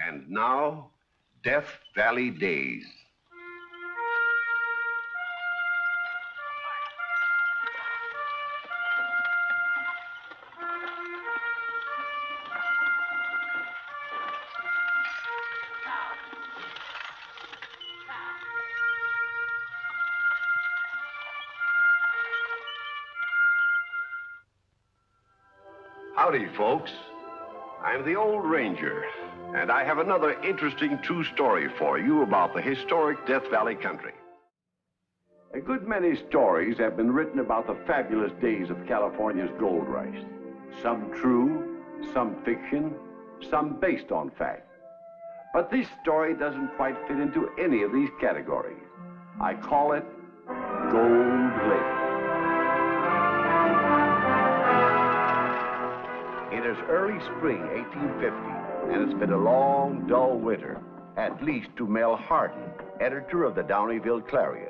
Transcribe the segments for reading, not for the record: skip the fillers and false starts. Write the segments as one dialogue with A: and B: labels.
A: And now, Death Valley Days. Howdy, folks. I'm the Old Ranger, and I have another interesting true story for you about the historic Death Valley country. A good many stories have been written about the fabulous days of California's gold rush. Some true, some fiction, some based on fact. But this story doesn't quite fit into any of these categories. I call it Gold Lake. It is early spring 1850, and it's been a long, dull winter, at least to Mel Hardin, editor of the Downeyville Clarion.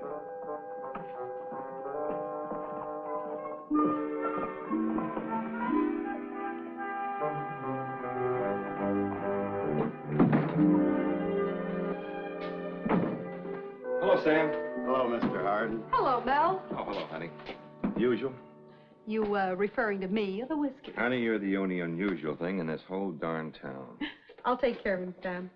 B: Hello, Sam.
A: Hello, Mr. Hardin.
C: Hello, Mel.
B: Oh, hello, honey. Usual?
C: You, referring to me or the whiskey?
B: Honey, you're the only unusual thing in this whole darn town.
C: I'll take care of him, Sam.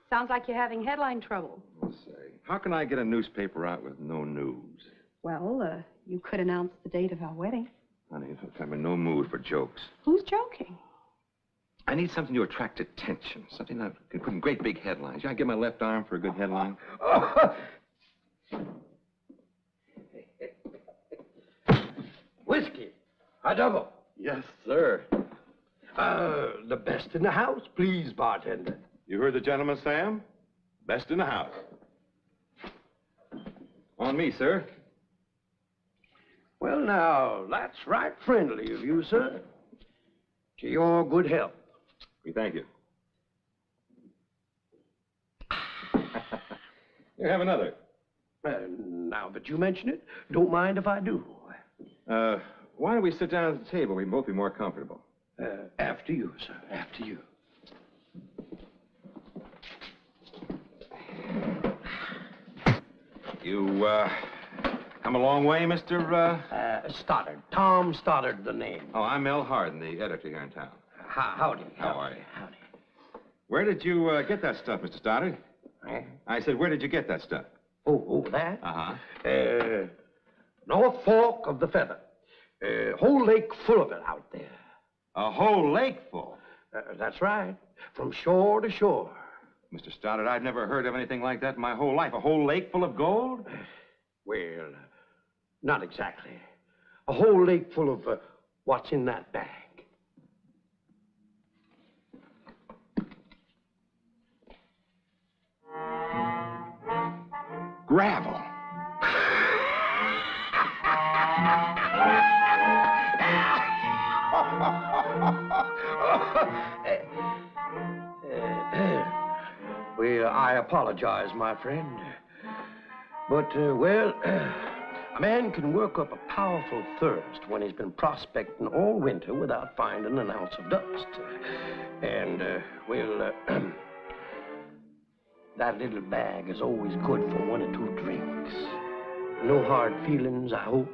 C: Sounds like you're having headline trouble.
B: Let's say, how can I get a newspaper out with no news?
C: Well, you could announce the date of our wedding.
B: Honey, I'm in no mood for jokes.
C: Who's joking?
B: I need something to attract attention, something I can put in great big headlines. I give my left arm for a good headline.
D: Whiskey, a double.
A: Yes, sir.
D: The best in the house, please, bartender.
B: You heard the gentleman, Sam? Best in the house. On me, sir.
D: Well, now, that's right friendly of you, sir. To your good health.
B: We thank you. Here, have another.
D: Now that you mention it, don't mind if I do.
B: Why don't we sit down at the table? We can both be more comfortable.
D: After you, sir, after you.
B: You, come a long way, Mr.
D: Stoddard. Tom Stoddard, the name.
B: Oh, I'm Mel Hardin, the editor here in town.
D: Howdy.
B: How are you?
D: Howdy.
B: Where did you get that stuff, Mr. Stoddard?
D: Eh?
B: I said, where did you get that stuff?
D: Oh, that?
B: Uh-huh.
D: North Fork of the Feather. Whole lake full of it out there.
B: A whole lake full?
D: That's right. From shore to shore.
B: Mr. Stoddard, I've never heard of anything like that in my whole life. A whole lake full of gold?
D: Well, not exactly. A whole lake full of what's in that bag.
B: Gravel.
D: Well, I apologize, my friend. But, well, a man can work up a powerful thirst when he's been prospecting all winter without finding an ounce of dust. And, well, that little bag is always good for 1 or 2 drinks. No hard feelings, I hope.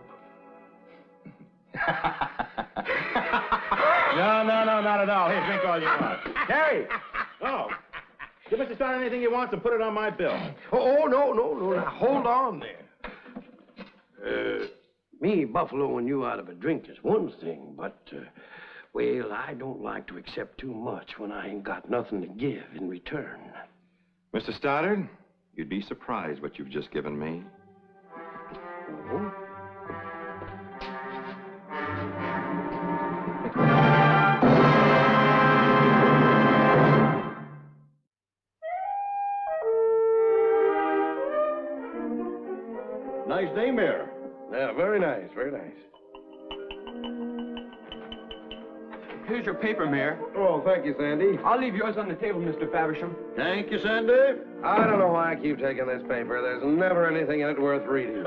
B: No, not at all. Here, drink all you want. Harry! Oh. Give Mr. Stoddard anything he wants and put it on my bill.
D: Oh, no. Now, hold on there. Me buffaloing you out of a drink is one thing, but, well, I don't like to accept too much when I ain't got nothing to give in return.
B: Mr. Stoddard, you'd be surprised what you've just given me.
D: Oh?
B: Nice name here.
D: Yeah, very nice, very nice.
E: Here's your paper, Mayor.
D: Oh, thank you, Sandy.
E: I'll leave yours on the table, Mr. Faversham.
D: Thank you, Sandy. I don't know why I keep taking this paper. There's never anything in it worth reading.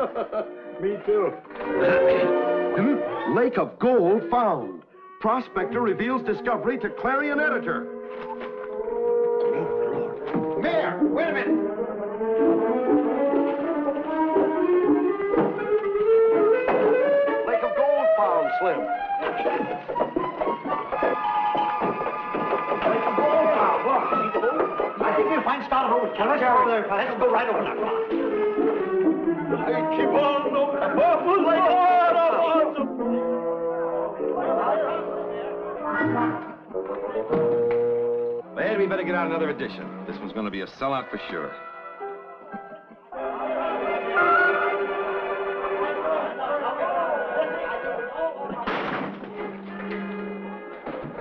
A: Me too.
D: Lake of gold found. Prospector reveals discovery to Clarion editor. Wait a minute.
A: Lake of gold found, Slim.
F: I think we'll find Stoddard over here. Let's go over there, fellas. Let's go right over there.
A: I keep on
B: Well, we better get out another edition. This one's going to be a sellout for sure.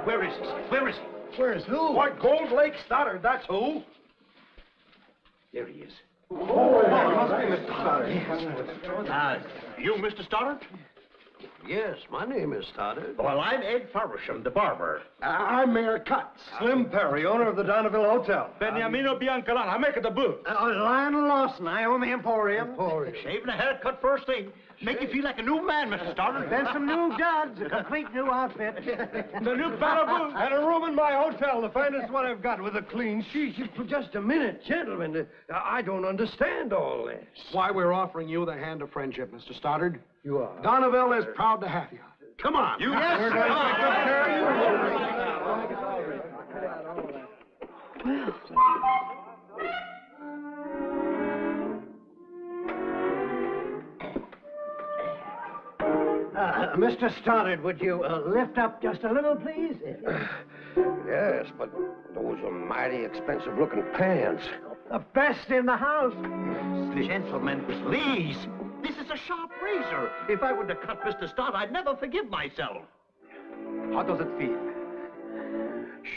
F: Where is he? Where is he?
D: Where's who?
A: What, Gold Lake Stoddard, that's who.
F: There he is.
A: Must be Mr. Stoddard.
F: You, Mr. Stoddard?
D: Yes, my name is Stoddard.
F: Well, I'm Ed Faversham, the barber.
A: I'm Mayor Cutts. Slim Perry, owner of the Donneville Hotel.
B: Beniamino Biancalan, I make it the booth.
F: Lionel Lawson, I own the Emporium. Shave and a haircut first thing. Make you feel like a new man, Mr. Stoddard. Then some new duds, a complete new outfit.
B: The new booth.
A: And a room in my hotel, the finest one I've got, with a clean sheet.
D: For just a minute, gentlemen. I don't understand all this.
A: Why, we're offering you the hand of friendship, Mr. Stoddard.
D: You are?
A: Donneville is proud to have you.
F: Come on.
B: You
A: We're going to take good care of you.
F: Mr. Stoddard, would you lift up just a little, please?
D: Yes, but those are mighty expensive-looking pants.
F: The best in the house. Gentlemen, please. This is a sharp razor. If I were to cut Mr. Stoddard, I'd never forgive myself.
A: How does it feel?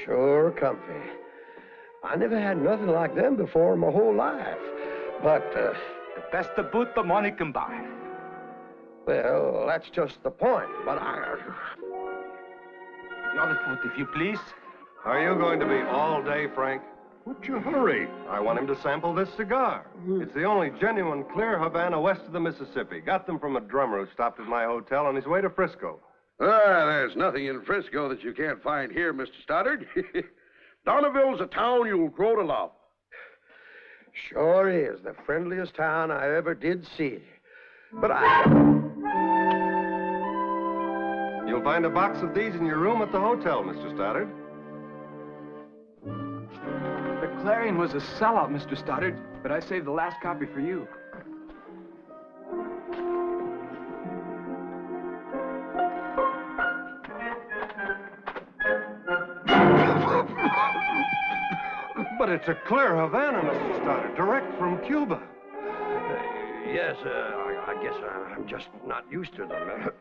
D: Sure comfy. I never had nothing like them before in my whole life. But,
B: The best the boot the money can buy.
D: well, that's just the point. But
B: The other foot, if you please.
A: Are you going to be all day, Frank? What's your hurry? I want him to sample this cigar. It's the only genuine clear Havana west of the Mississippi. Got them from a drummer who stopped at my hotel on his way to Frisco.
G: There's nothing in Frisco that you can't find here, Mr. Stoddard. Donneville's a town you'll grow to love.
D: sure is the friendliest town I ever did see. But
A: You'll find a box of these in your room at the hotel, Mr. Stoddard.
E: The Clarion was a sellout, Mr. Stoddard, but I saved the last copy for you.
A: But it's a clear Havana, Mr. Stoddard, direct from Cuba.
D: yes, I guess I'm just not used to them.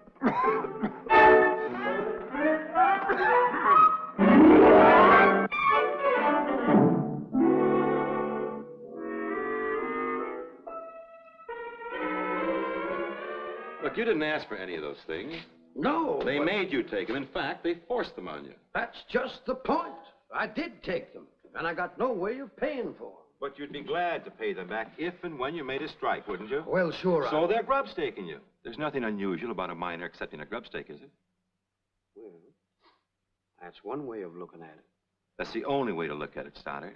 B: Look, you didn't ask for any of those things.
D: No.
B: They
D: but
B: made you take them. In fact, they forced them on you.
D: That's just the point. I did take them, and I got no way of paying for them.
B: But you'd be glad to pay them back if and when you made a strike, wouldn't you?
D: Well, sure.
B: So they're grub staking you. There's nothing unusual about a miner accepting a grub stake, is it?
D: Well, that's one way of looking at it.
B: That's the only way to look at it, Stoddard.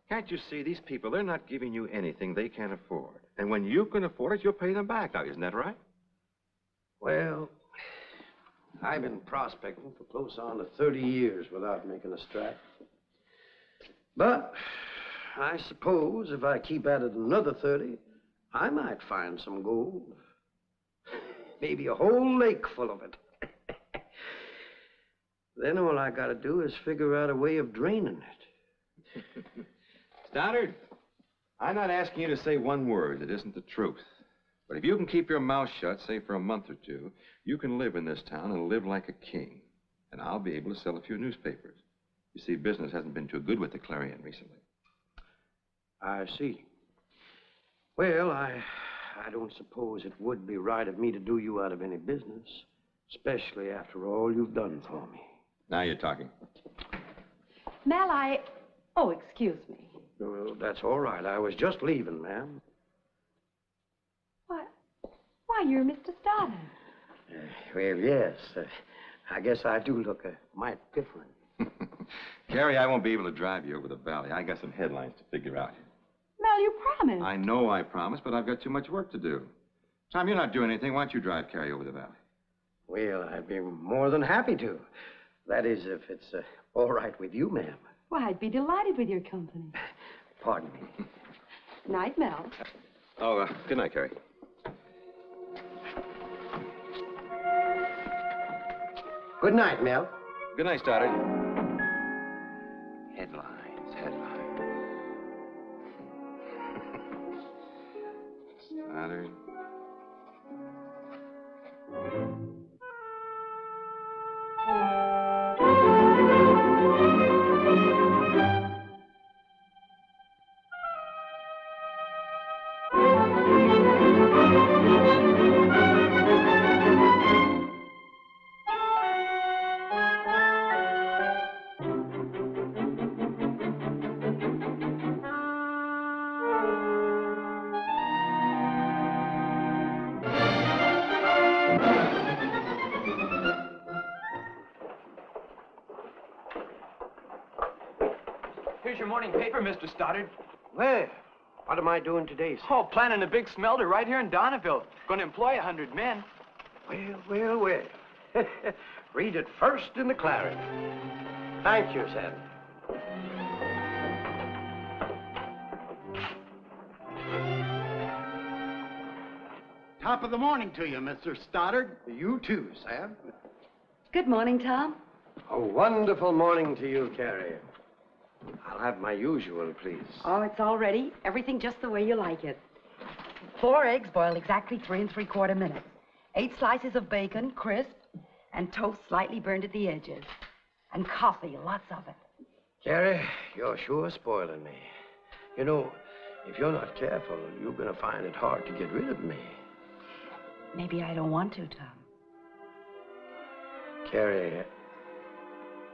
B: Can't you see these people, they're not giving you anything they can't afford. And when you can afford it, you'll pay them back now, isn't that right?
D: Well, I've been prospecting for close on to 30 years without making a strike. But I suppose if I keep at it another 30, I might find some gold. Maybe a whole lake full of it. Then all I gotta do is figure out a way of draining it.
B: Stoddard, I'm not asking you to say one word that isn't the truth. But if you can keep your mouth shut, say for a month or two, you can live in this town and live like a king. And I'll be able to sell a few newspapers. You see, business hasn't been too good with the Clarion recently.
D: I see. Well, I don't suppose it would be right of me to do you out of any business, especially after all you've done for me.
B: Now you're talking.
C: Mel, Oh, excuse me.
D: Well, that's all right. I was just leaving, ma'am.
C: Why, you're Mr. Stoddard.
D: Well, yes. I guess I do look a mite different.
B: Carrie, I won't be able to drive you over the valley. I got some headlines to figure out.
C: Mel, you promised.
B: I know I promised, but I've got too much work to do. Tom, you're not doing anything. Why don't you drive Carrie over the valley?
D: Well, I'd be more than happy to. That is, if it's all right with you, ma'am.
C: Well, I'd be delighted with your company.
D: Pardon me.
C: Night, Mel.
B: Oh, good night, Carrie.
D: Good night, Mel.
B: Good night, Stoddard. Headlines, headlines. Stoddard.
E: Here's your morning paper, Mr. Stoddard.
D: Well, what am I doing today, sir?
E: Oh, planning a big smelter right here in Donneville. Going to employ 100 men.
D: Well. Read it first in the Clarion. Thank you, Sam.
F: Top of the morning to you, Mr. Stoddard.
D: You too, Sam.
C: Good morning, Tom.
D: A wonderful morning to you, Carrie. I'll have my usual, please.
C: Oh, it's all ready. Everything just the way you like it. 4 eggs boiled exactly 3 3/4 minutes. 8 slices of bacon, crisp, and toast slightly burned at the edges. And coffee, lots of it.
D: Carrie, you're sure spoiling me. You know, if you're not careful, you're going to find it hard to get rid of me.
C: Maybe I don't want to, Tom.
D: Carrie,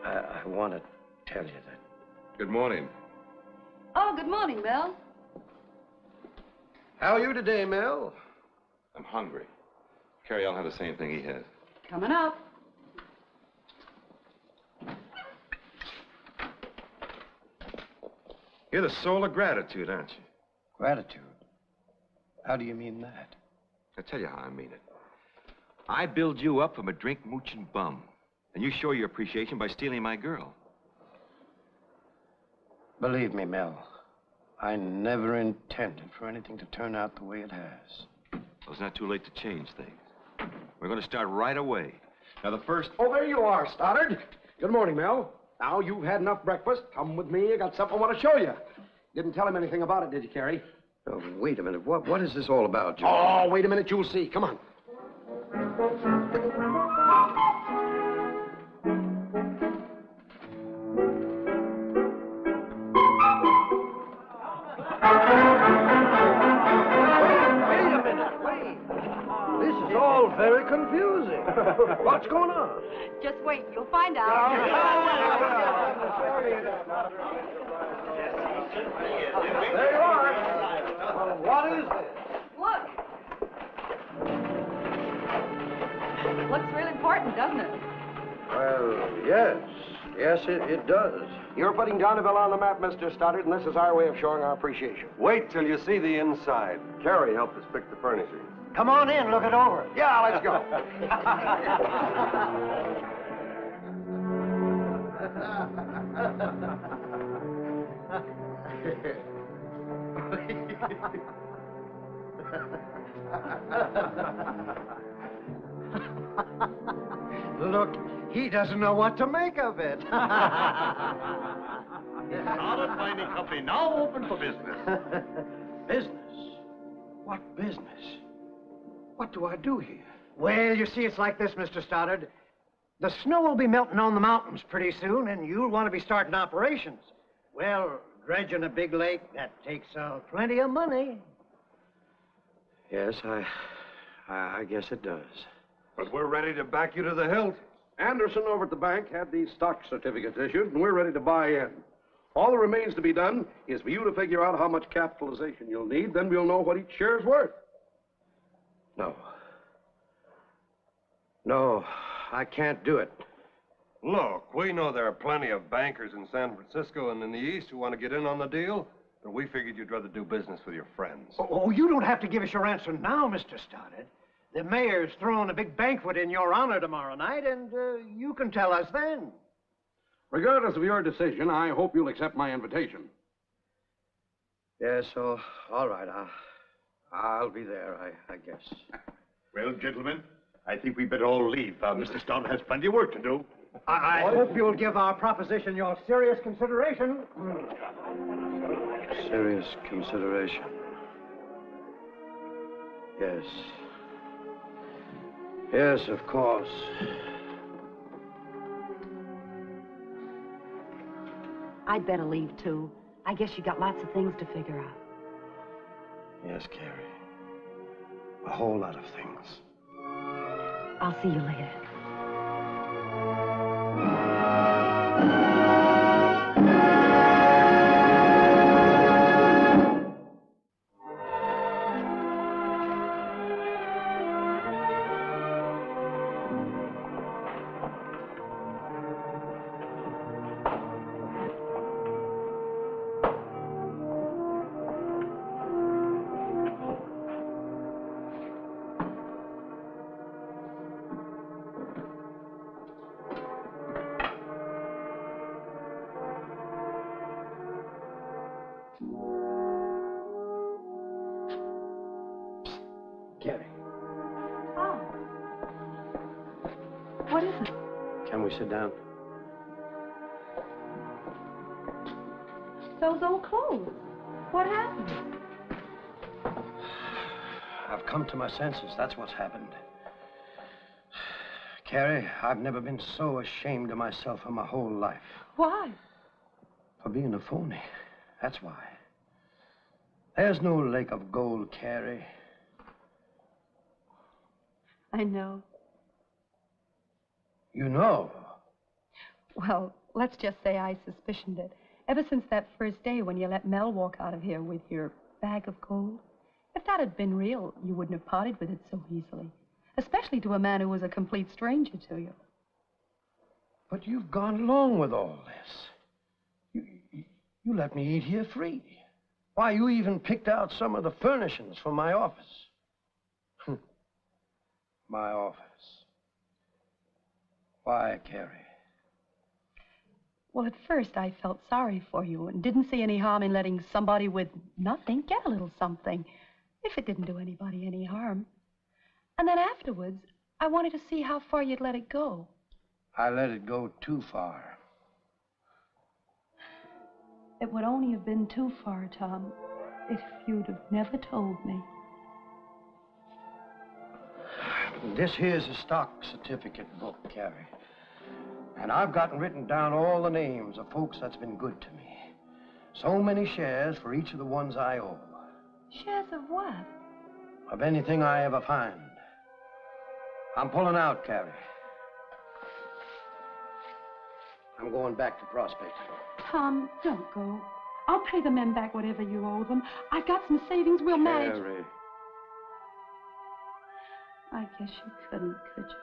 D: I want to tell you that.
B: Good morning.
C: Oh, good morning, Mel.
D: How are you today, Mel?
B: I'm hungry. Carrie, I'll have the same thing he has.
C: Coming up.
B: You're the soul of gratitude, aren't you?
D: Gratitude? How do you mean that?
B: I'll tell you how I mean it. I build you up from a drink-mooching bum, and you show your appreciation by stealing my girl.
D: Believe me, Mel, I never intended for anything to turn out the way it has.
B: Well, it's not too late to change things. We're going to start right away. Now, the first...
H: Oh, there you are, Stoddard. Good morning, Mel. Now, you've had enough breakfast. Come with me. I got something I want to show you. Didn't tell him anything about it, did you, Carrie?
D: Oh, wait a minute. What is this all about, Joe?
H: Oh, wait a minute. You'll see. Come on.
D: Wait a minute. Wait. This is all very confusing. What's going on?
C: Just wait. You'll find out.
D: There you are. What is this?
C: Look. Looks real important, doesn't it?
D: Well, yes. Yes, it does.
H: You're putting Donneville on the map, Mr. Stoddard, and this is our way of showing our appreciation.
A: Wait till you see the inside. Carrie helped us pick the furnishings.
F: Come on in, look it over.
H: Yeah, let's go.
F: Look, he doesn't know what to make of it.
A: Solid mining company now open for business.
D: Business? What business? What do I do here?
F: Well, you see, it's like this, Mr. Stoddard. The snow will be melting on the mountains pretty soon, and you'll want to be starting operations. Well, dredging a big lake, that takes plenty of money.
D: Yes, I guess it does.
G: But we're ready to back you to the hilt.
H: Anderson over at the bank had these stock certificates issued, and we're ready to buy in. All that remains to be done is for you to figure out how much capitalization you'll need. Then we'll know what each share's worth.
D: No. No, I can't do it.
I: Look, we know there are plenty of bankers in San Francisco and in the East who want to get in on the deal, but we figured you'd rather do business with your friends.
F: Oh, you don't have to give us your answer now, Mr. Stoddard. The mayor's throwing a big banquet in your honor tomorrow night, and you can tell us then.
H: Regardless of your decision, I hope you'll accept my invitation.
D: Yes, so, all right. I'll be there, I guess.
J: Well, gentlemen, I think we better all leave. Mr. Stoddard has plenty of work to do.
F: I hope you'll give our proposition your serious consideration.
D: Serious consideration. Yes. Yes, of course.
C: I'd better leave, too. I guess you got lots of things to figure out.
D: Yes, Carrie. A whole lot of things.
C: I'll see you later.
D: Carrie,
C: Oh. What is it?
D: can we sit down?
C: Those old clothes. What happened?
D: I've come to my senses. That's what's happened. Carrie, I've never been so ashamed of myself in my whole life.
C: Why?
D: For being a phony. That's why. There's no lake of gold, Carrie.
C: I know.
D: You know.
C: Well, let's just say I suspicioned it. Ever since that first day when you let Mel walk out of here with your bag of gold. If that had been real, you wouldn't have parted with it so easily. Especially to a man who was a complete stranger to you.
D: But you've gone along with all this. You let me eat here free. Why, you even picked out some of the furnishings for my office. My office. Why, Carrie?
C: Well, at first I felt sorry for you and didn't see any harm in letting somebody with nothing get a little something, if it didn't do anybody any harm. And then afterwards, I wanted to see how far you'd let it go.
D: I let it go too far.
C: It would only have been too far, Tom, if you'd have never told me.
D: This here's a stock certificate book, Carrie. And I've gotten written down all the names of folks that's been good to me. So many shares for each of the ones I owe.
C: Shares of what?
D: Of anything I ever find. I'm pulling out, Carrie. I'm going back to prospecting.
C: Tom, don't go. I'll pay the men back whatever you owe them. I've got some savings. We'll manage.
D: Carrie.
C: I guess you couldn't, could you?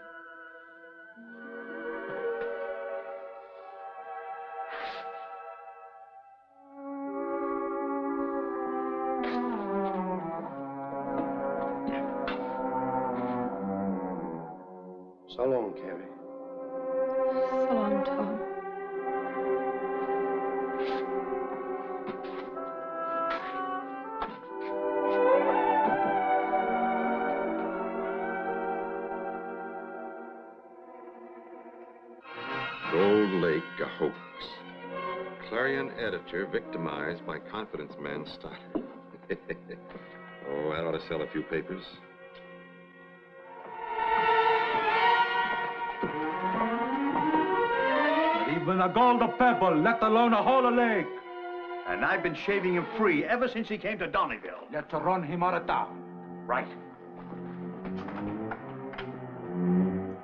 D: So long, Carrie.
C: So long, Tom.
B: Gold Lake, a hoax. Clarion editor victimized by confidence man Stoddard. Oh, that ought to sell a few papers.
J: Not even a gold pebble, let alone a whole lake. And I've been shaving him free ever since he came to Donnyville.
E: Let's run him out of town.
J: Right.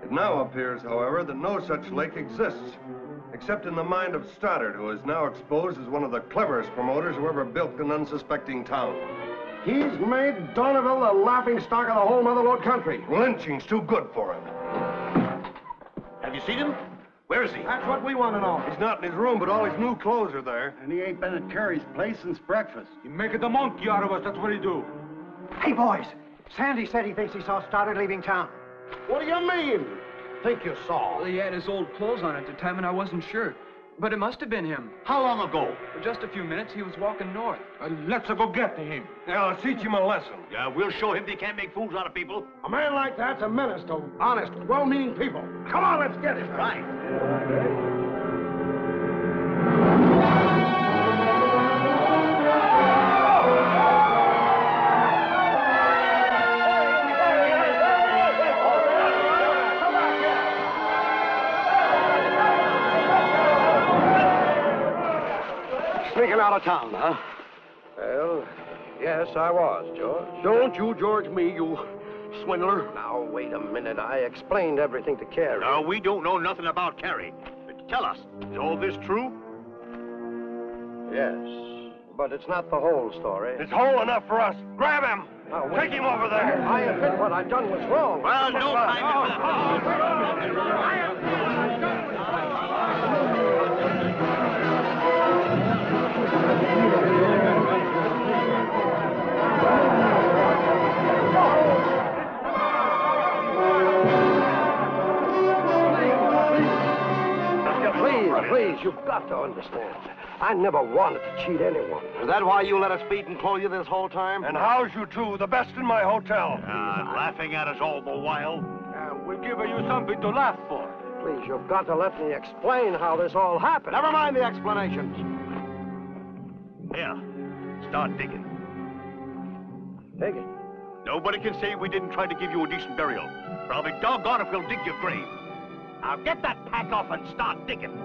I: It now appears, however, that no such lake exists, except in the mind of Stoddard, who is now exposed as one of the cleverest promoters who ever built an unsuspecting town.
H: He's made Donnyville the laughingstock of the whole Motherlode country.
I: Lynching's too good for him.
J: Have you seen him? Where is he?
H: That's what we want to know.
I: He's not in his room, but all his new clothes are there.
J: And he ain't been at Carey's place since breakfast.
K: He making the monkey out of us, that's what he do.
F: Hey, boys. Sandy said he thinks he saw Stoddard leaving town.
H: What do you mean? Think you saw?
E: Well, he had his old clothes on at the time, and I wasn't sure. But it must have been him.
J: How long ago?
E: For just a few minutes, he was walking north.
K: Let's go get to him.
I: Yeah, let's teach him a lesson.
J: Yeah, we'll show him they can't make fools out of people.
H: A man like that's a menace to honest, well-meaning people. Come on, let's get him.
J: Right.
H: Sneaking out of town, huh? Well, yes, I was, George. Don't you, George, me, you swindler.
D: Now, wait a minute. I explained everything to Carey.
J: Now, we don't know nothing about Carey. But tell us, is all this true?
D: Yes, but it's not the whole story.
I: It's whole enough for us. Grab him.
D: Now, wait.
I: Take him over there.
D: I admit what I've done was wrong.
J: Well, no time.
D: Please, you've got to understand. I never wanted to cheat anyone.
H: Is that why you let us feed and clothe you this whole time?
I: And house you two, the best in my hotel.
J: Laughing at us all the while.
K: We're giving you something to laugh for.
D: Please, you've got to let me explain how this all happened.
H: Never mind the explanations.
J: Here, start digging.
D: Digging?
J: Nobody can say we didn't try to give you a decent burial. For I'll be doggone if we'll dig your grave. Now get that pack off and start digging.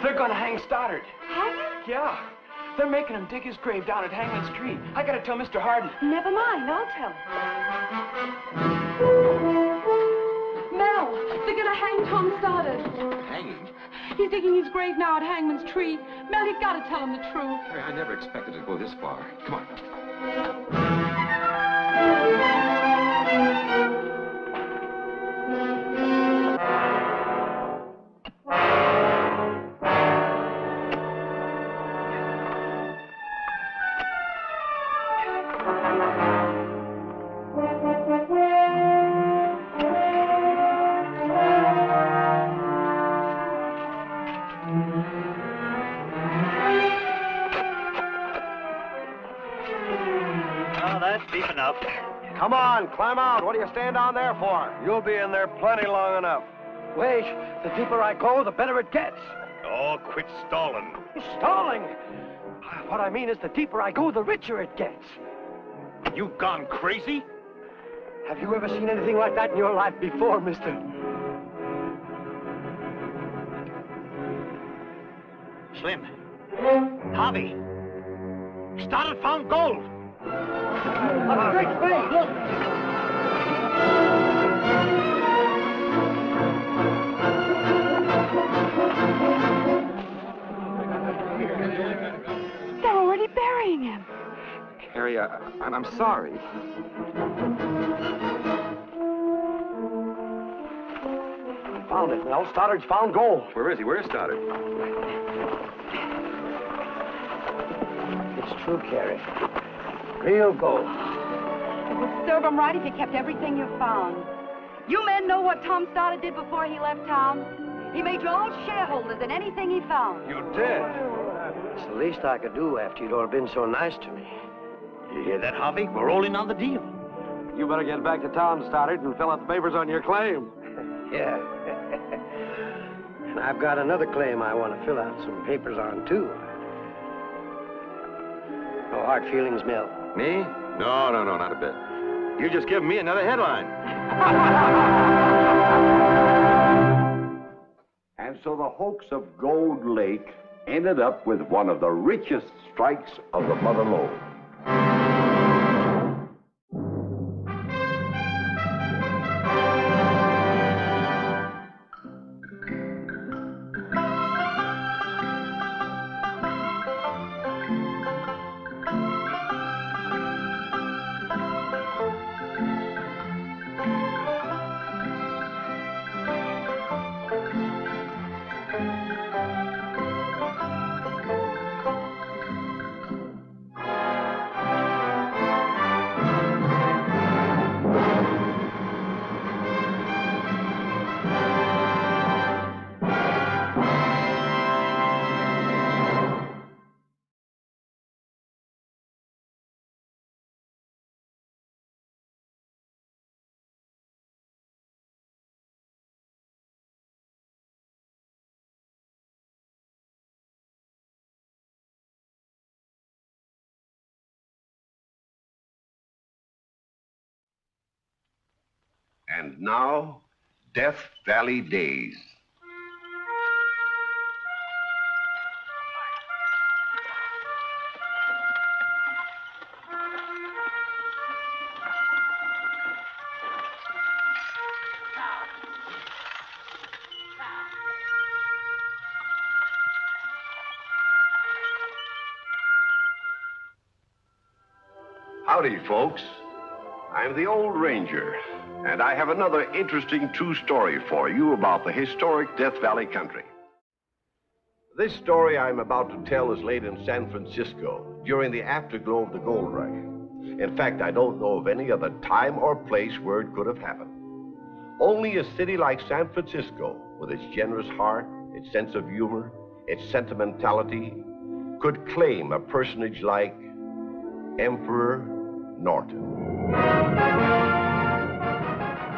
E: They're gonna hang Stoddard.
C: Hang him?
E: Yeah. They're making him dig his grave down at Hangman's Tree. I gotta tell Mr. Harden.
C: Never mind, I'll tell him. Mel, they're gonna hang Tom Stoddard.
B: Hanging?
C: He's digging his grave now at Hangman's Tree. Mel, you've got to tell him the truth.
B: Harry, I never expected it to go this far. Come on.
J: Deep enough.
H: Come on, climb out. What do you stand down there for?
I: You'll be in there plenty long enough.
D: Wait, the deeper I go, the better it gets.
J: Oh, quit stalling.
D: Stalling? What I mean is the deeper I go, the richer it gets.
J: You gone crazy?
D: Have you ever seen anything like that in your life before, mister?
J: Slim. Harvey. Stoddard found gold.
F: A great thing! Look!
C: They're already burying him.
B: Harry, I'm sorry.
D: Found it, Mel. Stoddard's found gold.
B: Where is he? Where's Stoddard?
D: It's true, Carey. Real gold.
C: It would serve him right if you kept everything you found. You men know what Tom Stoddard did before he left town? He made you all shareholders in anything he found.
I: You did.
D: It's the least I could do after you'd all been so nice to me.
J: You hear that, Harvey? We're rolling on the deal.
H: You better get back to town, Stoddard, and fill out the papers on your claim.
D: Yeah. And I've got another claim I want to fill out some papers on, too. No hard feelings, Mel.
B: Me? No, not a bit. You just give me another headline.
L: And so the hoax of Gold Lake ended up with one of the richest strikes of the Mother Lode.
A: And now, Death Valley Days. Howdy, folks. I'm the old ranger, and I have another interesting true story for you about the historic Death Valley country. This story I'm about to tell is laid in San Francisco during the afterglow of the gold rush. In fact, I don't know of any other time or place where it could have happened. Only a city like San Francisco, with its generous heart, its sense of humor, its sentimentality, could claim a personage like Emperor Norton.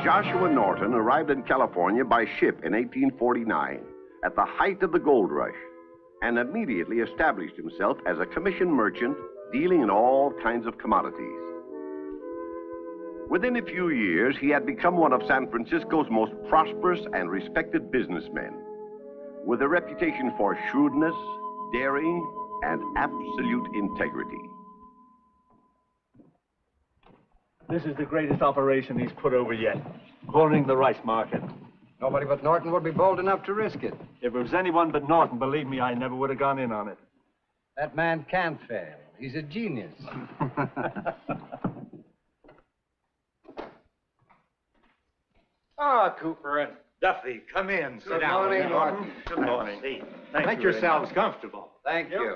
A: Joshua Norton arrived in California by ship in 1849 at the height of the gold rush and immediately established himself as a commission merchant dealing in all kinds of commodities. Within a few years, he had become one of San Francisco's most prosperous and respected businessmen, with a reputation for shrewdness, daring, and absolute integrity.
M: This is the greatest operation he's put over yet, cornering the rice market.
N: Nobody but Norton would be bold enough to risk it.
M: If it was anyone but Norton, believe me, I never would have gone in on it.
N: That man can't fail. He's a genius.
K: Ah, Cooper and Duffy, come in. Sit down.
N: Good morning, Norton.
K: Good morning.
M: Make yourselves comfortable.
N: Thank you.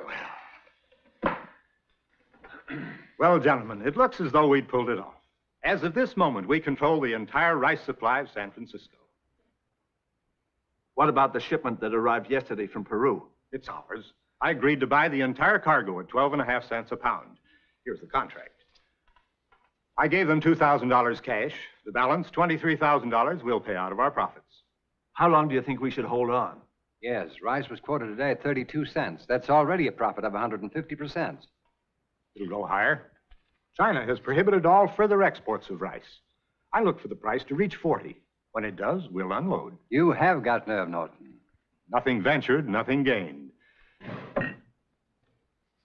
O: Well, gentlemen, it looks as though we'd pulled it off. As of this moment, we control the entire rice supply of San Francisco.
M: What about the shipment that arrived yesterday from Peru?
O: It's ours. I agreed to buy the entire cargo at 12.5 cents a pound. Here's the contract. I gave them $2,000 cash. The balance, $23,000, we'll pay out of our profits.
M: How long do you think we should hold on?
N: Yes, rice was quoted today at 32 cents. That's already a profit of 150%.
O: It'll go higher. China has prohibited all further exports of rice. I look for the price to reach 40. When it does, we'll unload.
N: You have got nerve, Norton.
O: Nothing ventured, nothing gained.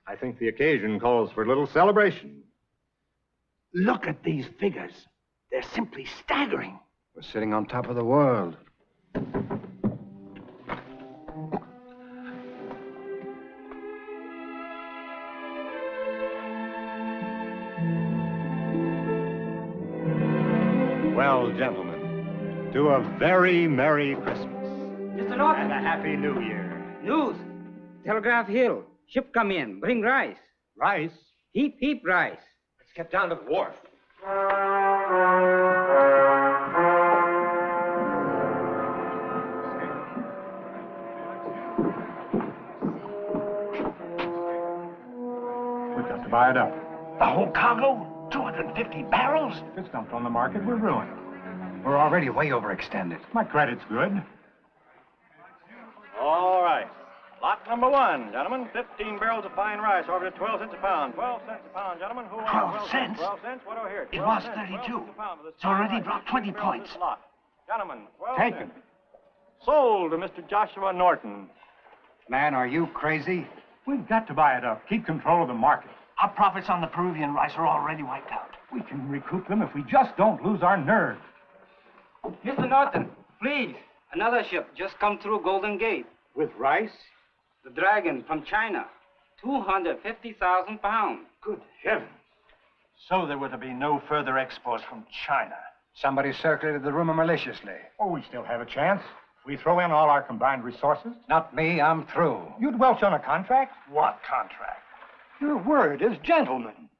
O: I think the occasion calls for a little celebration.
F: Look at these figures. They're simply staggering.
N: We're sitting on top of the world.
O: Well, gentlemen, to a very Merry Christmas.
P: Mr. Norton.
O: And a Happy New Year.
P: News. Telegraph Hill. Ship come in. Bring rice.
O: Rice?
P: Heap, heap rice.
D: Let's get down to the wharf.
O: We've got to buy it up.
F: The whole cargo? 250 barrels?
O: If it's dumped on the market, we're ruined.
F: We're already way overextended.
O: My credit's good.
K: All right. Lot number one, gentlemen. 15 barrels of fine rice, over at 12 cents a pound. 12 cents a pound, gentlemen. Who wants
F: 12 cents?
K: 12 cents? What do I hear?
F: It was 32. It's already dropped 20 points.
K: Gentlemen, 12
F: Taken.
K: cents. Sold to Mr. Joshua Norton.
N: Man, are you crazy?
O: We've got to buy it up. Keep control of the market.
F: Our profits on the Peruvian rice are already wiped out.
O: We can recoup them if we just don't lose our nerve.
P: Mr. Norton, please. Another ship just come through Golden Gate.
O: With rice?
P: The Dragon from China. 250,000 pounds.
F: Good heavens. So there were to be no further exports from China.
N: Somebody circulated the rumor maliciously.
O: Oh, we still have a chance. If we throw in all our combined resources.
N: Not me, I'm through.
O: You'd welch on a contract?
F: What contract?
O: Your word as gentlemen.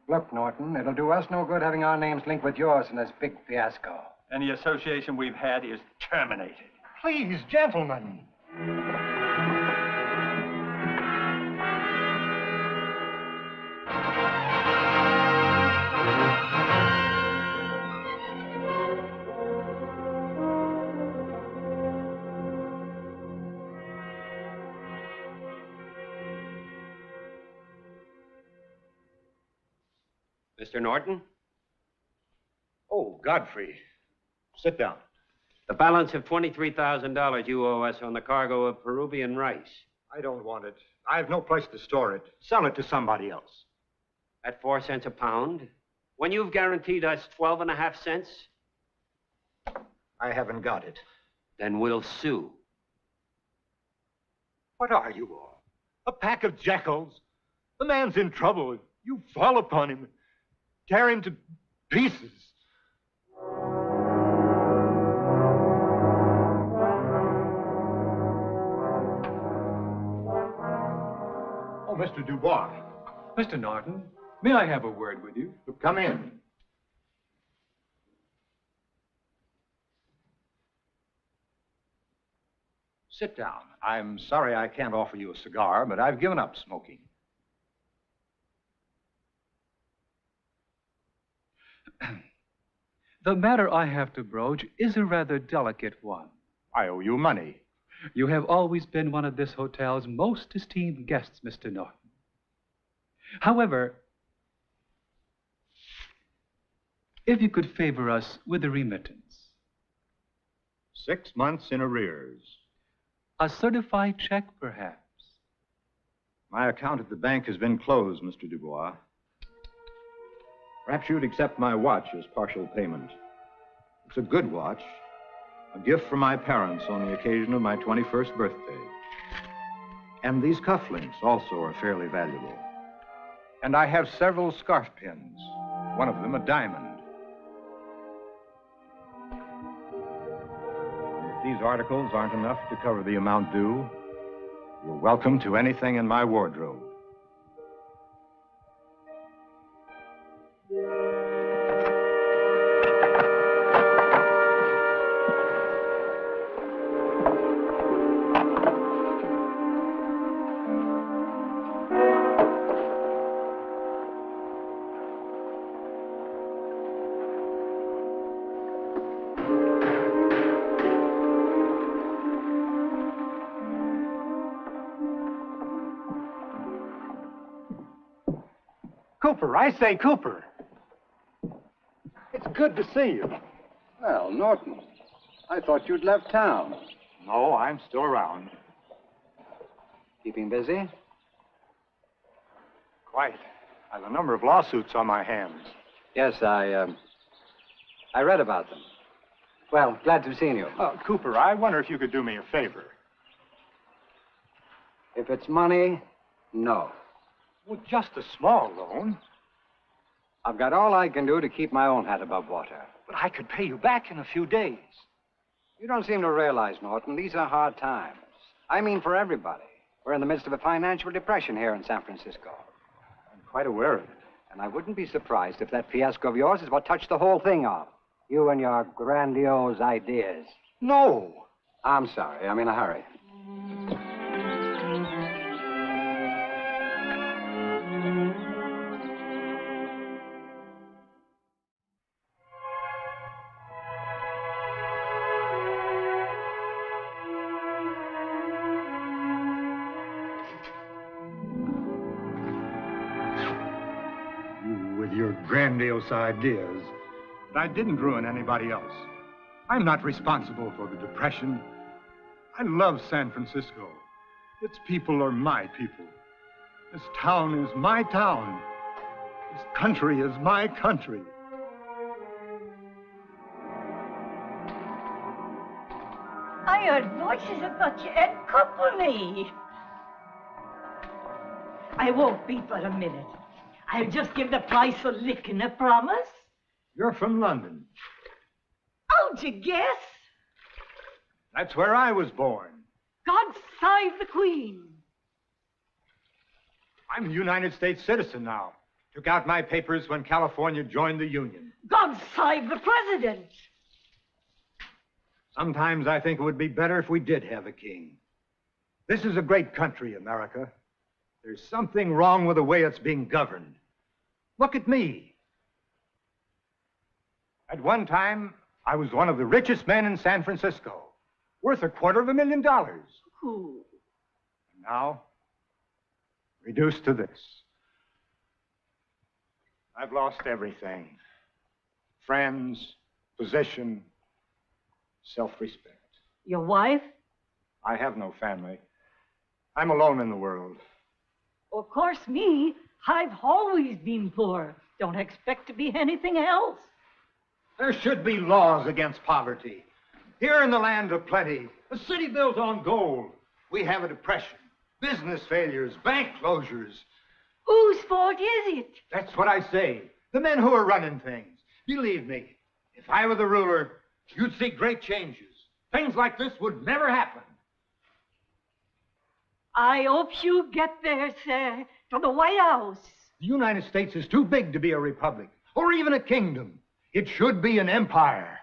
N: Look, Norton, it'll do us no good having our names linked with yours in this big fiasco.
K: Any association we've had is terminated.
O: Please, gentlemen.
D: Mr. Norton? Oh, Godfrey.
O: Sit down.
Q: The balance of $23,000 you owe us on the cargo of Peruvian rice.
O: I don't want it. I have no place to store it. Sell it to somebody else.
Q: At 4 cents a pound? When you've guaranteed us 12.5 cents?
O: I haven't got it.
Q: Then we'll sue.
O: What are you all? A pack of jackals? The man's in trouble. You fall upon him, tear him to pieces. Oh, Mr. Dubois.
M: Mr. Norton, may I have a word with you?
O: Come in. Sit down. I'm sorry I can't offer you a cigar, but I've given up smoking.
M: The matter I have to broach is a rather delicate one.
O: I owe you money.
M: You have always been one of this hotel's most esteemed guests, Mr. Norton. However, if you could favor us with a remittance.
O: 6 months in arrears.
M: A certified check, perhaps.
O: My account at the bank has been closed, Mr. Dubois. Perhaps you'd accept my watch as partial payment. It's a good watch, a gift from my parents on the occasion of my 21st birthday. And these cufflinks also are fairly valuable. And I have several scarf pins, one of them a diamond. And if these articles aren't enough to cover the amount due, you're welcome to anything in my wardrobe. Cooper, I say, Cooper. It's good to see you.
N: Well, Norton, I thought you'd left town.
O: No, I'm still around.
N: Keeping busy?
O: Quite. I have a number of lawsuits on my hands.
N: Yes, I read about them. Well, glad to have seen you.
O: Cooper, I wonder if you could do me a favor.
N: If it's money, no.
O: Well, just a small loan.
N: I've got all I can do to keep my own head above water.
O: But I could pay you back in a few days.
N: You don't seem to realize, Norton, these are hard times. I mean for everybody. We're in the midst of a financial depression here in San Francisco.
O: I'm quite aware of it.
N: And I wouldn't be surprised if that fiasco of yours is what touched the whole thing off. You and your grandiose ideas.
O: No!
N: I'm sorry. I'm in a hurry.
O: Your grandiose ideas. But I didn't ruin anybody else. I'm not responsible for the depression. I love San Francisco. Its people are my people. This town is my town. This country is my country.
R: I heard voices. I thought you had company. I won't be but a minute. I'll just give the price for licking, a promise.
O: You're from London.
R: How'd you guess?
O: That's where I was born.
R: God save the Queen.
O: I'm a United States citizen now. Took out my papers when California joined the Union.
R: God save the President.
O: Sometimes I think it would be better if we did have a king. This is a great country, America. There's something wrong with the way it's being governed. Look at me. At one time, I was one of the richest men in San Francisco, worth $250,000.
R: Who?
O: And now, reduced to this. I've lost everything. Friends, position, self-respect.
R: Your wife?
O: I have no family. I'm alone in the world.
R: Of course, me. I've always been poor. Don't expect to be anything else.
O: There should be laws against poverty. Here in the land of plenty, a city built on gold, we have a depression, business failures, bank closures.
R: Whose fault is it?
O: That's what I say. The men who are running things. Believe me, if I were the ruler, you'd see great changes. Things like this would never happen.
R: I hope you get there, sir, to the White House.
O: The United States is too big to be a republic, or even a kingdom. It should be an empire.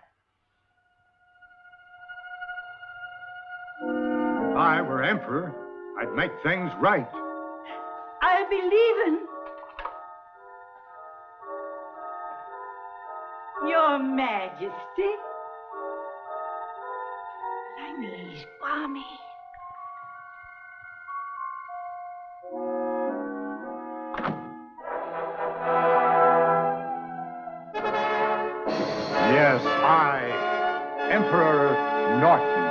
O: If I were emperor, I'd make things right.
R: I'll be leaving. Your Majesty. My knees, balmy.
O: Yes, I, Emperor Norton.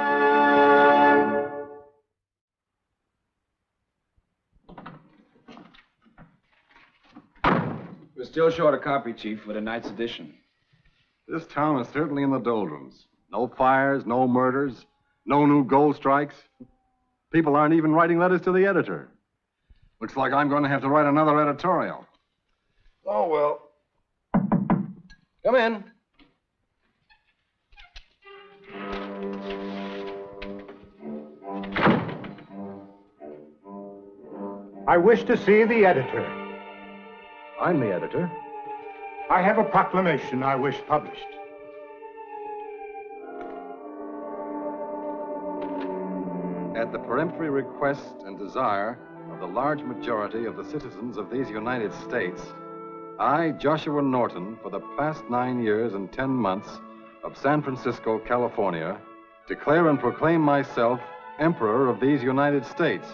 B: We're still short a copy, Chief, for tonight's edition.
I: This town is certainly in the doldrums. No fires, no murders, no new gold strikes. People aren't even writing letters to the editor. Looks like I'm going to have to write another editorial.
H: Oh, well. Come in.
O: I wish to see the editor.
I: I'm the editor.
O: I have a proclamation I wish published.
I: At the peremptory request and desire of the large majority of the citizens of these United States, I, Joshua Norton, for the past 9 years and 10 months of San Francisco, California, declare and proclaim myself Emperor of these United States,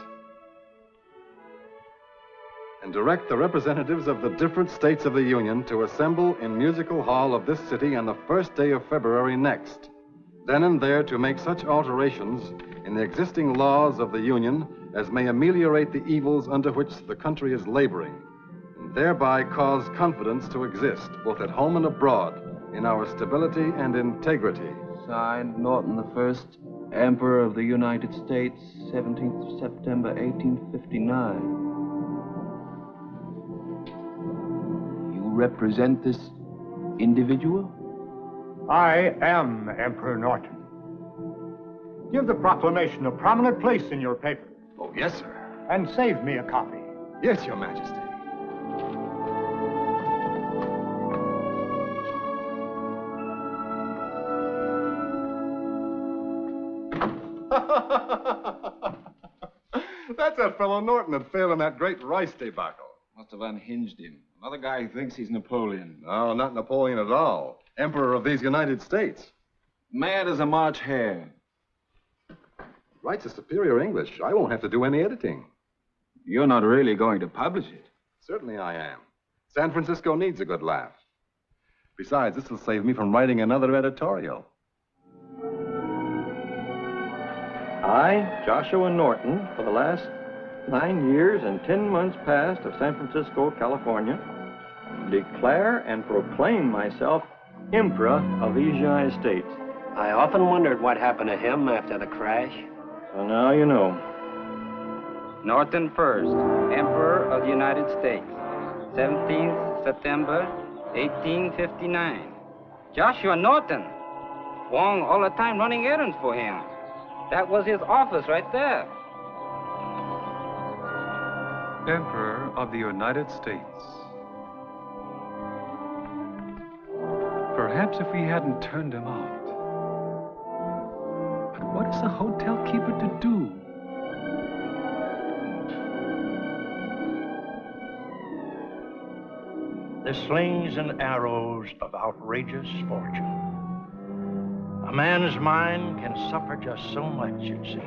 I: and direct the representatives of the different states of the Union to assemble in Musical Hall of this city on the first day of February next, then and there to make such alterations in the existing laws of the Union as may ameliorate the evils under which the country is laboring, and thereby cause confidence to exist, both at home and abroad, in our stability and integrity.
S: Signed, Norton the First, Emperor of the United States, 17th of September, 1859. You represent this individual?
O: I am Emperor Norton. Give the proclamation a prominent place in your paper.
I: Oh, yes, sir.
O: And save me a copy.
I: Yes, Your Majesty. That's that fellow Norton that failed in that great rice debacle.
B: Must have unhinged him. Another guy who thinks he's Napoleon.
I: No, not Napoleon at all. Emperor of these United States.
B: Mad as a March hare.
I: Writes a superior English. I won't have to do any editing.
B: You're not really going to publish it.
I: Certainly I am. San Francisco needs a good laugh. Besides, this will save me from writing another editorial.
K: I, Joshua Norton, for the last 9 years and 10 months past of San Francisco, California, declare and proclaim myself Emperor of these United States.
D: I often wondered what happened to him after the crash.
K: So now you know.
P: Norton First, Emperor of the United States, 17th September, 1859. Joshua Norton. Wong all the time running errands for him. That was his office right there.
M: Emperor of the United States. Perhaps if we hadn't turned him out. But what is a hotel keeper to do?
F: The slings and arrows of outrageous fortune. A man's mind can suffer just so much, it seems.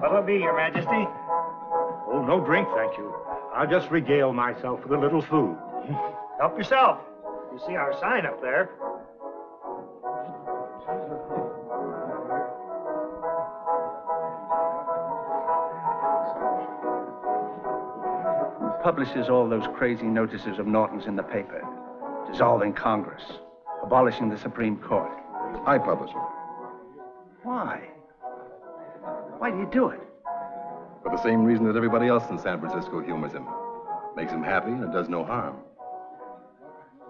J: What'll it be, Your Majesty?
O: Oh, no drink, thank you. I'll just regale myself with a little food.
J: Help yourself. You see our sign up there.
N: Publishes all those crazy notices of Norton's in the paper. Dissolving Congress. Abolishing the Supreme Court.
I: I publish it.
N: Why? Why do you do it?
I: For the same reason that everybody else in San Francisco humors him. Makes him happy and it does no harm.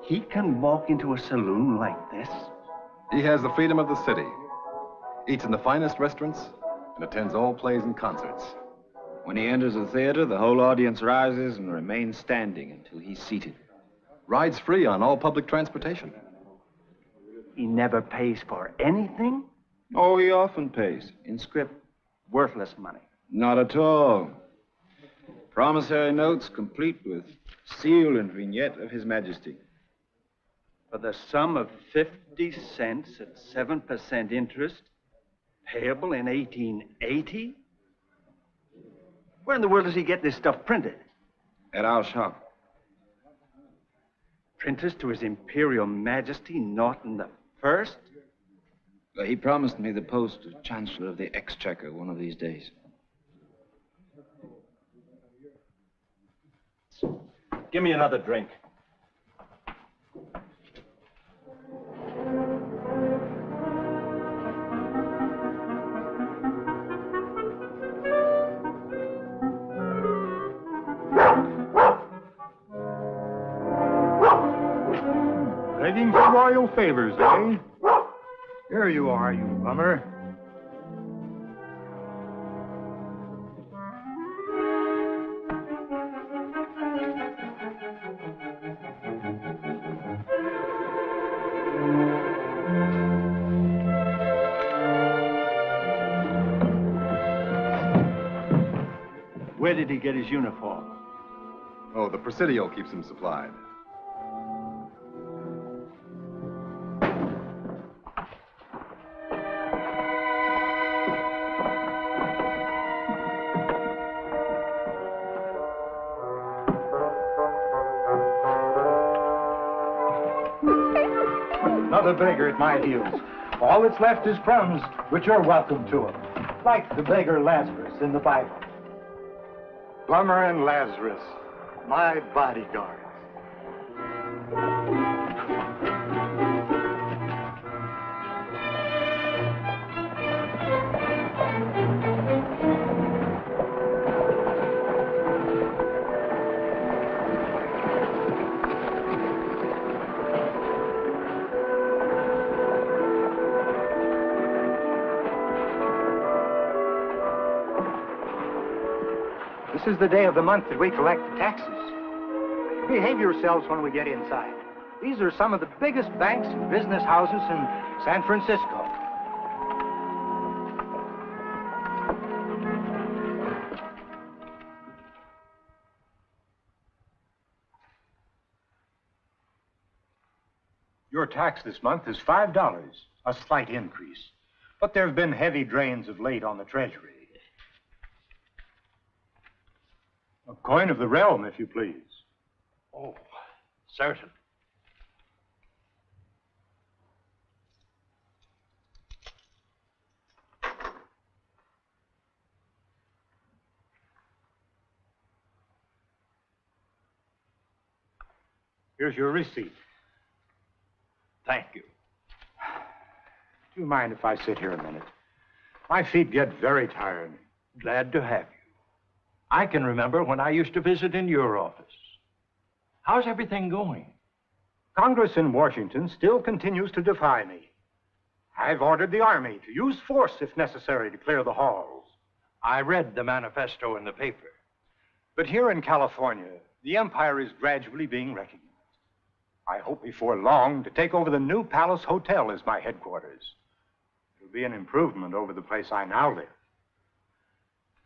N: He can walk into a saloon like this?
I: He has the freedom of the city. Eats in the finest restaurants and attends all plays and concerts.
T: When he enters a theater, the whole audience rises and remains standing until he's seated.
I: Rides free on all public transportation.
N: He never pays for anything?
T: Oh, he often pays, in scrip.
N: Worthless money.
T: Not at all. Promissory notes complete with seal and vignette of His Majesty.
N: For the sum of 50 cents at 7% interest, payable in 1880? Where in the world does he get this stuff printed?
T: At our shop.
N: Printers to His Imperial Majesty Norton the First?
T: He promised me the post of Chancellor of the Exchequer one of these days.
N: Give me another drink.
O: Begging for royal favors, eh?
J: Here you are, you bummer.
N: Where did he get his uniform?
I: Oh, the Presidio keeps him supplied.
J: Another beggar at my heels. All that's left is crumbs, but you're welcome to them. Like the beggar Lazarus in the Bible. Plumber and Lazarus, my bodyguards. This is the day of the month that we collect the taxes. Behave yourselves when we get inside. These are some of the biggest banks and business houses in San Francisco.
O: Your tax this month is $5, a slight increase. But there have been heavy drains of late on the Treasury. A coin of the realm, if you please.
H: Oh, certain.
O: Here's your receipt.
H: Thank you.
O: Do you mind if I sit here a minute? My feet get very tired.
H: Glad to have you. I can remember when I used to visit in your office. How's everything going?
O: Congress in Washington still continues to defy me. I've ordered the Army to use force if necessary to clear the halls.
H: I read the manifesto in the paper.
O: But here in California, the empire is gradually being recognized. I hope before long to take over the new Palace Hotel as my headquarters. It'll be an improvement over the place I now live.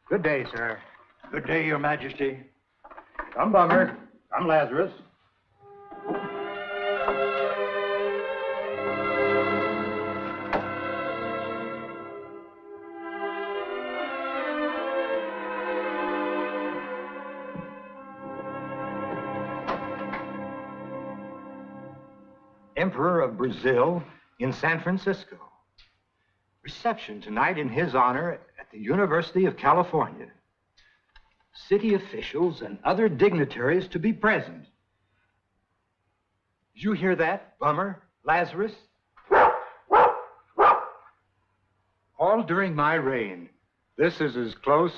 O: Good day, sir.
H: Good day, Your Majesty.
J: Come, Bummer. Come, Lazarus. Emperor of Brazil, in San Francisco. Reception tonight in his honor at the University of California. City officials and other dignitaries to be present. Did you hear that, Bummer, Lazarus? All during my reign,
O: This is as close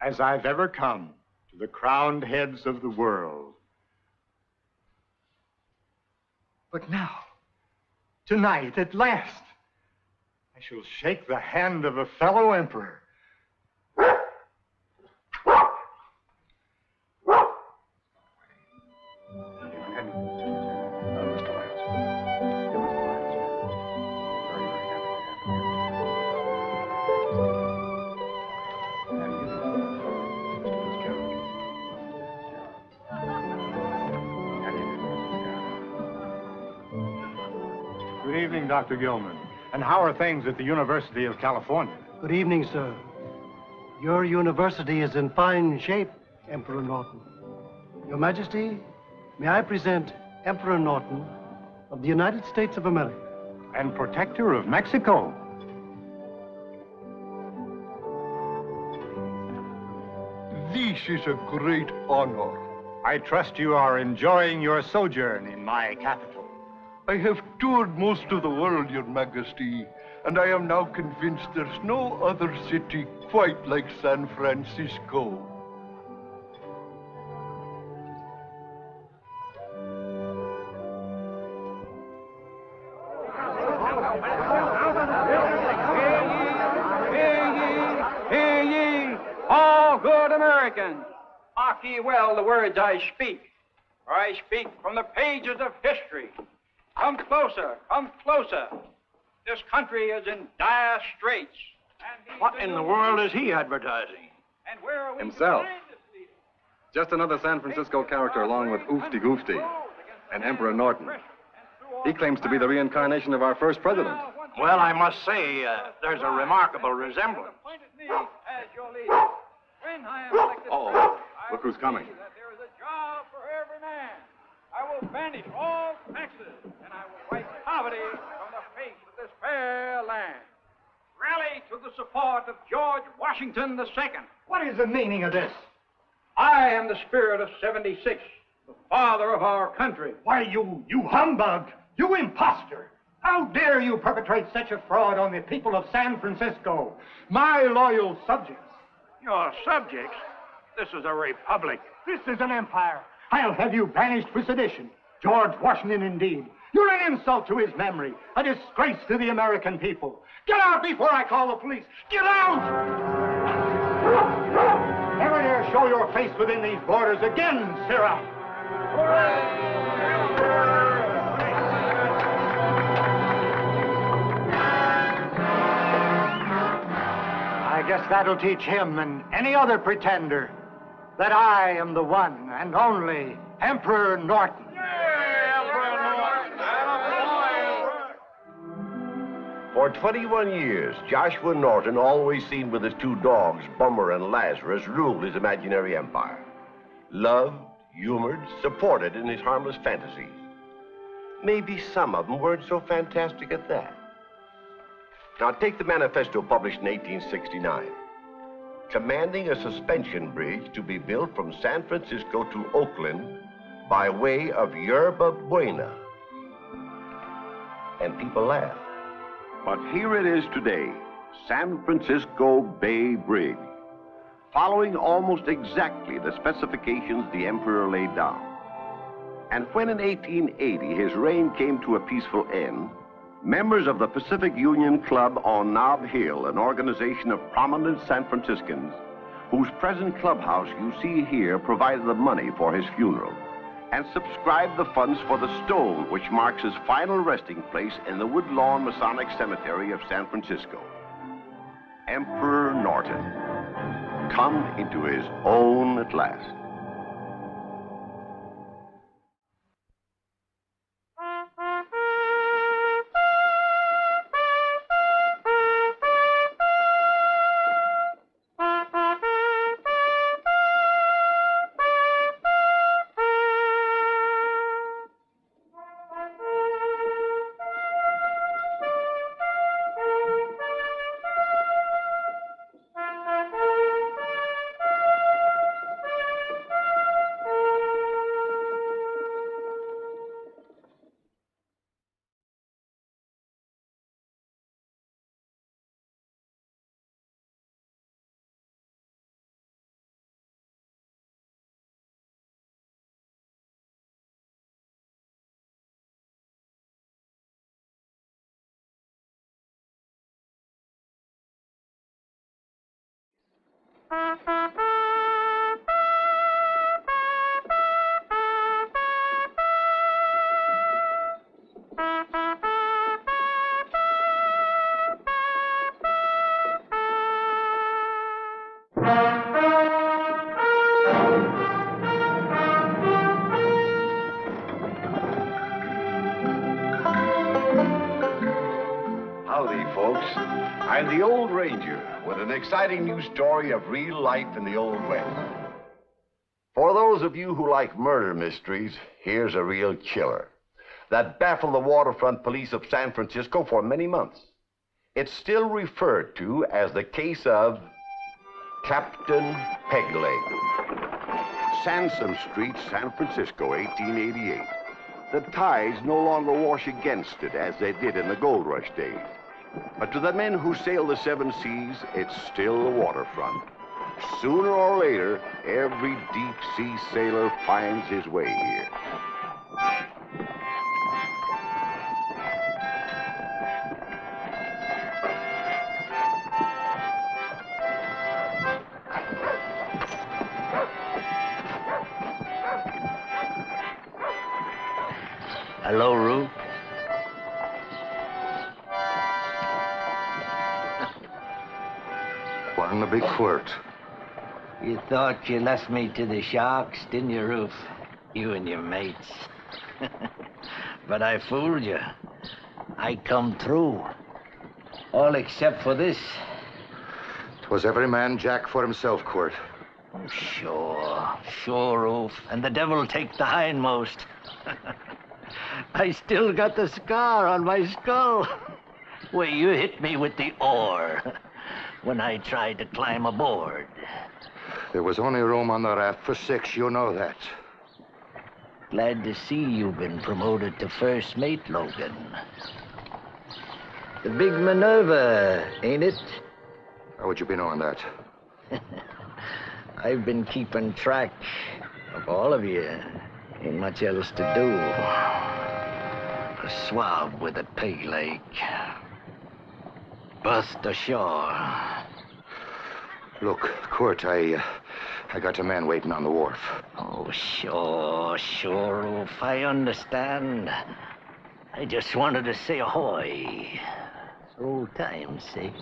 O: as I've ever come to the crowned heads of the world. But now, tonight, at last, I shall shake the hand of a fellow emperor. Good evening, Dr. Gilman. And how are things at the University of California?
F: Good evening, sir. Your university is in fine shape, Emperor Norton. Your Majesty, may I present Emperor Norton of the United States of America.
O: And protector of Mexico.
U: This is a great honor.
O: I trust you are enjoying your sojourn in my capital.
U: I have toured most of the world, Your Majesty, and I am now convinced there's no other city quite like San Francisco.
V: Hear ye, all good Americans. Mark ye well the words I speak, for I speak from the pages of history. Come closer, come closer. This country is in dire straits.
D: What in the world is he advertising?
V: And where are we
I: Himself. Just another San Francisco character along with Oofty Goofty and Emperor Norton. He claims to be the reincarnation of our first president.
D: Well, I must say, there's a remarkable resemblance.
I: Oh, look who's coming.
V: There is a job for every man. I will banish all taxes, and I will wipe poverty from the face of this fair land. Rally to the support of George Washington II.
J: what is the meaning of this?
V: I am the spirit of '76, the father of our country.
J: Why, you humbug, you imposter. How dare you perpetrate such a fraud on the people of San Francisco, my loyal subjects?
V: Your subjects? This is a republic.
J: This is an empire. I'll have you banished for sedition. George Washington, indeed. You're an insult to his memory, a disgrace to the American people. Get out before I call the police. Get out! Never dare show your face within these borders again, Sirrah. I guess that'll teach him and any other pretender that I am the one and only Emperor Norton.
A: For 21 years, Joshua Norton, always seen with his two dogs, Bummer and Lazarus, ruled his imaginary empire. Loved, humored, supported in his harmless fantasies. Maybe some of them weren't so fantastic at that. Now take the manifesto published in 1869. Commanding a suspension bridge to be built from San Francisco to Oakland by way of Yerba Buena. And people laughed.
L: But here it is today, San Francisco Bay Bridge, following almost exactly the specifications the emperor laid down. And when in 1880 his reign came to a peaceful end, members of the Pacific Union Club on Nob Hill, an organization of prominent San Franciscans, whose present clubhouse you see here, provided the money for his funeral and subscribed the funds for the stone which marks his final resting place in the Woodlawn Masonic Cemetery of San Francisco. Emperor Norton, come into his own at last.
A: Howdy, folks. I'm the Old Ranger with an exciting new story of real life in the Old West. For those of you who like murder mysteries, here's a real killer that baffled the waterfront police of San Francisco for many months. It's still referred to as the case of Captain Pegleg. Sansom Street, San Francisco, 1888. The tides no longer wash against it as they did in the gold rush days. But to the men who sail the seven seas, it's still the waterfront. Sooner or later, every deep-sea sailor finds his way here.
D: Hello, Ruth.
E: Wasn't a big quirt.
D: You thought you left me to the sharks, didn't you, Ruth? You and your mates. But I fooled you. I come through. All except for this.
E: 'Twas every man Jack for himself, Quirt.
D: Oh, sure, Ruth. And the devil take the hindmost. I still got the scar on my skull where you hit me with the oar when I tried to climb aboard.
E: There was only room on the raft for 6, you know that.
D: Glad to see you've been promoted to first mate, Logan. The big Minerva, ain't it?
E: How would you be knowing that?
D: I've been keeping track of all of you. Ain't much else to do. A swab with a peg leg. Bust ashore.
E: Look, Quirt, I got a man waiting on the wharf.
D: Oh, sure, Ruth. I understand. I just wanted to say ahoy. For old time's sake.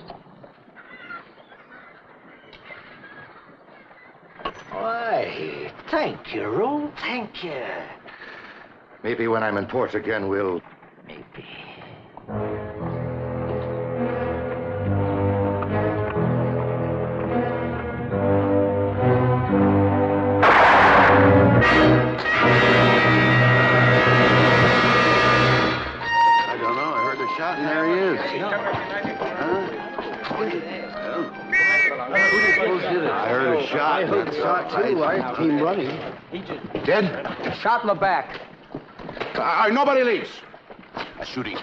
D: Why, thank you, Ruth. Thank you.
E: Maybe when I'm in port again, we'll...
D: Maybe.
A: I don't know. I heard a shot, and there he is. I heard a shot.
F: I heard a shot, too. I came running.
A: Dead?
F: Shot in the back.
A: Nobody leaves. A shooting.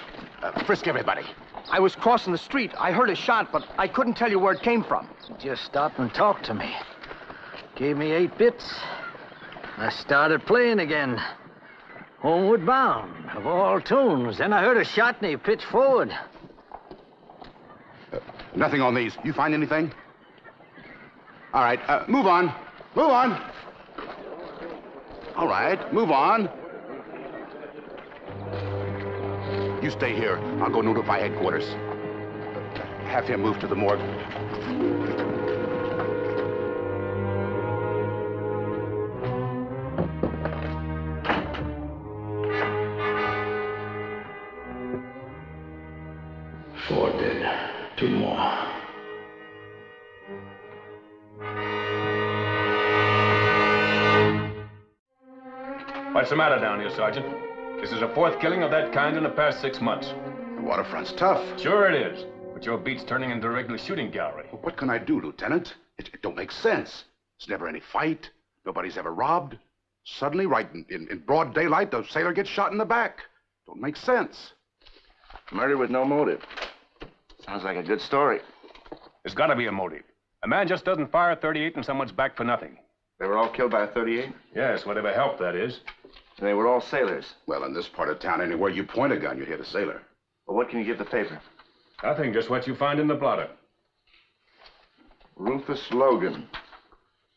A: Frisk everybody.
F: I was crossing the street. I heard a shot, but I couldn't tell you where it came from.
D: Just stopped and talked to me. Gave me 8 bits. I started playing again. Homeward Bound, of all tunes. Then I heard a shot and he pitched forward.
G: Nothing on these. You find anything? All right, move on. Move on. All right, move on. You stay here. I'll go notify headquarters. Have him move to the morgue.
W: Four dead. 2 more.
X: What's the matter down here, Sergeant? This is the 4th killing of that kind in the past 6 months.
G: The waterfront's tough.
X: Sure it is. But your beat's turning into a regular shooting gallery.
G: Well, what can I do, Lieutenant? It don't make sense. There's never any fight. Nobody's ever robbed. Suddenly, right in broad daylight, the sailor gets shot in the back. Don't make sense.
T: Murder with no motive. Sounds like a good story.
X: There's got to be a motive. A man just doesn't fire a 38 in someone's back for nothing.
T: They were all killed by a 38?
X: Yes, whatever help that is.
T: They were all sailors.
G: Well, in this part of town, anywhere you point a gun, you hit a sailor.
T: Well, what can you give the paper?
X: Nothing, just what you find in the blotter.
E: Rufus Logan.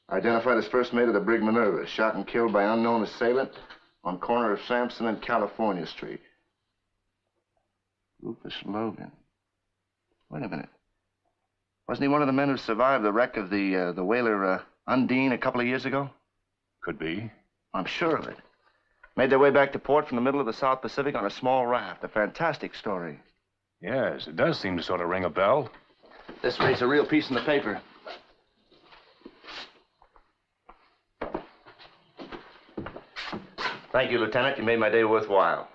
E: Identified as first mate of the brig Minerva. Shot and killed by unknown assailant on corner of Sampson and California Street. Rufus Logan. Wait a minute. Wasn't he one of the men who survived the wreck of the whaler Undine a couple of years ago?
X: Could be.
E: I'm sure of it. Made their way back to port from the middle of the South Pacific on a small raft. A fantastic story.
X: Yes, it does seem to sort of ring a bell.
E: This ray's a real piece in the paper. Thank you, Lieutenant. You made my day worthwhile.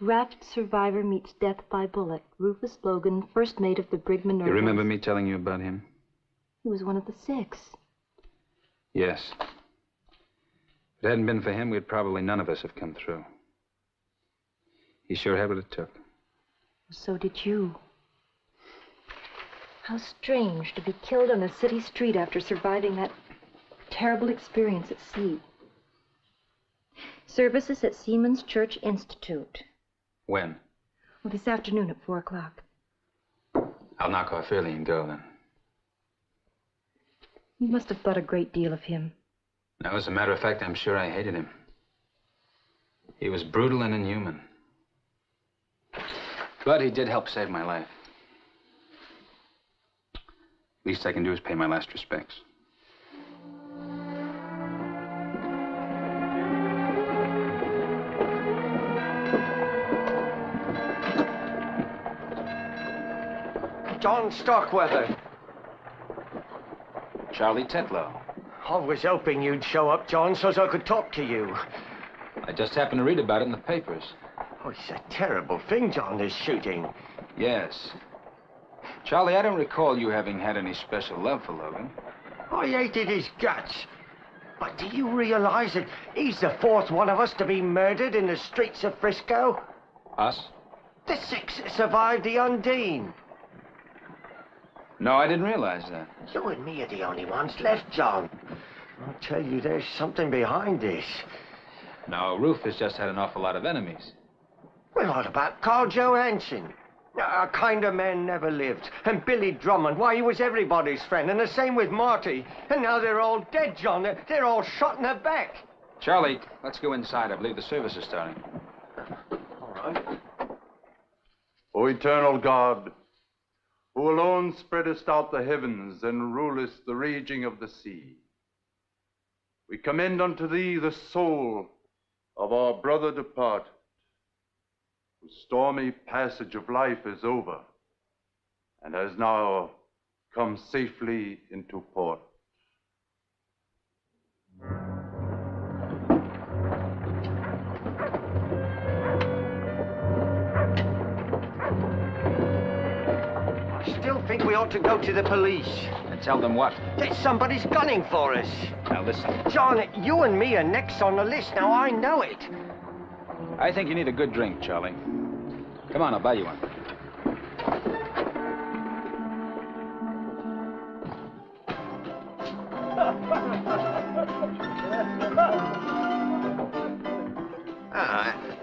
C: Raft survivor meets death by bullet. Rufus Logan, first mate of the brig Minerva.
Q: You remember me telling you about him?
C: He was one of the 6.
Q: Yes. If it hadn't been for him, we'd probably none of us have come through. He sure had what it took.
C: So did you. How strange to be killed on a city street after surviving that terrible experience at sea. Services at Seaman's Church Institute.
Q: When?
C: Well, this afternoon at 4 o'clock.
Q: I'll knock off early and go then.
C: You must have thought a great deal of him.
Q: Now, as a matter of fact, I'm sure I hated him. He was brutal and inhuman. But he did help save my life. Least I can do is pay my last respects.
D: John Starkweather.
Q: Charlie Tetlow.
D: I was hoping you'd show up, John, so I could talk to you.
Q: I just happened to read about it in the papers.
D: Oh, it's a terrible thing, John, this shooting.
Q: Yes. Charlie, I don't recall you having had any special love for Logan.
D: I hated his guts. But do you realize that he's the 4th one of us to be murdered in the streets of Frisco?
Q: Us?
D: The 6 that survived the Undine.
Q: No, I didn't realize that.
D: You and me are the only ones left, John. I'll tell you, there's something behind this.
Q: No, Rufus just had an awful lot of enemies.
D: Well, what about Carl Johansson? A kinder man never lived. And Billy Drummond, why, he was everybody's friend. And the same with Marty. And now they're all dead, John. They're all shot in the back.
Q: Charlie, let's go inside. I believe the service is starting.
D: All right.
R: O eternal God, who alone spreadest out the heavens and rulest the raging of the sea, we commend unto thee the soul of our brother departed, whose stormy passage of life is over and has now come safely into port.
D: I still think we ought to go to the police.
Q: And tell them what?
D: That somebody's gunning for us.
Q: Now listen.
D: John, you and me are next on the list. Now, I know it.
Q: I think you need a good drink, Charlie. Come on, I'll buy you one.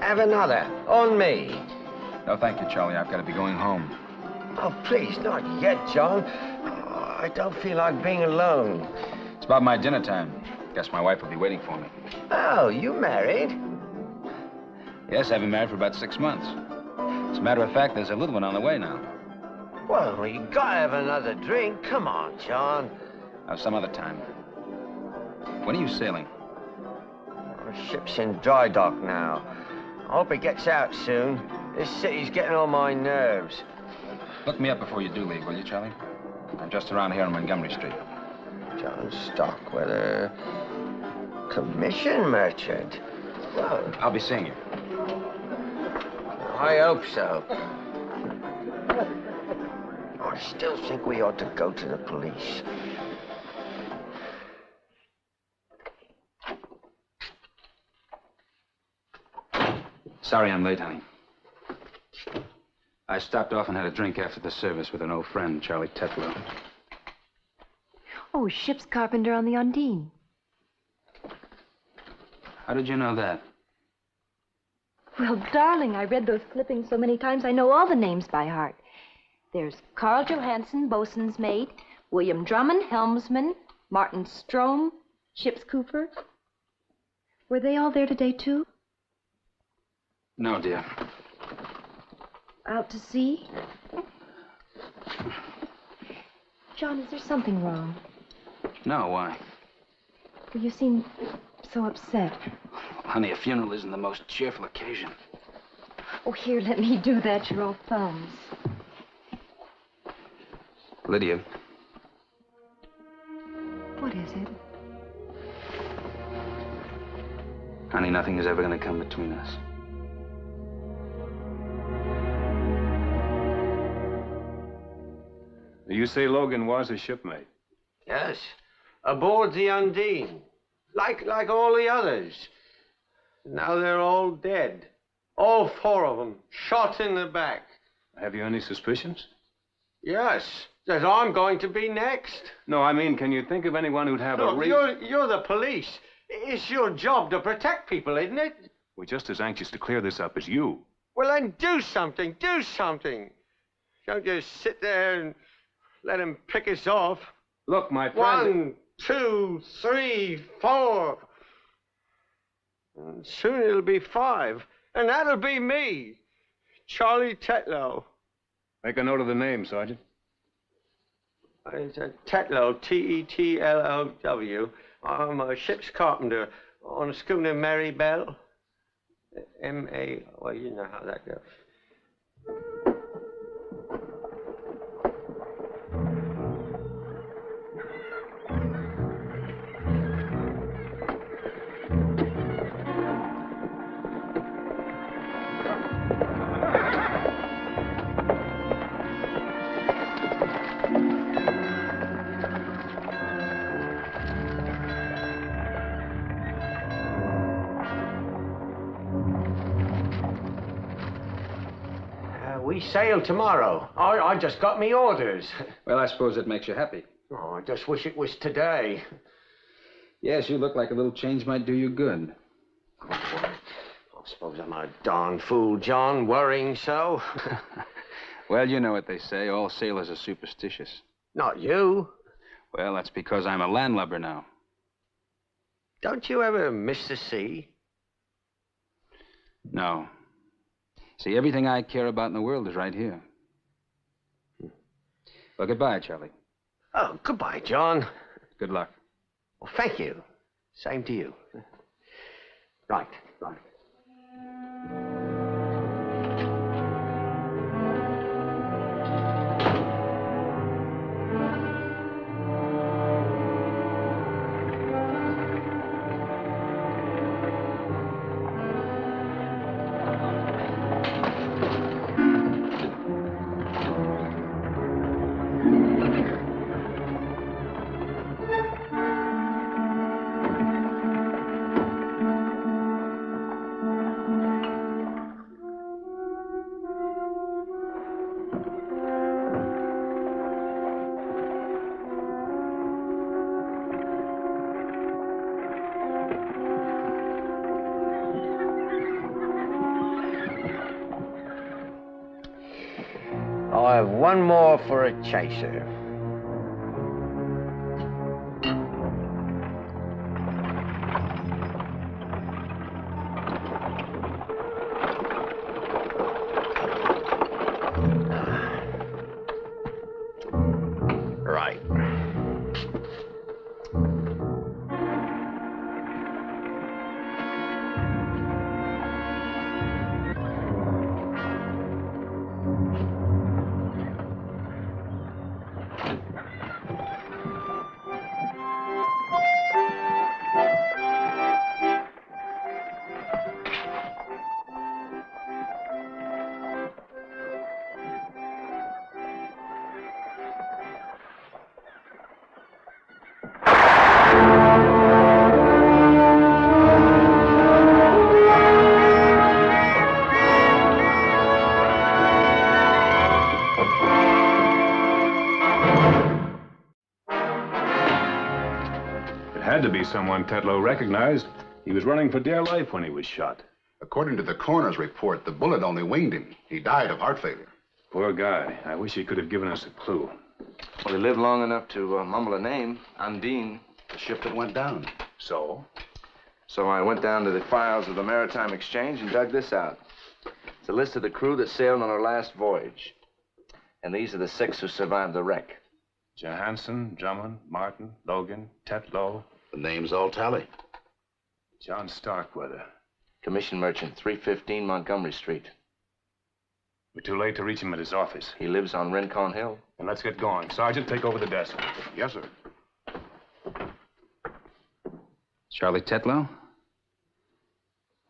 D: Have another. On me.
Q: No, thank you, Charlie. I've got to be going home.
D: Oh, please, not yet, John. Oh, I don't feel like being alone.
Q: It's about my dinner time. Guess my wife will be waiting for me.
D: Oh, you married?
Q: Yes, I've been married for about 6 months. As a matter of fact, there's a little one on the way now.
D: Well, you gotta have another drink. Come on, John.
Q: Some other time. When are you sailing?
D: Our ship's in dry dock now. I hope it gets out soon. This city's getting on my nerves.
Q: Look me up before you do leave, will you, Charlie? I'm just around here on Montgomery Street.
D: John Starkweather, commission merchant. Well,
Q: I'll be seeing you.
D: I hope so. I still think we ought to go to the police.
Q: Sorry I'm late, honey. I stopped off and had a drink after the service with an old friend, Charlie Tetlow.
C: Oh, ship's carpenter on the Undine.
Q: How did you know that?
C: Well, darling, I read those clippings so many times I know all the names by heart. There's Carl Johansson, bosun's mate, William Drummond, helmsman, Martin Strom, ship's cooper. Were they all there today, too?
Q: No, dear.
C: Out to sea? John, is there something wrong?
Q: No, why?
C: Well, you seem so upset.
Q: Honey, a funeral isn't the most cheerful occasion.
C: Oh, here, let me do that. You're all thumbs.
Q: Lydia.
C: What is it?
Q: Honey, nothing is ever going to come between us.
X: You say Logan was a shipmate?
D: Yes, aboard the Undine, like all the others. Now they're all dead. All 4 of them, shot in the back.
X: Have you any suspicions?
D: Yes, that I'm going to be next.
X: No, I mean, can you think of anyone who'd have a
D: Look,
X: reason?
D: you're the police. It's your job to protect people, isn't it?
X: We're just as anxious to clear this up as you.
D: Well, then do something. Do something. Don't just sit there and let him pick us off.
X: Look, my friend.
D: 1, 2, 3, 4. And soon it'll be 5. And that'll be me, Charlie Tetlow.
X: Make a note of the name, Sergeant.
D: It's Tetlow, T-E-T-L-O-W. I'm a ship's carpenter on a schooner Mary Bell. M-A, well, you know how that goes. We sail tomorrow. I just got me orders.
Q: Well, I suppose it makes you happy.
D: Oh, I just wish it was today.
Q: Yes, you look like a little change might do you good.
D: I suppose I'm a darn fool, John, worrying so.
Q: Well, you know what they say. All sailors are superstitious.
D: Not you.
Q: Well, that's because I'm a landlubber now.
D: Don't you ever miss the sea?
Q: No. See, everything I care about in the world is right here. Well, goodbye, Charlie.
D: Oh, goodbye, John.
Q: Good luck.
D: Well, thank you. Same to you. Right. I have one more for a chaser. Right.
X: Had to be someone Tetlow recognized. He was running for dear life when he was shot.
G: According to the coroner's report, the bullet only winged him. He died of heart failure.
X: Poor guy. I wish he could have given us a clue.
E: Well, he lived long enough to mumble a name, Undine.
G: The ship that went down.
X: So?
E: So I went down to the files of the Maritime Exchange and dug this out. It's a list of the crew that sailed on her last voyage. And these are the 6 who survived the wreck.
X: Johansson, Drummond, Martin, Logan, Tetlow.
G: The names all tally.
X: John Starkweather.
E: Commission merchant, 315 Montgomery Street.
X: We're too late to reach him at his office.
E: He lives on Rincon Hill.
X: Then let's get going. Sergeant, take over the desk.
G: Yes, sir.
Q: Charlie Tetlow?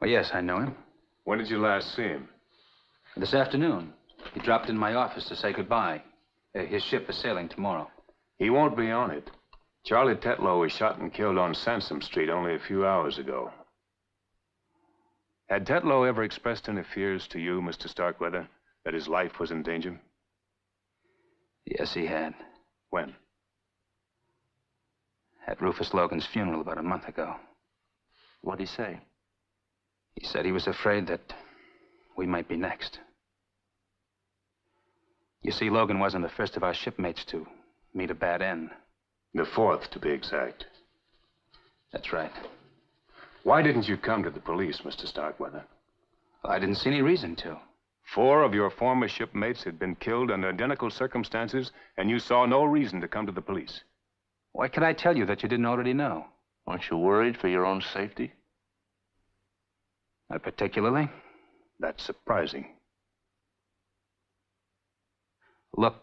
Q: Oh, yes, I know him.
X: When did you last see him?
Q: This afternoon. He dropped in my office to say goodbye. His ship is sailing tomorrow.
X: He won't be on it. Charlie Tetlow was shot and killed on Sansom Street only a few hours ago. Had Tetlow ever expressed any fears to you, Mr. Starkweather, that his life was in danger?
Q: Yes, he had.
X: When?
Q: At Rufus Logan's funeral about a month ago.
E: What'd he say?
Q: He said he was afraid that we might be next. You see, Logan wasn't the first of our shipmates to meet a bad end.
X: The 4th, to be exact.
Q: That's right.
X: Why didn't you come to the police, Mr. Starkweather?
Q: Well, I didn't see any reason to.
X: 4 of your former shipmates had been killed under identical circumstances, and you saw no reason to come to the police.
Q: What could I tell you that you didn't already know?
E: Aren't you worried for your own safety?
Q: Not particularly.
X: That's surprising.
Q: Look,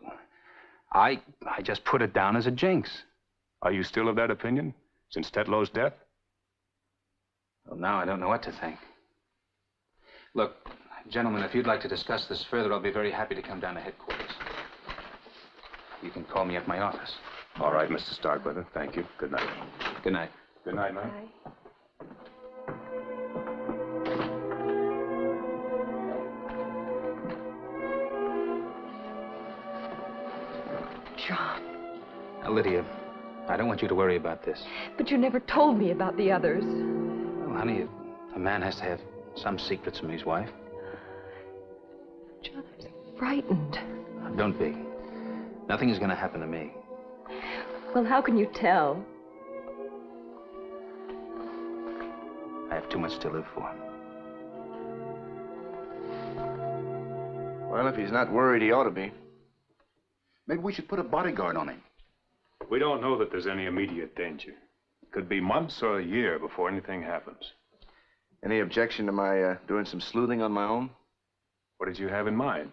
Q: I just put it down as a jinx.
X: Are you still of that opinion, since Tetlow's death?
Q: Well, now I don't know what to think. Look, gentlemen, if you'd like to discuss this further, I'll be very happy to come down to headquarters. You can call me at my office.
X: All right, Mr. Starkweather. Thank you. Good night.
Q: Good night.
X: Good night, ma'am.
C: John.
Q: Now, Lydia, I don't want you to worry about this.
C: But you never told me about the others.
Q: Well, honey, a man has to have some secrets from his wife.
C: John, I'm so frightened.
Q: Don't be. Nothing is going to happen to me.
C: Well, how can you tell?
Q: I have too much to live for.
E: Well, if he's not worried, he ought to be.
G: Maybe we should put a bodyguard on him.
X: We don't know that there's any immediate danger. It could be months or a year before anything happens.
E: Any objection to my doing some sleuthing on my own?
X: What did you have in mind?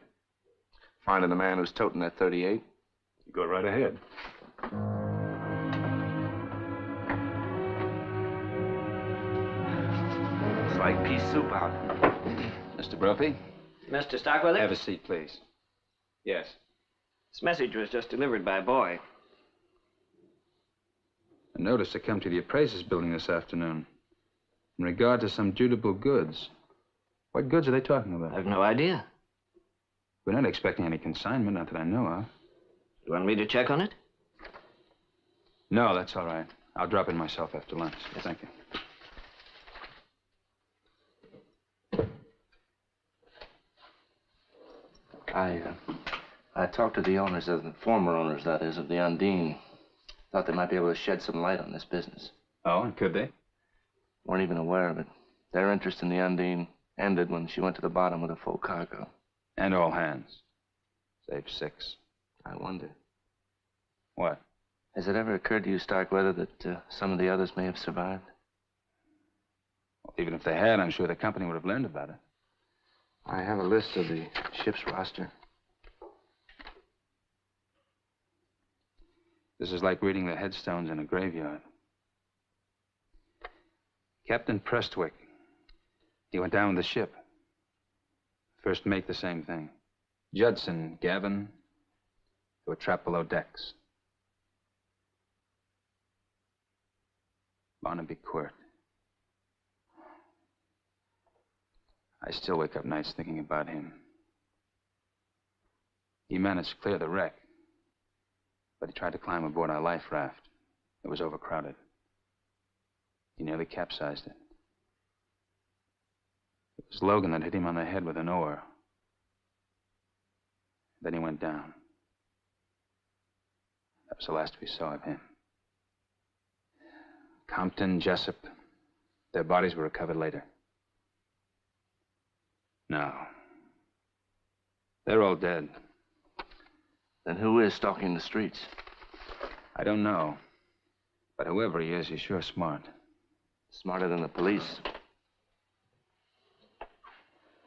E: Finding the man who's toting that 38.
X: You go right ahead.
E: It's like pea soup out.
Q: Mr. Brophy?
B: Mr. Starkweather?
Q: Have a seat, please. Yes.
B: This message was just delivered by a boy.
Q: A notice to come to the appraiser's building this afternoon in regard to some dutiable goods. What goods are they talking about?
B: I've no idea.
Q: We're not expecting any consignment, not that I know of.
B: You want me to check on it?
Q: No, that's all right. I'll drop in myself after lunch. Thank you.
E: I talked to the owners of the former owners, that is, of the Undine. Thought they might be able to shed some light on this business.
Q: Oh, and could they?
E: Weren't even aware of it. Their interest in the Undine ended when she went to the bottom with a full cargo.
Q: And all hands. Save 6.
E: I wonder.
Q: What?
E: Has it ever occurred to you, Starkweather, that some of the others may have survived?
Q: Well, even if they had, I'm sure the company would have learned about it.
E: I have a list of the ship's roster.
Q: This is like reading the headstones in a graveyard. Captain Prestwick. He went down with the ship. First mate, the same thing. Judson, Gavin, they were trapped below decks. Barnaby Quirt. I still wake up nights thinking about him. He managed to clear the wreck, but he tried to climb aboard our life raft. It was overcrowded. He nearly capsized it. It was Logan that hit him on the head with an oar. Then he went down. That was the last we saw of him. Compton, Jessup, their bodies were recovered later. No. They're all dead.
E: Then who is stalking the streets?
Q: I don't know. But whoever he is, he's sure smart.
E: Smarter than the police.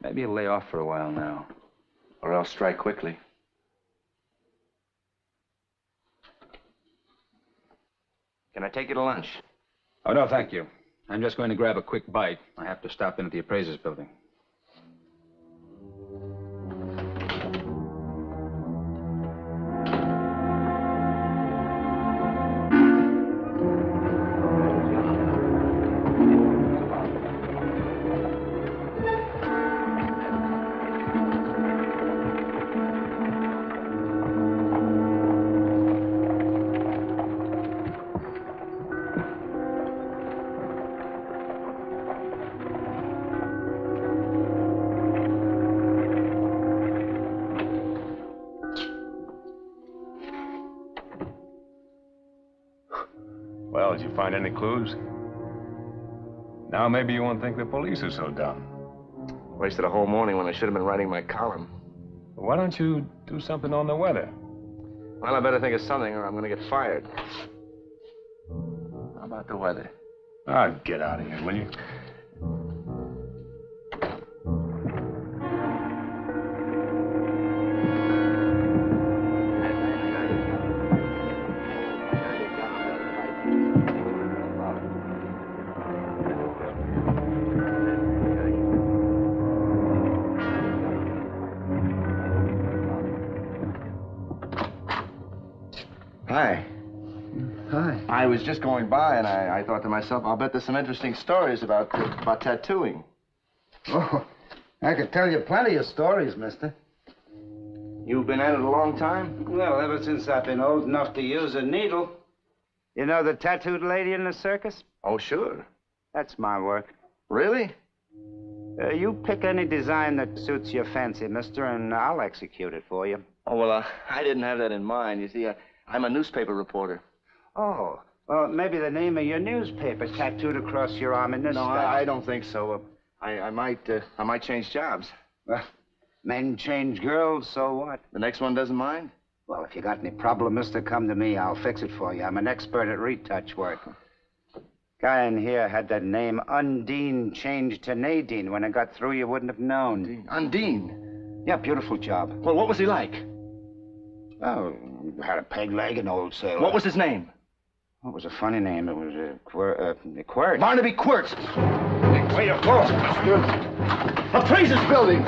Q: Maybe he'll lay off for a while now.
E: Or else strike quickly. Can I take you to lunch?
Q: Oh, no, thank you. I'm just going to grab a quick bite. I have to stop in at the appraiser's building.
X: Well, did you find any clues? Now maybe you won't think the police are so dumb.
E: Wasted a whole morning when I should have been writing my column.
X: Why don't you do something on the weather?
E: Well, I better think of something or I'm going to get fired. How about the weather?
X: Ah, get out of here, will you?
E: Hi.
K: Hi.
E: I was just going by, and I thought to myself, I'll bet there's some interesting stories about tattooing.
K: Oh, I could tell you plenty of stories, mister.
E: You've been at it a long time?
K: Well, ever since I've been old enough to use a needle. You know the tattooed lady in the circus?
E: Oh, sure.
K: That's my work.
E: Really?
K: You pick any design that suits your fancy, mister, and I'll execute it for you.
E: Oh, well, I didn't have that in mind. You see, I'm a newspaper reporter.
K: Oh, well, maybe the name of your newspaper tattooed across your arm in this
E: No,
K: style.
E: I don't think so. I might change jobs.
K: Well, men change girls, so what?
E: The next one doesn't mind?
K: Well, if you got any problem, mister, come to me. I'll fix it for you. I'm an expert at retouch work. Guy in here had that name Undine changed to Nadine. When I got through, you wouldn't have known.
E: Undine?
K: Yeah, beautiful job.
E: Well, what was he like?
K: Oh, had a peg leg, an old sailor.
E: What was his name?
K: It was a funny name. It was Quirt.
E: Barnaby Quirt. Where you going, mister? Appraiser's building.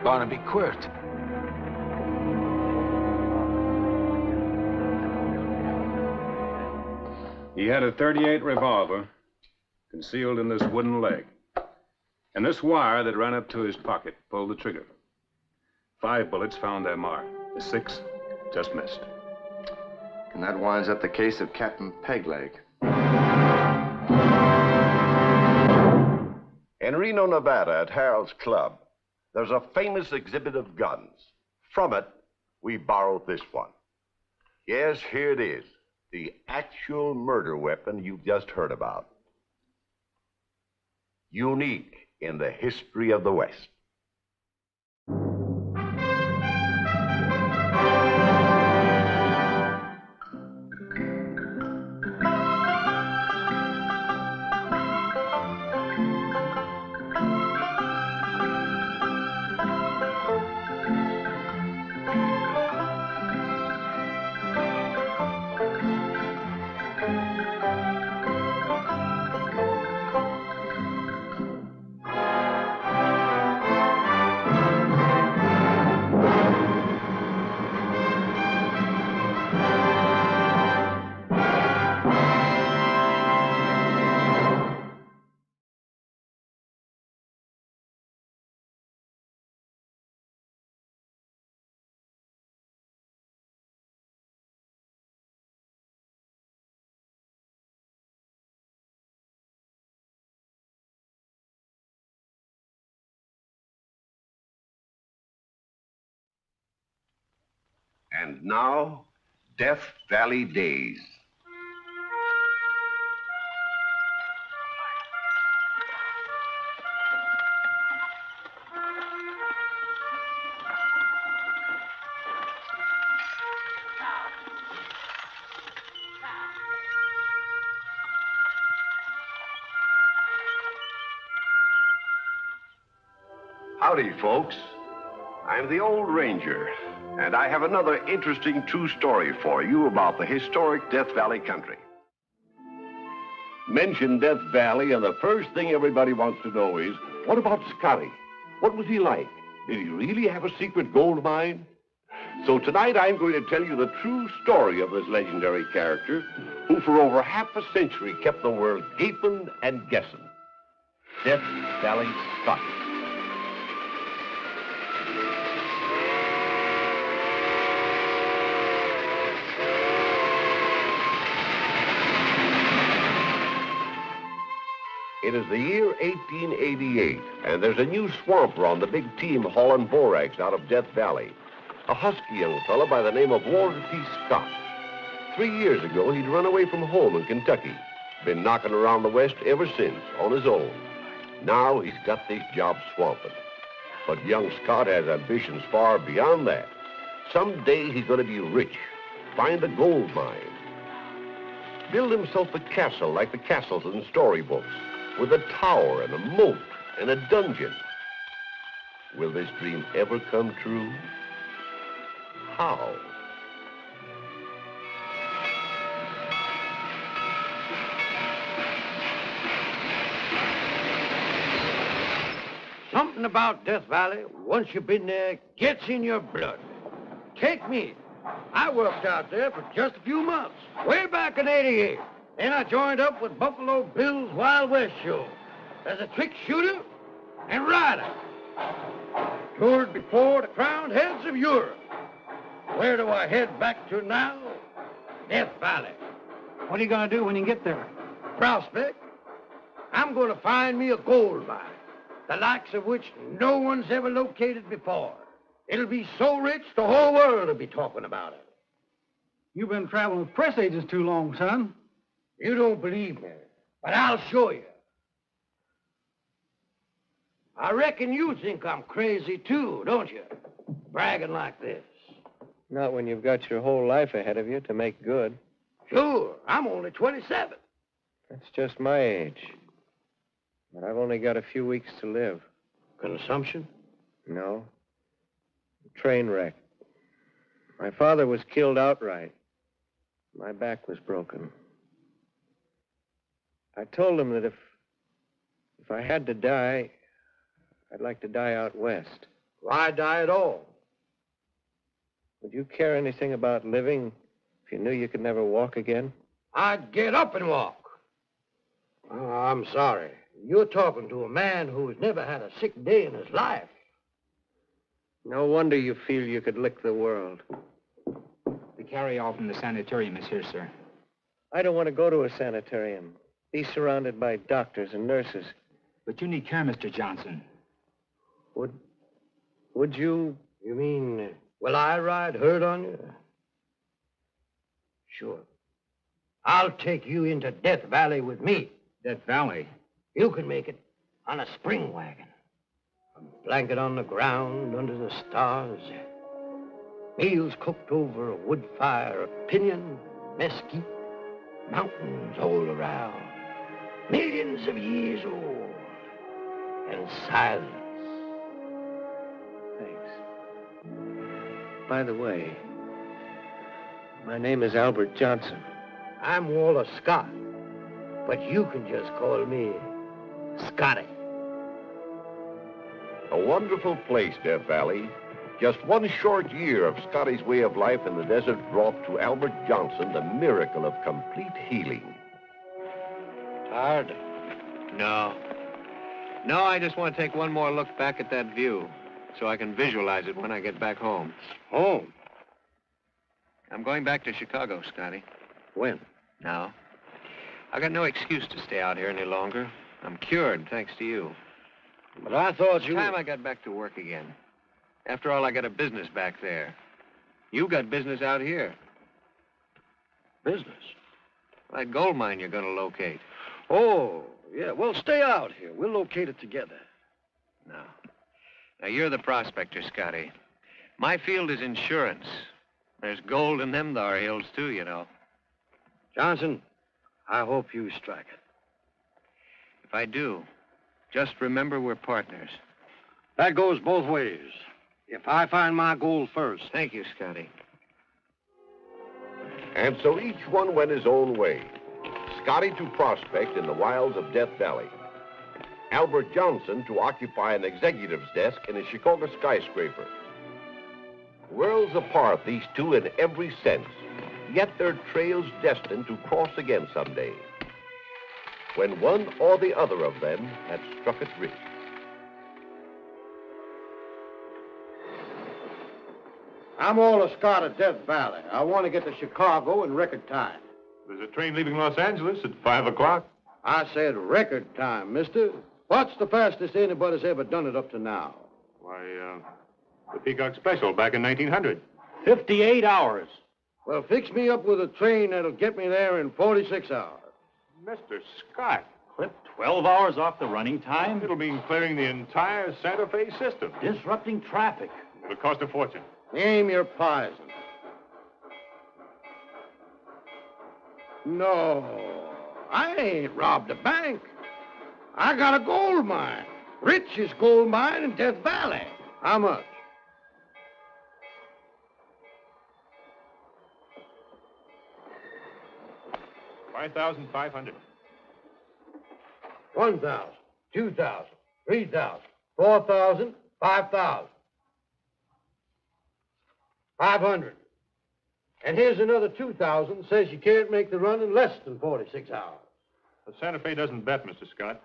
Q: Barnaby Quirt.
X: He had a .38 revolver concealed in this wooden leg. And this wire that ran up to his pocket pulled the trigger. 5 bullets found their mark. The 6th just missed.
E: And that winds up the case of Captain Pegleg.
A: In Reno, Nevada, at Harold's Club, there's a famous exhibit of guns. From it, we borrowed this one. Yes, here it is. The actual murder weapon you've just heard about. Unique in the history of the West. And now, Death Valley Days. Howdy, folks. I'm the Old Ranger, and I have another interesting true story for you about the historic Death Valley country. Mention Death Valley, and the first thing everybody wants to know is, what about Scotty? What was he like? Did he really have a secret gold mine? So tonight I'm going to tell you the true story of this legendary character, who for over half a century kept the world gaping and guessing. Death Valley Scotty. It is the year 1888, and there's a new swamper on the big team hauling borax out of Death Valley. A husky young fellow by the name of Walter T. Scott. 3 years ago, he'd run away from home in Kentucky. Been knocking around the West ever since, on his own. Now he's got this job swamping. But young Scott has ambitions far beyond that. Someday he's going to be rich, find a gold mine, build himself a castle like the castles in storybooks, with a tower and a moat and a dungeon. Will this dream ever come true? How?
D: Something about Death Valley, once you've been there, gets in your blood. Take me. I worked out there for just a few months, way back in '88. Then I joined up with Buffalo Bill's Wild West show as a trick shooter and rider. Toured before the crowned heads of Europe. Where do I head back to now? Death Valley.
J: What are you going to do when you get there?
D: Prospect. I'm going to find me a gold mine, the likes of which no one's ever located before. It'll be so rich, the whole world will be talking about it.
J: You've been traveling with press agents too long, son.
D: You don't believe me, but I'll show you. I reckon you think I'm crazy, too, don't you? Bragging like this.
M: Not when you've got your whole life ahead of you to make good.
D: Sure, I'm only 27.
M: That's just my age. But I've only got a few weeks to live.
D: Consumption?
M: No. Train wreck. My father was killed outright. My back was broken. I told him that if I had to die, I'd like to die out west.
D: Why die at all?
M: Would you care anything about living if you knew you could never walk again?
D: I'd get up and walk. Oh, I'm sorry. You're talking to a man who's never had a sick day in his life.
M: No wonder you feel you could lick the world.
Q: The carry-all from the sanitarium is here, sir.
M: I don't want to go to a sanitarium. Be surrounded by doctors and nurses.
Q: But you need care, Mr. Johnson.
M: Would you?
D: You mean, will I ride herd on you? Sure. I'll take you into Death Valley with me.
Q: Death Valley?
D: You can make it on a spring wagon. A blanket on the ground under the stars. Meals cooked over a wood fire of pinyon, mesquite, mountains all around. Millions of years old. And silence.
M: Thanks. By the way, my name is Albert Johnson.
D: I'm Walter Scott, but you can just call me Scotty.
A: A wonderful place, Death Valley. Just one short year of Scotty's way of life in the desert brought to Albert Johnson the miracle of complete healing.
M: Tired? No. No, I just want to take one more look back at that view so I can visualize it when I get back home.
D: Home?
M: I'm going back to Chicago, Scotty.
D: When?
M: Now. I got no excuse to stay out here any longer. I'm cured, thanks to you.
D: But I thought
M: It's time I got back to work again. After all, I got a business back there. You got business out here.
F: Business?
M: That gold mine you're going to locate.
F: Oh, yeah. Well, stay out here. We'll locate it together.
M: No. Now, you're the prospector, Scotty. My field is insurance. There's gold in them thar hills, too, you know.
F: Johnson, I hope you strike it.
M: If I do, just remember we're partners.
F: That goes both ways. If I find my gold first.
M: Thank you, Scotty.
A: And so each one went his own way. Scotty to prospect in the wilds of Death Valley. Albert Johnson to occupy an executive's desk in a Chicago skyscraper. Worlds apart, these two in every sense, yet their trails destined to cross again someday, when one or the other of them had struck it rich.
F: I'm all a Scott at Death Valley. I want to get to Chicago in record time.
O: There's a train leaving Los Angeles at 5 o'clock.
F: I said record time, mister. What's the fastest anybody's ever done it up to now?
O: Why, the Peacock Special back in 1900.
F: 58 hours. Well, fix me up with a train that'll get me there in 46 hours.
O: Mr. Scott.
J: Clip 12 hours off the running time?
O: It'll mean clearing the entire Santa Fe system.
J: Disrupting traffic.
O: It'll cost a fortune.
F: Name your poison. No, I ain't robbed a bank. I got a gold mine. Richest gold mine in Death Valley. How much?
O: $5,500.
F: 1,000, 2,000, 3,000, 4,000, 5,000. 500. And here's another 2,000 says you can't make the run in less than 46 hours.
O: The Santa Fe doesn't bet, Mr. Scott.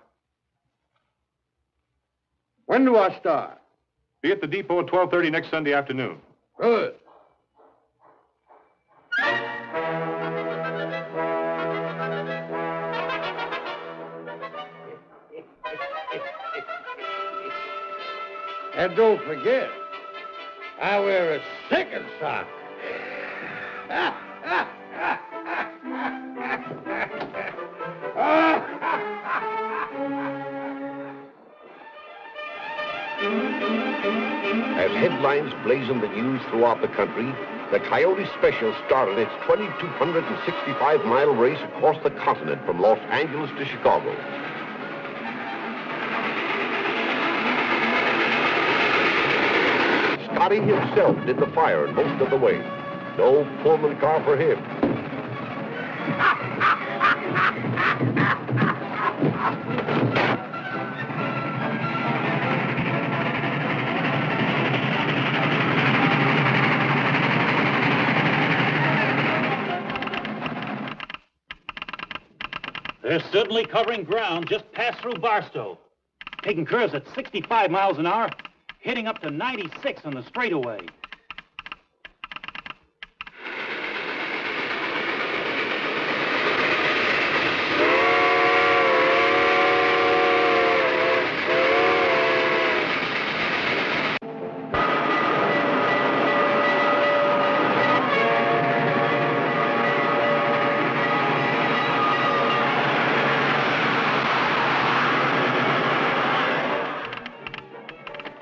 F: When do I start?
O: Be at the depot at 12:30 next Sunday afternoon.
F: Good. And don't forget, I wear a second sock.
A: As headlines blazoned the news throughout the country, the Coyote Special started its 2,265-mile race across the continent from Los Angeles to Chicago. Scotty himself did the firing most of the way. No Pullman car for him.
J: They're certainly covering ground just past through Barstow. Taking curves at 65 miles an hour, hitting up to 96 on the straightaway.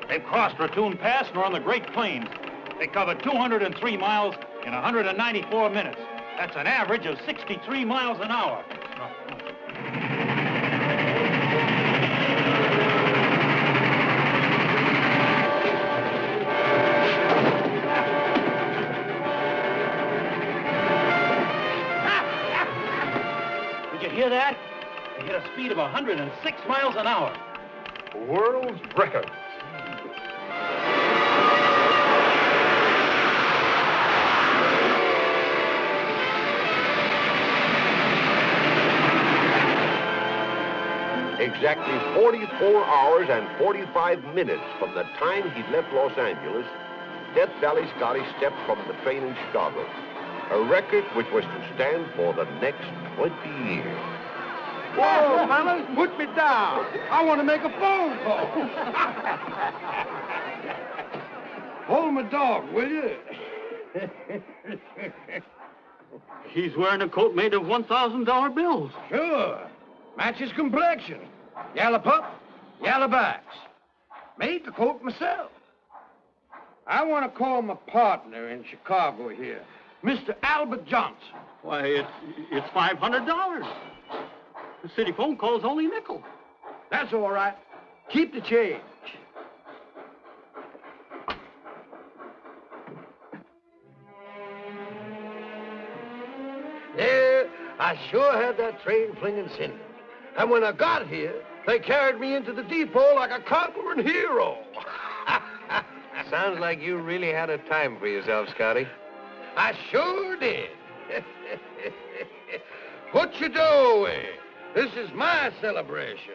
J: They've crossed Raccoon Pass and are on the Great Plains. They covered 203 miles in 194 minutes. That's an average of 63 miles an hour. Did you hear that? They hit a speed of 106 miles an hour.
O: World's record.
A: Exactly 44 hours and 45 minutes from the time he left Los Angeles, Death Valley Scotty stepped from the train in Chicago. A record which was to stand for the next 20 years.
F: Whoa, fellas, put me down. I want to make a phone call. Hold my dog, will you?
H: He's wearing a coat made of $1,000 bills.
D: Sure. Match his complexion. Yellow pup, yellow backs. Made the coat myself. I want to call my partner in Chicago here, Mr. Albert Johnson.
H: Why, it's $500. The city phone call's only a nickel.
D: That's all right. Keep the change. Yeah, I sure had that train flinging cinders. And when I got here, they carried me into the depot like a conquering hero.
M: Sounds like you really had a time for yourself, Scotty.
D: I sure did. Put your dough away. This is my celebration.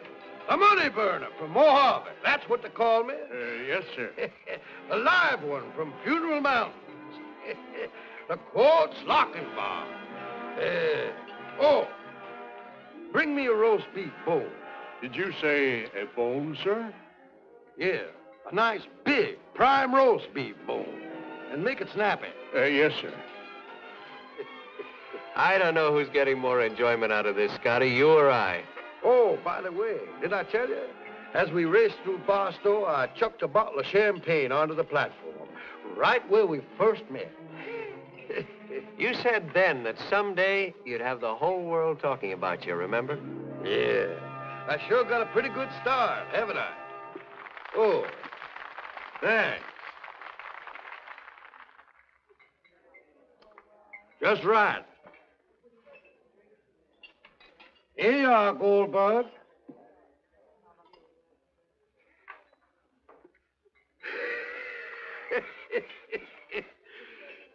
D: A money burner from Mojave. That's what they call me.
U: Yes, sir.
D: A live one from Funeral Mountains. The Quartz Lockenbach. Bring me a roast beef bone.
U: Did you say a bone, sir?
D: Yeah, a nice big prime roast beef bone. And make it snappy.
U: Yes, sir.
M: I don't know who's getting more enjoyment out of this, Scotty, you or I.
D: Oh, by the way, did I tell you? As we raced through Barstow, I chucked a bottle of champagne onto the platform, right where we first met.
M: You said then that someday you'd have the whole world talking about you, remember?
D: Yeah, I sure got a pretty good start, haven't I? Oh, thanks. Just right. Here you are, Goldbug.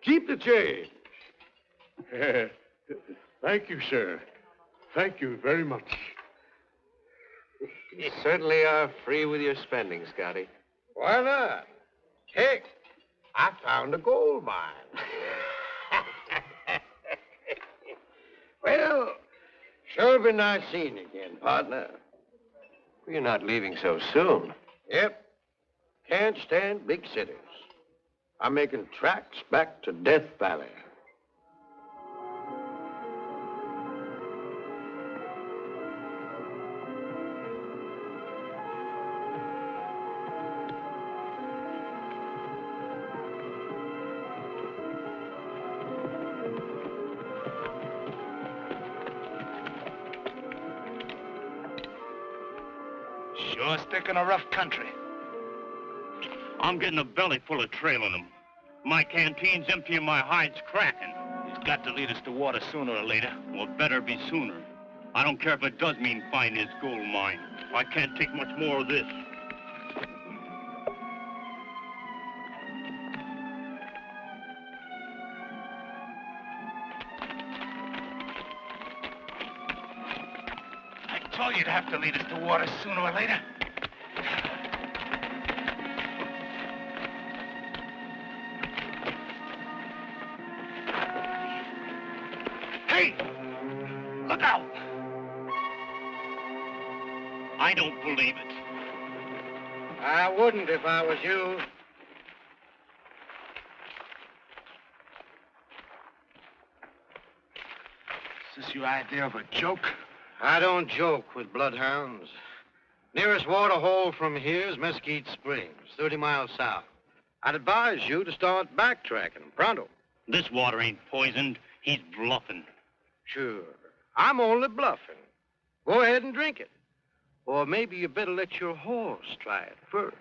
D: Keep the change.
U: Thank you, sir. Thank you very much.
M: You certainly are free with your spending, Scotty.
D: Why not? Heck, I found a gold mine. Well, sure been nice seeing you again, partner.
M: You're not leaving so soon.
D: Yep. Can't stand big cities. I'm making tracks back to Death Valley.
J: Sure stick in a rough country.
H: I'm getting a belly full of trailing them. My canteen's empty and my hide's cracking.
J: He's got to lead us to water sooner or later.
H: Well, better be sooner. I don't care if it does mean find his gold mine. I can't take much more of this.
J: I told you to have to lead us to water sooner or later.
H: Hey! Look out! I don't believe it.
D: I wouldn't if I was you.
J: Is this your idea of a joke?
D: I don't joke with bloodhounds. Nearest water hole from here is Mesquite Springs, 30 miles south. I'd advise you to start backtracking pronto.
H: This water ain't poisoned. He's bluffing.
D: Sure. I'm only bluffing. Go ahead and drink it. Or maybe you better let your horse try it first.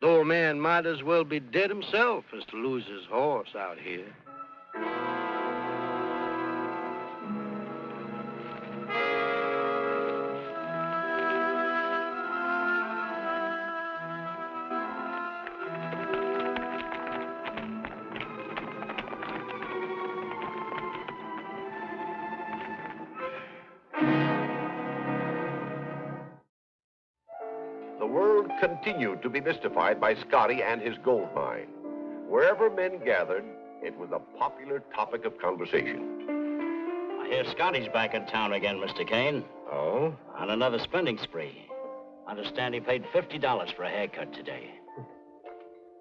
D: The old man might as well be dead himself as to lose his horse out here.
A: The world continued to be mystified by Scotty and his gold mine. Wherever men gathered, it was a popular topic of conversation.
N: I hear Scotty's back in town again, Mr. Kane.
A: Oh?
N: On another spending spree. I understand he paid $50 for a haircut today.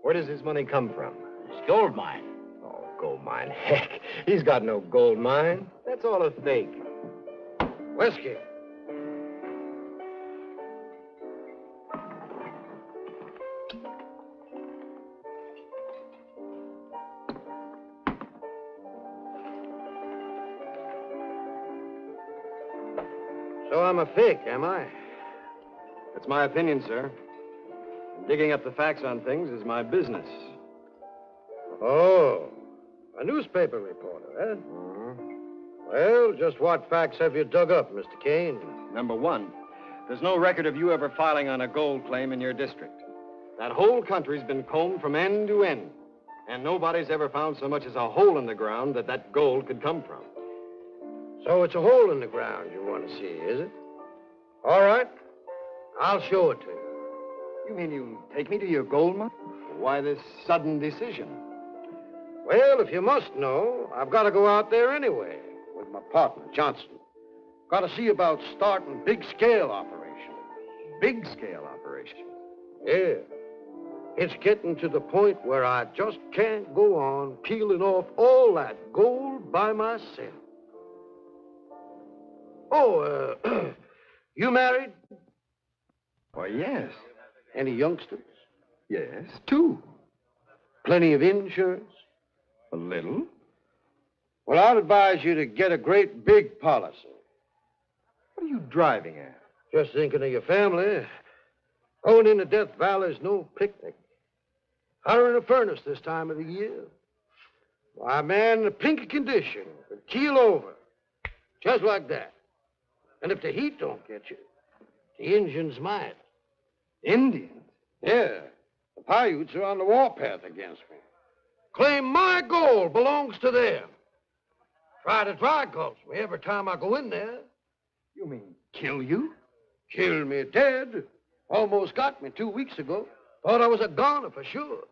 A: Where does his money come from?
N: His gold mine.
A: Oh.
M: Gold mine. Heck, he's got no gold mine. That's all a fake. Whiskey. So I'm a fake, am I? That's my opinion, sir. Digging up the facts on things is my business. Oh, a newspaper reporter, eh? Well, just what facts have you dug up, Mr. Kane? Number one, there's no record of you ever filing on a gold claim in your district. That whole country's been combed from end to end, and nobody's ever found so much as a hole in the ground that gold could come from. So it's a hole in the ground you want to see, is it? All right, I'll show it to you. You mean you take me to your gold mine? Why this sudden decision? Well, if you must know, I've got to go out there anyway with my partner, Johnson. Got to see about starting big-scale operations. Big-scale operations? Yeah. It's getting to the point where I just can't go on peeling off all that gold by myself. Oh, you married? Why, yes. Any youngsters? Yes, 2. Plenty of insurance? A little. Well, I'd advise you to get a great big policy. What are you driving at? Just thinking of your family. Going into Death Valley's no picnic. Hotter in a furnace this time of the year. Why, man, in a pink condition could keel over. Just like that. And if the heat don't get you, the Indians might. Indians? Yeah. The Paiutes are on the warpath against me. Claim my gold belongs to them. Try to dry gulch me every time I go in there. You mean kill you? Kill me dead. Almost got me 2 weeks ago. Thought I was a goner for sure.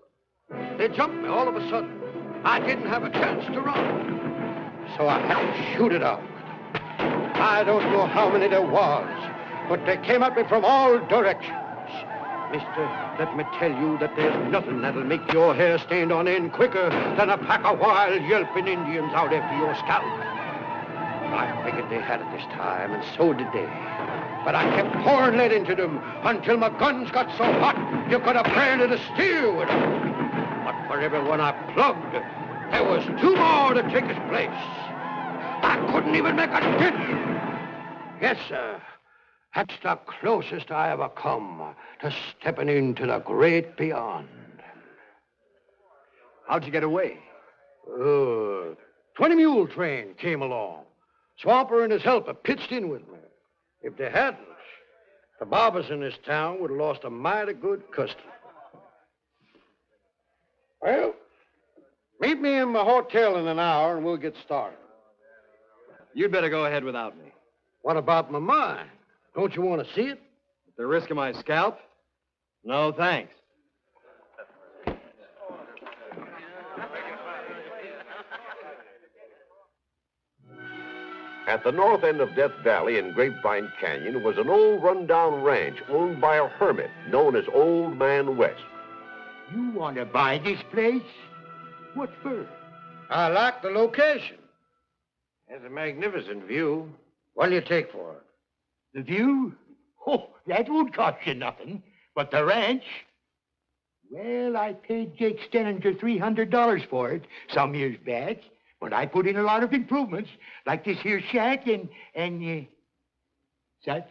M: They jumped me all of a sudden. I didn't have a chance to run. So I had to shoot it out. I don't know how many there was, but they came at me from all directions. Mister, let me tell you that there's nothing that'll make your hair stand on end quicker than a pack of wild, yelping Indians out after your scalp. I figured they had it this time, and so did they. But I kept pouring lead into them until my guns got so hot you could have branded a steer with them. But for every one I plugged, there was 2 more to take its place. I couldn't even make a dent. Yes, sir. That's the closest I ever come to stepping into the great beyond. How'd you get away? 20 mule train came along. Swamper and his helper pitched in with me. If they hadn't, the barbers in this town would have lost a mighty good customer. Well, meet me in my hotel in an hour and we'll get started. You'd better go ahead without me. What about my mine? Don't you want to see it? At the risk of my scalp? No, thanks.
A: At the north end of Death Valley in Grapevine Canyon was an old rundown ranch owned by a hermit known as Old Man West.
I: You want to buy this place? What for?
F: I like the location. There's a magnificent view. What'll you take for it?
I: The view? Oh, that won't cost you nothing. But the ranch? Well, I paid Jake Stenninger $300 for it some years back. But I put in a lot of improvements, like this here shack and such.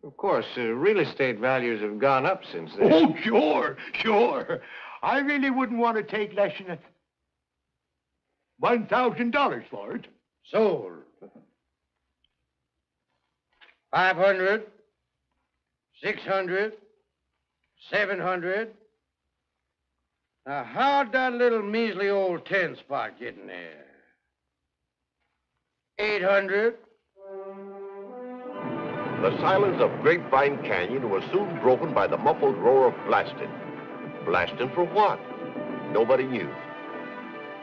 M: Of course, real estate values have gone up since then.
I: Oh, sure. I really wouldn't want to take less than $1,000 for it.
F: Sold. 500, 600, 700. Now, how'd that little measly old 10 spot get in there? 800.
A: The silence of Grapevine Canyon was soon broken by the muffled roar of blasting. Blasting for what? Nobody knew.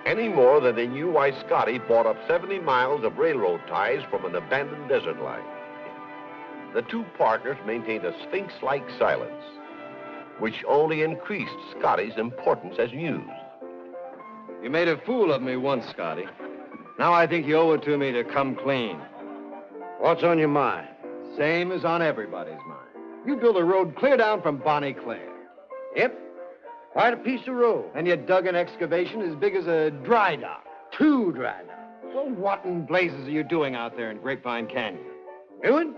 A: Any more than they knew why Scotty bought up 70 miles of railroad ties from an abandoned desert line. The 2 partners maintained a sphinx-like silence, which only increased Scotty's importance as news.
L: You made a fool of me once, Scotty. Now I think you owe it to me to come clean.
M: What's on your mind?
L: Same as on everybody's mind. You built a road clear down from Bonnie Claire.
M: Yep. Quite a piece of road.
L: And you dug an excavation as big as a dry dock.
M: 2 dry docks.
L: Well, what in blazes are you doing out there in Grapevine Canyon?
M: Doing?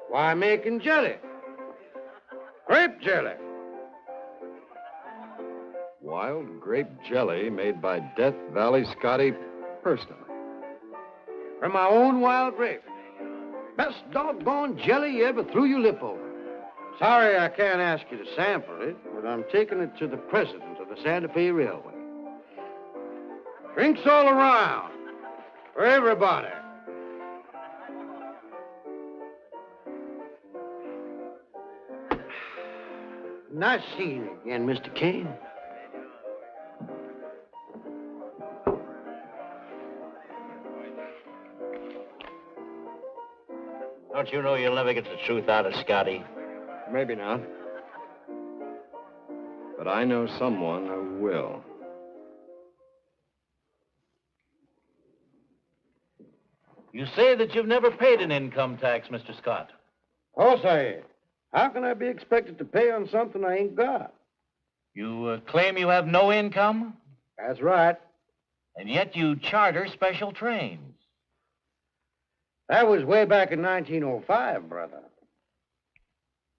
M: Why, making jelly. Grape jelly.
L: Wild grape jelly made by Death Valley Scotty personally.
M: From my own wild grape. Best doggone jelly you ever threw your lip over. Sorry I can't ask you to sample it, but I'm taking it to the president of the Santa Fe Railway. Drinks all around. For everybody. Nice seeing you again, Mr. Kane.
N: Don't you know you'll never get the truth out of Scotty?
L: Maybe not. But I know someone who will.
N: You say that you've never paid an income tax, Mr. Scott.
M: Of course I ain't. How can I be expected to pay on something I ain't got?
N: You claim you have no income?
M: That's right.
N: And yet you charter special trains.
M: That was way back in 1905, brother.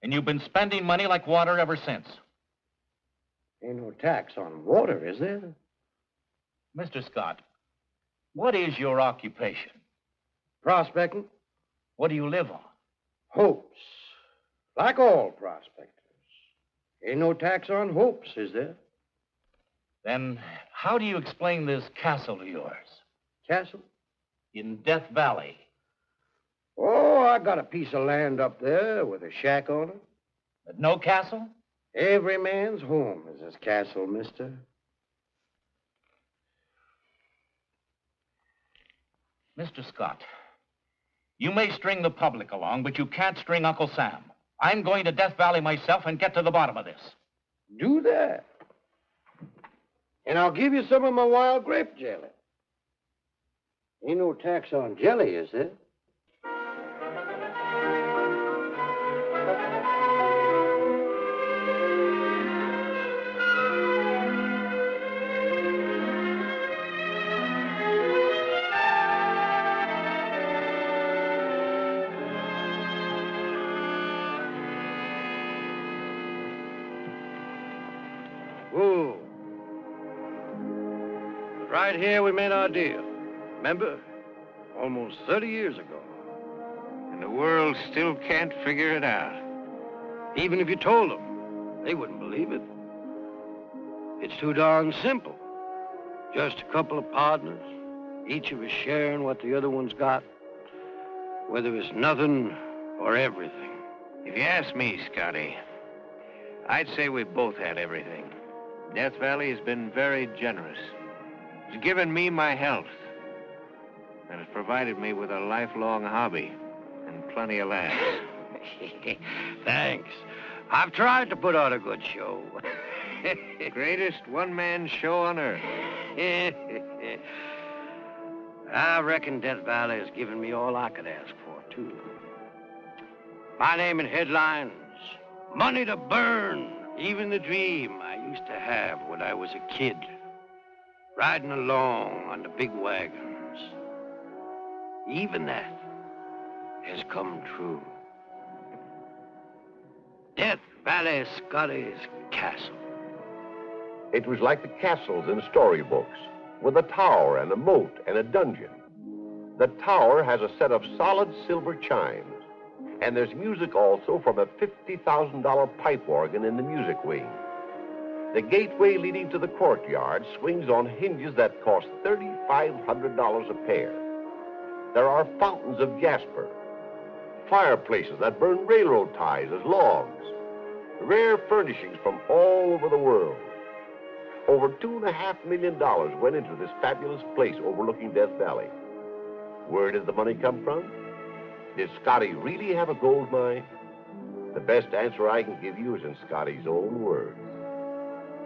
N: And you've been spending money like water ever since.
M: Ain't no tax on water, is there?
N: Mr. Scott, what is your occupation?
M: Prospecting.
N: What do you live on?
M: Hopes. Like all prospectors. Ain't no tax on hopes, is there?
N: Then how do you explain this castle of yours?
M: Castle?
N: In Death Valley.
M: Oh, I got a piece of land up there with a shack on it.
N: But no castle?
M: Every man's home is his castle, mister.
N: Mr. Scott, you may string the public along, but you can't string Uncle Sam. I'm going to Death Valley myself and get to the bottom of this.
M: Do that. And I'll give you some of my wild grape jelly. Ain't no tax on jelly, is there? Whoa. Right here we made our deal. Remember? Almost 30 years ago.
P: And the world still can't figure it out.
M: Even if you told them, they wouldn't believe it. It's too darn simple. Just a couple of partners, each of us sharing what the other one's got. Whether it's nothing or everything.
P: If you ask me, Scotty, I'd say we both had everything. Death Valley has been very generous. It's given me my health. And it's provided me with a lifelong hobby and plenty of laughs.
M: Thanks. I've tried to put on a good show.
P: Greatest one-man show on earth.
M: I reckon Death Valley has given me all I could ask for, too. My name in headlines, money to burn, even the dream I used to have when I was a kid, riding along on the big wagons. Even that has come true. Death Valley Scotty's castle.
A: It was like the castles in storybooks, with a tower and a moat and a dungeon. The tower has a set of solid silver chimes, and there's music also from a $50,000 pipe organ in the music wing. The gateway leading to the courtyard swings on hinges that cost $3,500 a pair. There are fountains of jasper, fireplaces that burn railroad ties as logs, rare furnishings from all over the world. Over $2.5 million went into this fabulous place overlooking Death Valley. Where did the money come from? Did Scotty really have a gold mine? The best answer I can give you is in Scotty's own words.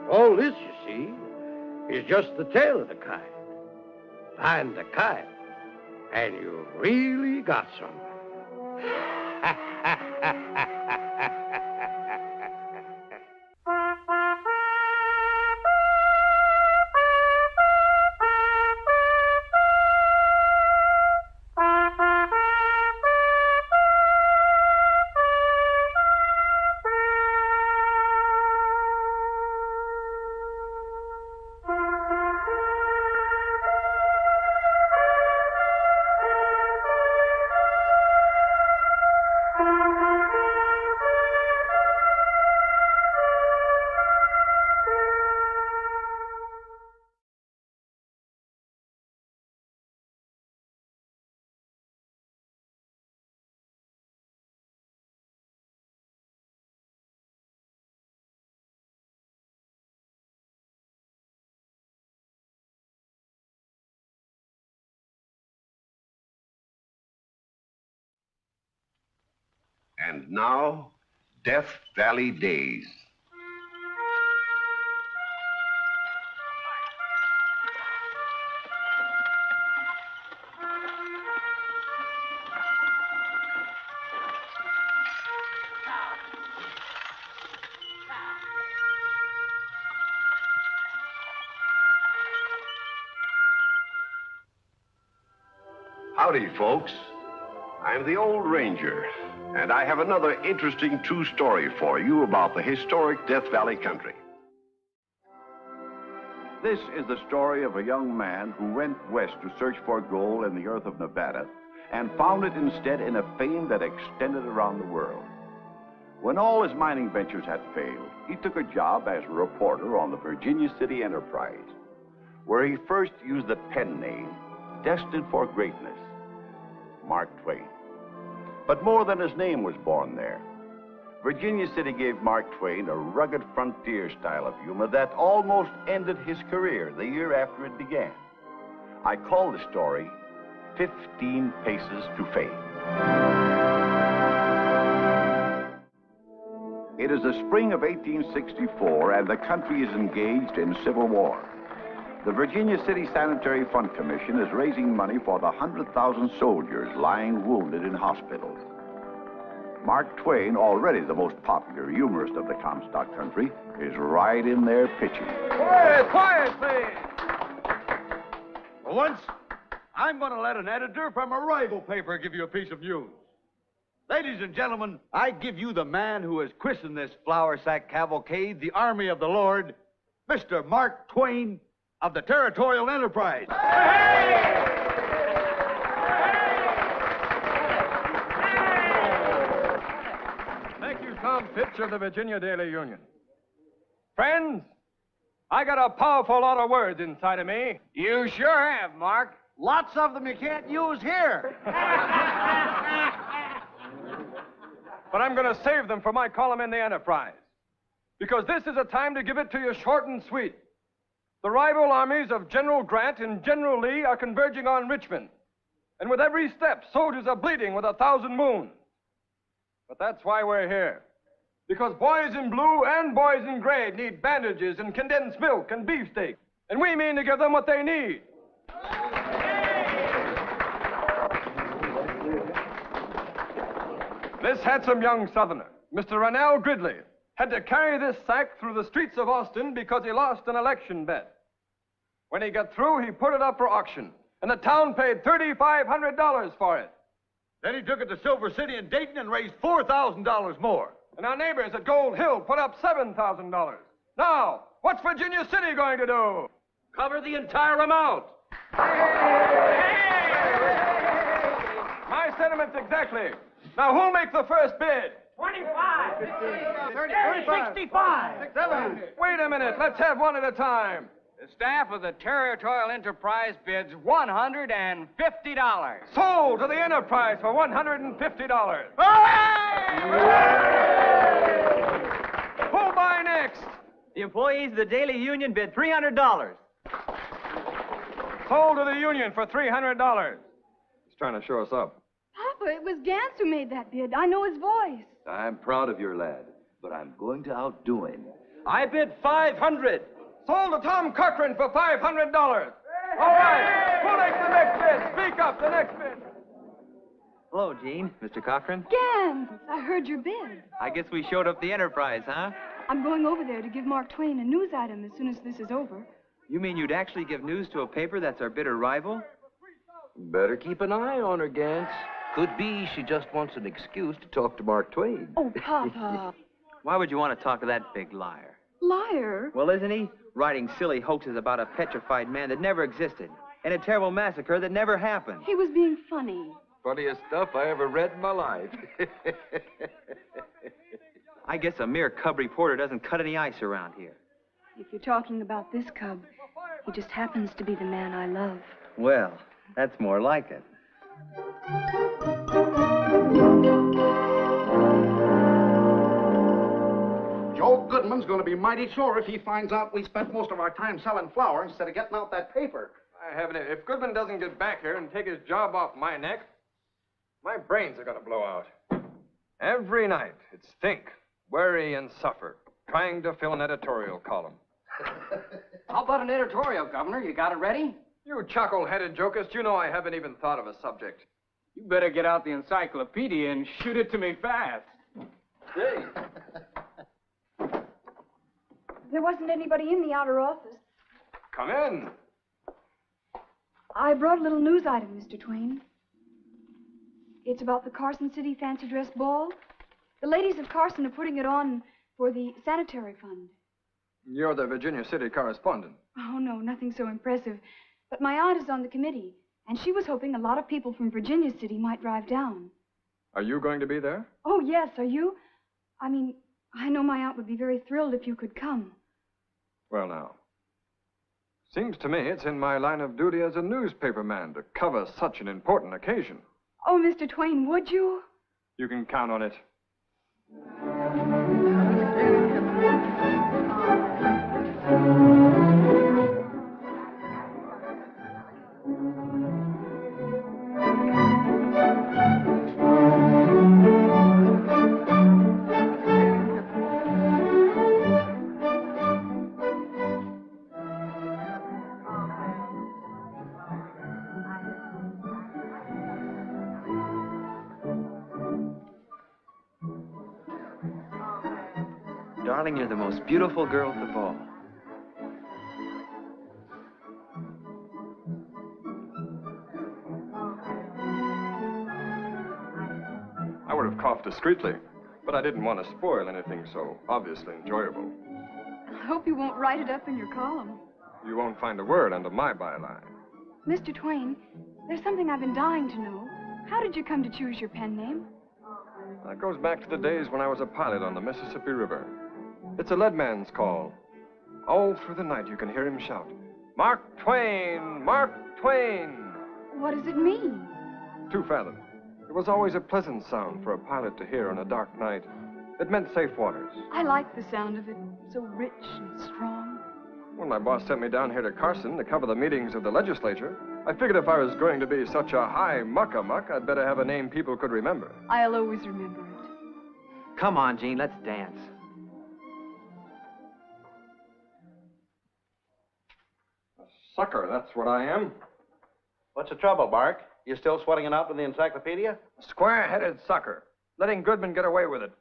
M: All this, you see, is just the tail of the kite. Find the kite, and you really got some.
A: And now, Death Valley Days. Howdy, folks. I'm the old ranger, and I have another interesting true story for you about the historic Death Valley country. This is the story of a young man who went west to search for gold in the earth of Nevada and found it instead in a fame that extended around the world. When all his mining ventures had failed, he took a job as a reporter on the Virginia City Enterprise, where he first used the pen name destined for greatness, Mark Twain. But more than his name was born there. Virginia City gave Mark Twain a rugged frontier style of humor that almost ended his career the year after it began. I call the story 15 Paces to Fame. It is the spring of 1864, and the country is engaged in civil war. The Virginia City Sanitary Fund Commission is raising money for the 100,000 soldiers lying wounded in hospitals. Mark Twain, already the most popular humorist of the Comstock country, is right in there pitching.
S: Quiet, please! For once, I'm going to let an editor from a rival paper give you a piece of news. Ladies and gentlemen, I give you the man who has christened this flour sack cavalcade the Army of the Lord, Mr. Mark Twain of the Territorial Enterprise.
T: Thank you, Tom Fitch of the Virginia Daily Union. Friends, I got a powerful lot of words inside of me.
F: You sure have, Mark. Lots of them you can't use here.
T: But I'm going to save them for my column in the Enterprise. Because this is a time to give it to you short and sweet. The rival armies of General Grant and General Lee are converging on Richmond. And with every step, soldiers are bleeding with 1,000 wounds. But that's why we're here. Because boys in blue and boys in gray need bandages and condensed milk and beefsteak. And we mean to give them what they need. This handsome young Southerner, Mr. Rennell Gridley, had to carry this sack through the streets of Austin because he lost an election bet. When he got through, he put it up for auction, and the town paid $3,500 for it.
S: Then he took it to Silver City and Dayton and raised $4,000 more.
T: And our neighbors at Gold Hill put up $7,000. Now, what's Virginia City going to do?
S: Cover the entire amount.
T: My sentiments exactly. Now, who'll make the first bid?
F: 25.
T: 30,
F: 65.
T: 7. Wait a minute. Let's have one at a time.
F: The staff of the Territorial Enterprise bids $150.
T: Sold to the Enterprise for $150. Who'll buy next?
V: The employees of the Daily Union bid $300.
T: Sold to the Union for $300. He's trying to show us up.
W: Papa, it was Gans who made that bid. I know his voice.
Y: I'm proud of your lad, but I'm going to outdo him.
S: I bid $500.
T: Sold to Tom Cochran for $500. All right. Who makes the next bid? Speak up, the next bid.
V: Hello, Gene. Mr. Cochran.
W: Gans, I heard your bid.
V: I guess we showed up the Enterprise, huh?
W: I'm going over there to give Mark Twain a news item as soon as this is over.
V: You mean you'd actually give news to a paper that's our bitter rival?
M: Better keep an eye on her, Gantz. Could be she just wants an excuse to talk to Mark Twain.
W: Oh, Papa.
V: Why would you want to talk to that big liar?
W: Liar?
V: Well, isn't he? Writing silly hoaxes about a petrified man that never existed and a terrible massacre that never happened.
W: He was being funny.
M: Funniest stuff I ever read in my life.
V: I guess a mere cub reporter doesn't cut any ice around here.
W: If you're talking about this cub, he just happens to be the man I love.
V: Well, that's more like it.
B: Joe Goodman's going to be mighty sore if he finds out we spent most of our time selling flour instead of getting out that paper.
T: I haven't. If Goodman doesn't get back here and take his job off my neck, my brains are going to blow out. Every night, it's think, worry, and suffer, trying to fill an editorial column.
B: How about an editorial, Governor? You got it ready?
T: You chuckle-headed jokist, you know I haven't even thought of a subject.
C: You better get out the encyclopedia and shoot it to me fast.
T: Hey.
W: There wasn't anybody in the outer office.
T: Come in.
W: I brought a little news item, Mr. Twain. It's about the Carson City Fancy Dress Ball. The ladies of Carson are putting it on for the sanitary fund.
T: You're the Virginia City correspondent.
W: Oh, no, nothing so impressive. But my aunt is on the committee, and she was hoping a lot of people from Virginia City might drive down.
T: Are you going to be there?
W: Oh, yes, are you? I mean, I know my aunt would be very thrilled if you could come.
T: Well, now. Seems to me it's in my line of duty as a newspaperman to cover such an important occasion.
W: Oh, Mr. Twain, would you?
T: You can count on it.
V: Darling, you're the most beautiful girl at the ball.
T: I would have coughed discreetly, but I didn't want to spoil anything so obviously enjoyable.
W: I hope you won't write it up in your column.
T: You won't find a word under my byline.
W: Mr. Twain, there's something I've been dying to know. How did you come to choose your pen name?
T: That goes back to the days when I was a pilot on the Mississippi River. It's a lead man's call. All through the night you can hear him shout, "Mark Twain! Mark Twain!"
W: What does it mean?
T: 2 fathom. It was always a pleasant sound for a pilot to hear on a dark night. It meant safe waters.
W: I like the sound of it. So rich and strong.
T: When my boss sent me down here to Carson to cover the meetings of the legislature, I figured if I was going to be such a high muck-a-muck, I'd better have a name people could remember.
W: I'll always remember it.
V: Come on, Gene, let's dance.
T: Sucker, that's what I am.
B: What's the trouble, Mark? You still sweating it out in the encyclopedia?
T: Square-headed sucker. Letting Goodman get away with it.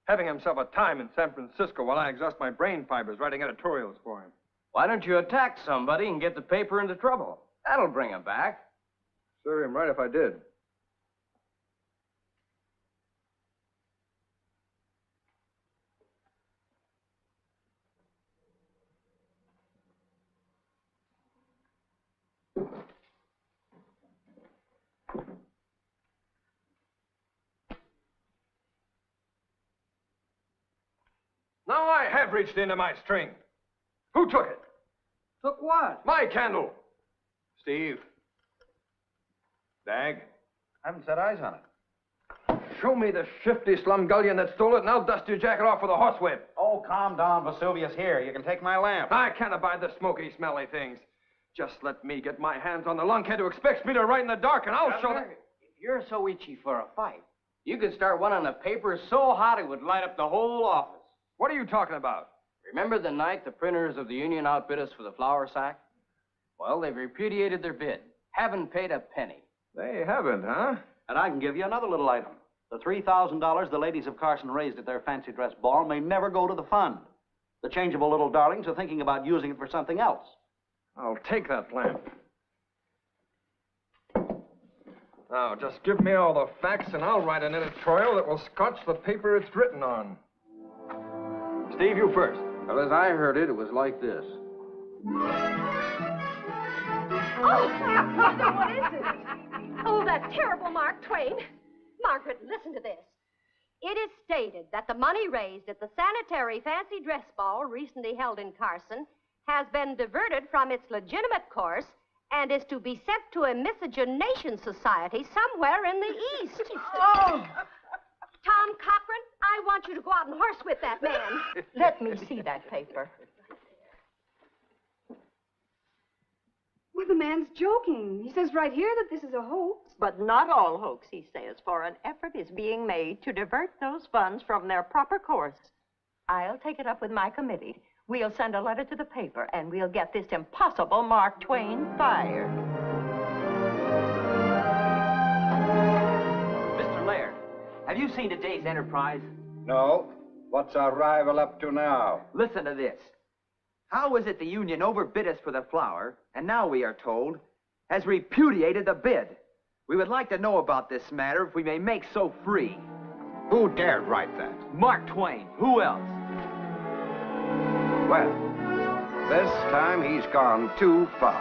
T: Having himself a time in San Francisco while I exhaust my brain fibers writing editorials for him.
D: Why don't you attack somebody and get the paper into trouble? That'll bring him back.
T: Serve him right if I did. Now I have reached into my string. Who took it?
D: Took what?
T: My candle. Steve. Dag.
B: I haven't set eyes on it.
T: Show me the shifty slumgullion that stole it, and I'll dust your jacket off with a horsewhip.
B: Oh, calm down, Vesuvius. Here, you can take my lamp.
T: I can't abide the smoky, smelly things. Just let me get my hands on the lunkhead who expects me to write in the dark, and I'll show them.
D: If you're so itchy for a fight, you could start one on the paper so hot it would light up the whole office.
T: What are you talking about?
G: Remember the night the printers of the Union outbid us for the flour sack? Well, they've repudiated their bid. Haven't paid a penny.
T: They haven't, huh?
B: And I can give you another little item. The $3,000 the ladies of Carson raised at their fancy dress ball may never go to the fund. The changeable little darlings are thinking about using it for something else.
T: I'll take that plan. Now, just give me all the facts and I'll write an editorial that will scotch the paper it's written on. Steve, you first.
D: Well, as I heard it, it was like this.
K: Oh, Mother, what is it? Oh, that terrible Mark Twain. Margaret, listen to this. It is stated that the money raised at the sanitary fancy dress ball recently held in Carson has been diverted from its legitimate course and is to be sent to a miscegenation society somewhere in the East.
R: Oh!
K: Tom Cochran, I want you to go out and horsewhip that man.
R: Let me see that paper.
W: Well, the man's joking. He says right here that this is a hoax.
R: But not all hoax, he says, for an effort is being made to divert those funds from their proper course. I'll take it up with my committee. We'll send a letter to the paper, and we'll get this impossible Mark Twain fired.
V: Mr. Laird, have you seen today's Enterprise?
B: No. What's our rival up to now?
V: Listen to this. How is it the union overbid us for the flour, and now we are told, has repudiated the bid? We would like to know about this matter if we may make so free.
B: Who dared write that?
V: Mark Twain. Who else?
A: Well, this time he's gone too far.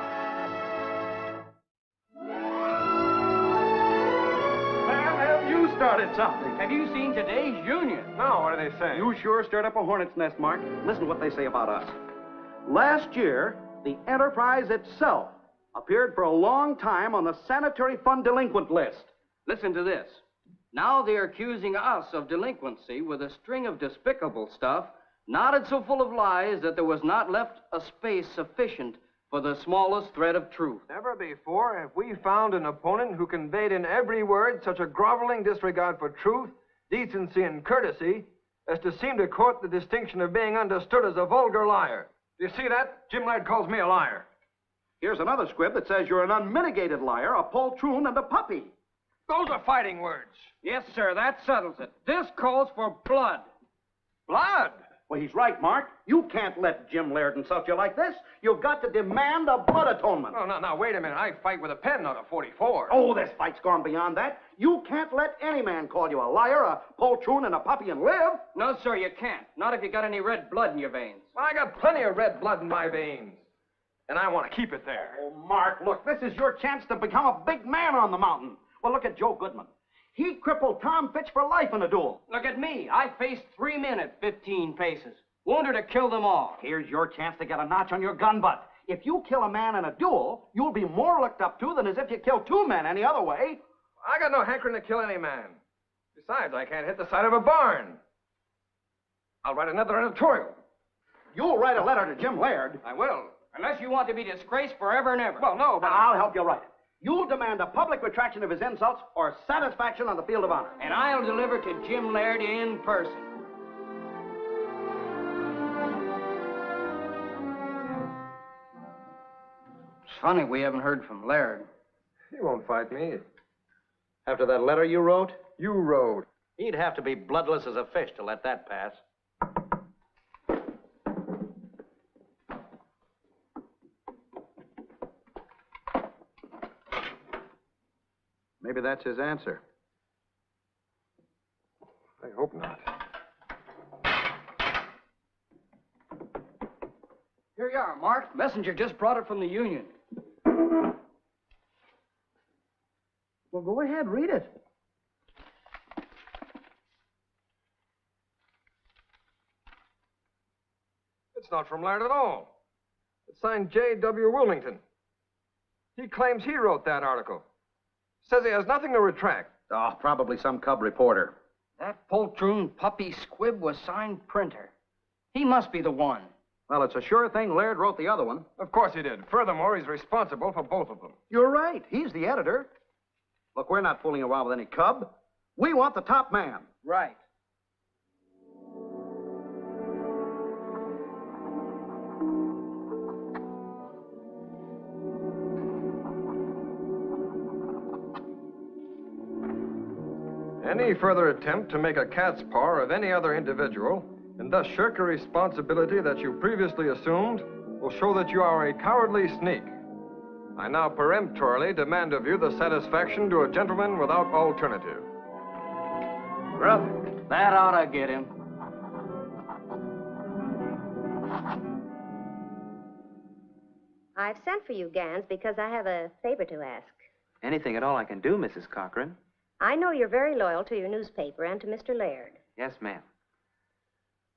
T: Man, have you started something?
G: Have you seen today's Union?
T: No, what are they saying?
B: You sure stirred up a hornet's nest, Mark. Listen to what they say about us. Last year, the Enterprise itself appeared for a long time on the sanitary fund delinquent list.
G: Listen to this. Now they're accusing us of delinquency with a string of despicable stuff, knotted so full of lies that there was not left a space sufficient for the smallest thread of truth.
T: Never before have we found an opponent who conveyed in every word such a groveling disregard for truth, decency, and courtesy as to seem to court the distinction of being understood as a vulgar liar. Do you see that? Jim Laird calls me a liar.
B: Here's another squib that says you're an unmitigated liar, a poltroon, and a puppy.
T: Those are fighting words.
G: Yes, sir, that settles it. This calls for blood.
T: Blood?
B: Well, he's right, Mark. You can't let Jim Laird insult you like this. You've got to demand a blood atonement.
T: Oh, no, wait a minute. I fight with a pen, not a 44.
B: Oh, this fight's gone beyond that. You can't let any man call you a liar, a poltroon, and a puppy and live.
G: No, sir, you can't. Not if you got any red blood in your veins.
T: Well, I got plenty of red blood in my veins. And I want to keep it there.
B: Oh, Mark, look, this is your chance to become a big man on the mountain. Well, look at Joe Goodman. He crippled Tom Fitch for life in a duel.
G: Look at me. I faced 3 men at 15 paces. Wounded to kill them all.
B: Here's your chance to get a notch on your gun butt. If you kill a man in a duel, you'll be more looked up to than as if you killed 2 men any other way.
T: I got no hankering to kill any man. Besides, I can't hit the side of a barn. I'll write another editorial.
B: You'll write a letter to Jim Laird.
G: I will. Unless you want to be disgraced forever and ever.
T: Well, no, but
B: I'll help you write it. You'll demand a public retraction of his insults or satisfaction on the field of honor.
G: And I'll deliver to Jim Laird in person. It's funny we haven't heard from Laird.
T: He won't fight me.
B: After that letter you wrote?
T: You wrote.
B: He'd have to be bloodless as a fish to let that pass. Maybe that's his answer.
T: I hope not.
G: Here you are, Mark. Messenger just brought it from the Union.
B: Well, go ahead, read it.
T: It's not from Laird at all. It's signed J.W. Wilmington. He claims he wrote that article. Says he has nothing to retract.
B: Oh, probably some cub reporter.
G: That poltroon puppy squib was signed printer. He must be the one.
B: Well, it's a sure thing Laird wrote the other one.
T: Of course he did. Furthermore, he's responsible for both of them.
B: You're right. He's the editor. Look, we're not fooling around with any cub. We want the top man.
G: Right.
T: Any further attempt to make a cat's paw of any other individual and thus shirk a responsibility that you previously assumed will show that you are a cowardly sneak. I now peremptorily demand of you the satisfaction to a gentleman without alternative.
G: Brother, that ought to get him.
K: I've sent for you, Gans, because I have a favor to ask.
V: Anything at all I can do, Mrs. Cochran.
K: I know you're very loyal to your newspaper and to Mr. Laird.
V: Yes, ma'am.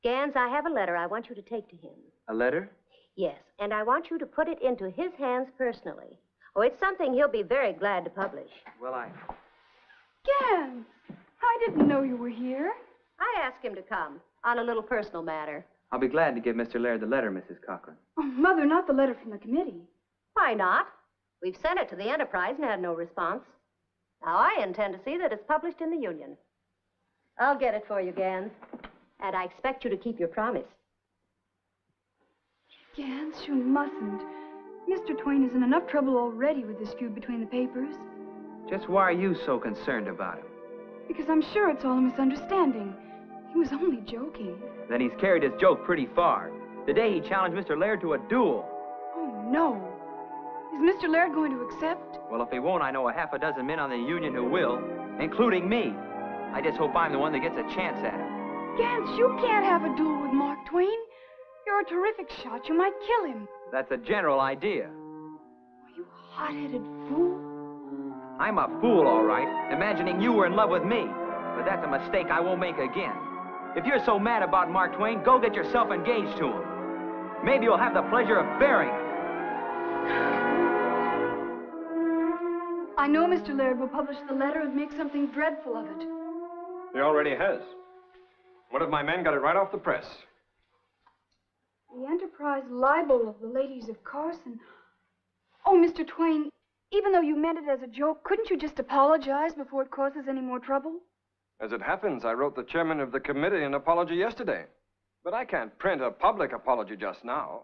K: Gans, I have a letter I want you to take to him.
V: A letter?
K: Yes, and I want you to put it into his hands personally. Oh, it's something he'll be very glad to publish.
V: Well,
W: Gans, I didn't know you were here.
K: I asked him to come on a little personal matter.
V: I'll be glad to give Mr. Laird the letter, Mrs. Cochran.
W: Oh, Mother, not the letter from the committee.
K: Why not? We've sent it to the Enterprise and had no response. Now, I intend to see that it's published in the Union. I'll get it for you, Gans. And I expect you to keep your promise.
W: Gans, you mustn't. Mr. Twain is in enough trouble already with this feud between the papers.
V: Just why are you so concerned about him?
W: Because I'm sure it's all a misunderstanding. He was only joking.
V: Then he's carried his joke pretty far. Today he challenged Mr. Laird to a duel.
W: Oh, no. Is Mr. Laird going to accept?
V: Well, if he won't, I know a half a dozen men on the Union who will, including me. I just hope I'm the one that gets a chance at him.
W: Gans, you can't have a duel with Mark Twain. You're a terrific shot. You might kill him.
V: That's a general idea.
W: You hot-headed fool.
V: I'm a fool, all right, imagining you were in love with me. But that's a mistake I won't make again. If you're so mad about Mark Twain, go get yourself engaged to him. Maybe you'll have the pleasure of bearing him.
W: I know Mr. Laird will publish the letter and make something dreadful of it.
T: He already has. One of my men got it right off the press.
W: The Enterprise libel of the ladies of Carson. Oh, Mr. Twain, even though you meant it as a joke, couldn't you just apologize before it causes any more trouble?
T: As it happens, I wrote the chairman of the committee an apology yesterday. But I can't print a public apology just now.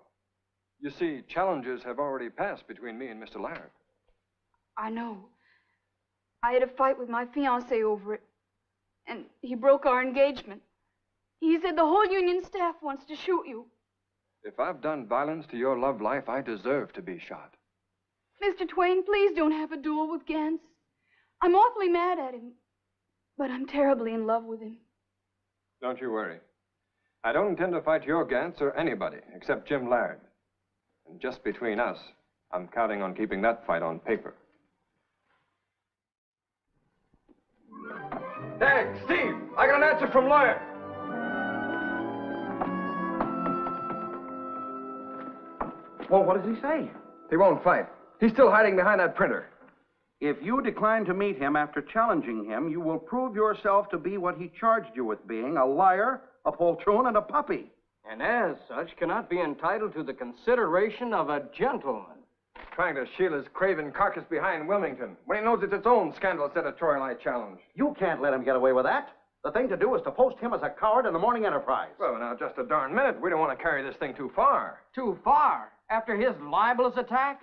T: You see, challenges have already passed between me and Mr. Laird.
W: I know. I had a fight with my fiancé over it, and he broke our engagement. He said the whole Union staff wants to shoot you.
T: If I've done violence to your love life, I deserve to be shot.
W: Mr. Twain, please don't have a duel with Gans. I'm awfully mad at him, but I'm terribly in love with him.
T: Don't you worry. I don't intend to fight your Gans or anybody except Jim Laird. And just between us, I'm counting on keeping that fight on paper. Hey, Steve, I got an answer from Laird.
B: Well, what does he say?
T: He won't fight. He's still hiding behind that printer.
B: If you decline to meet him after challenging him, you will prove yourself to be what he charged you with being, a liar, a poltroon, and a puppy.
G: And as such, cannot be entitled to the consideration of a gentleman.
T: Trying to shield his craven carcass behind Wilmington, when he knows it's its own scandalous editorial I challenge.
B: You can't let him get away with that. The thing to do is to post him as a coward in the Morning Enterprise.
T: Well, now, just a darn minute. We don't want to carry this thing too far.
G: Too far? After his libelous attack?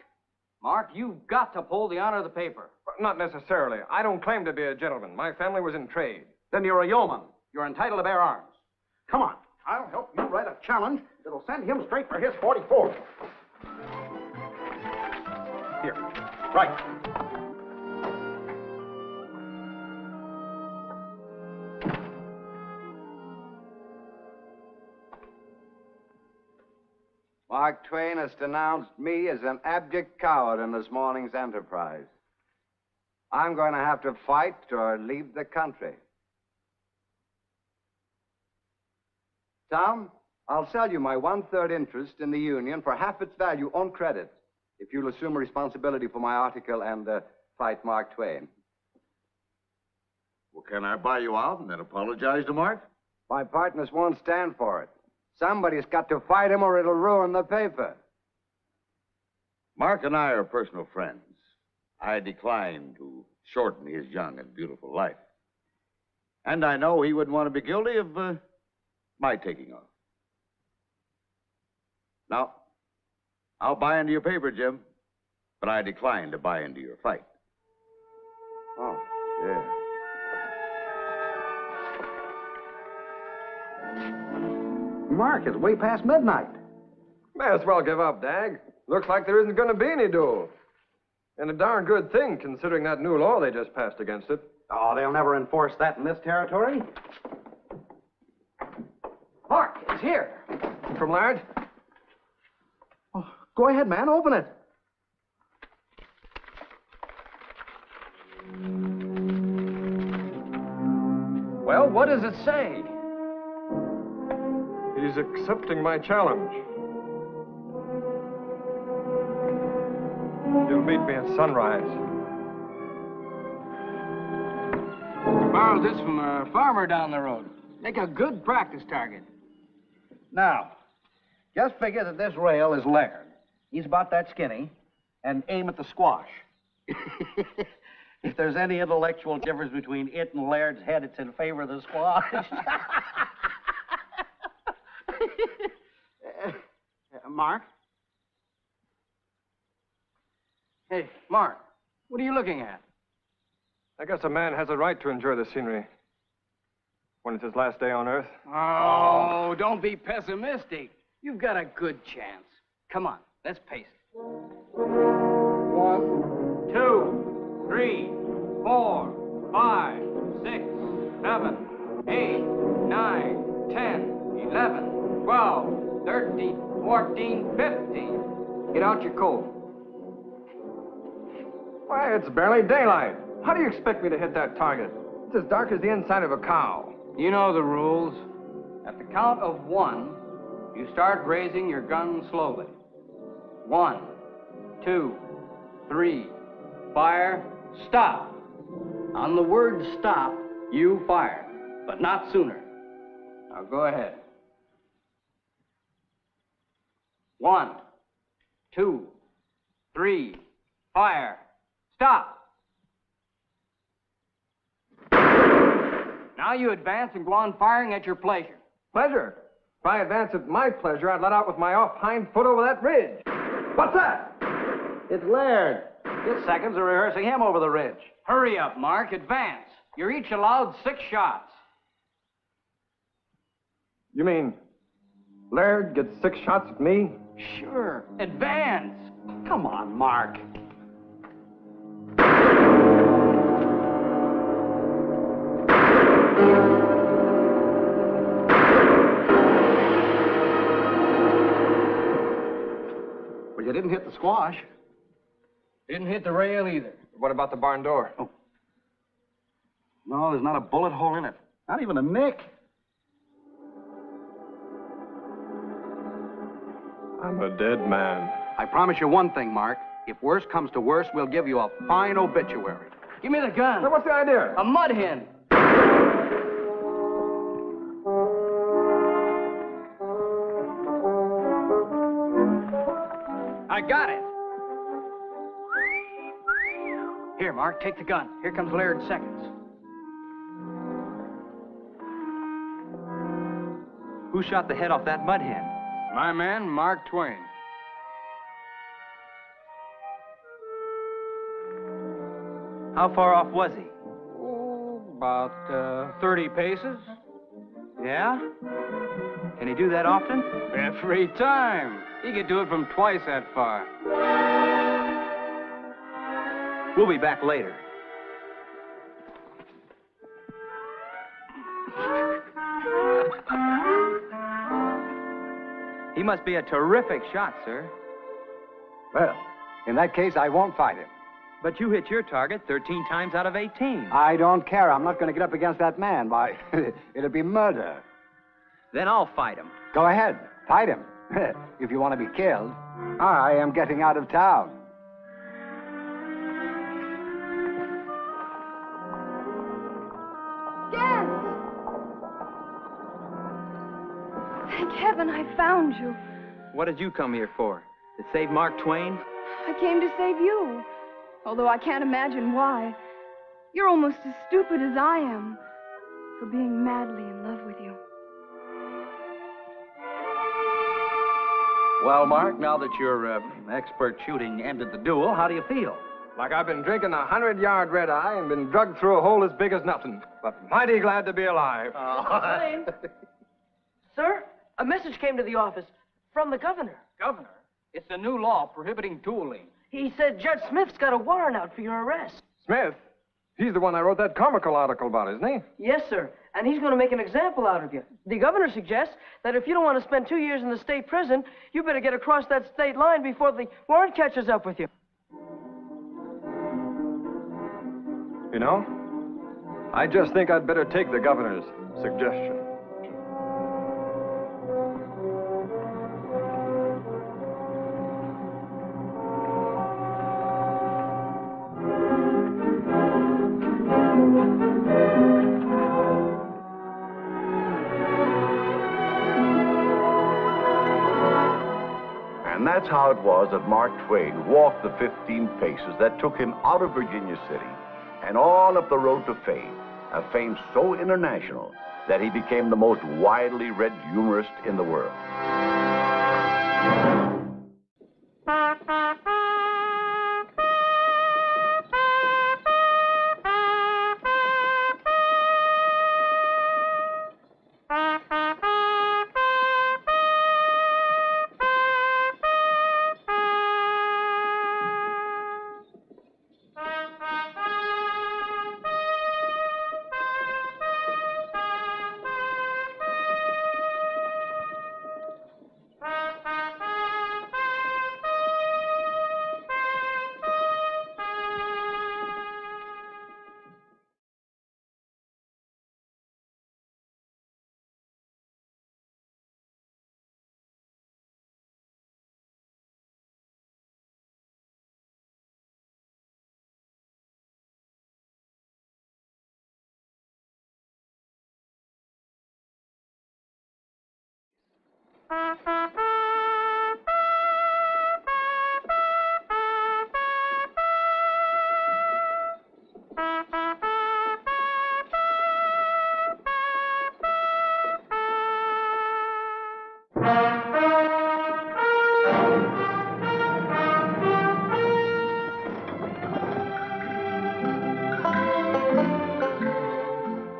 G: Mark, you've got to pull the honor of the paper.
T: But not necessarily. I don't claim to be a gentleman. My family was in trade.
B: Then you're a yeoman. You're entitled to bear arms. Come on. I'll help you write a challenge that'll send him straight for his 44. Here. Right.
E: Mark Twain has denounced me as an abject coward in this morning's Enterprise. I'm going to have to fight or leave the country. Tom, I'll sell you my 1/3 interest in the Union for half its value on credit if you'll assume responsibility for my article and fight Mark Twain.
O: Well, can I buy you out and then apologize to Mark?
E: My partners won't stand for it. Somebody's got to fight him or it'll ruin the paper.
O: Mark and I are personal friends. I decline to shorten his young and beautiful life. And I know he wouldn't want to be guilty of my taking off. Now, I'll buy into your paper, Jim, but I decline to buy into your fight.
E: Oh, yeah.
B: Mark, it's way past midnight.
T: May as well give up, Dag. Looks like there isn't going to be any duel. And a darn good thing, considering that new law they just passed against it.
B: Oh, they'll never enforce that in this territory. Mark, it's here.
T: From Laird?
B: Oh, go ahead, man. Open it.
C: Well, what does it say?
T: He's accepting my challenge. He'll meet me at sunrise.
C: Borrowed this from a farmer down the road. Make a good practice target.
B: Now, just figure that this rail is Laird. He's about that skinny, and aim at the squash. If there's any intellectual difference between it and Laird's head, it's in favor of the squash. Mark?
C: Hey, Mark, what are you looking at?
T: I guess a man has a right to enjoy the scenery when it's his last day on Earth.
C: Oh, don't be pessimistic. You've got a good chance. Come on, let's pace it. 1, 2, 3, 4, 5, 6, 7, 8, 9, 10, 11, 12, 13, 14, 15. Get out your coat.
T: Why, it's barely daylight. How do you expect me to hit that target? It's as dark as the inside of a cow.
C: You know the rules. At the count of 1, you start raising your gun slowly. 1, 2, 3, fire, stop. On the word stop, you fire, but not sooner. Now go ahead. 1, 2, 3, fire, stop. Now you advance and go on firing at your pleasure.
T: Pleasure? If I advance at my pleasure, I'd let out with my off hind foot over that ridge. What's that?
B: It's Laird. Just seconds of rehearsing him over the ridge.
C: Hurry up, Mark. Advance. You're each allowed 6 shots.
T: You mean Laird gets 6 shots at me?
C: Sure. Advance.
B: Come on, Mark. Well, you didn't hit the squash.
C: Didn't hit the rail either.
T: What about the barn door?
B: Oh. No, there's not a bullet hole in it. Not even a nick.
T: I'm a dead man.
B: I promise you one thing, Mark. If worse comes to worse, we'll give you a fine obituary.
C: Give me the gun.
T: So what's the idea?
C: A mud hen. I got it. Here, Mark, take the gun. Here comes Laird in seconds.
V: Who shot the head off that mud hen?
C: My man, Mark Twain.
V: How far off was he?
C: Oh, about 30 paces.
V: Yeah? Can he do that often?
C: Every time. He could do it from twice that far.
V: We'll be back later. He must be a terrific shot, sir.
E: Well, in that case, I won't fight him.
V: But you hit your target 13 times out of 18.
E: I don't care. I'm not going to get up against that man. Why, it'll be murder.
V: Then I'll fight him.
E: Go ahead. Fight him. If you want to be killed. I am getting out of town.
W: Thank heaven I found you.
V: What did you come here for? To save Mark Twain?
W: I came to save you. Although I can't imagine why. You're almost as stupid as I am for being madly in love with you.
B: Well, Mark, now that your expert shooting ended the duel, how do you feel?
T: Like I've been drinking 100-yard red eye and been drugged through a hole as big as nothing. But mighty glad to be alive.
J: Sir, a message came to the office from the governor.
C: Governor? It's the new law prohibiting dueling.
J: He said Judge Smith's got a warrant out for your arrest.
T: Smith? He's the one I wrote that comical article about, isn't he?
J: Yes, sir. And he's going to make an example out of you. The governor suggests that if you don't want to spend 2 years in the state prison, you better get across that state line before the warrant catches up with you.
T: You know, I just think I'd better take the governor's suggestion.
A: And that's how it was that Mark Twain walked the 15 paces that took him out of Virginia City and on up the road to fame, a fame so international that he became the most widely read humorist in the world.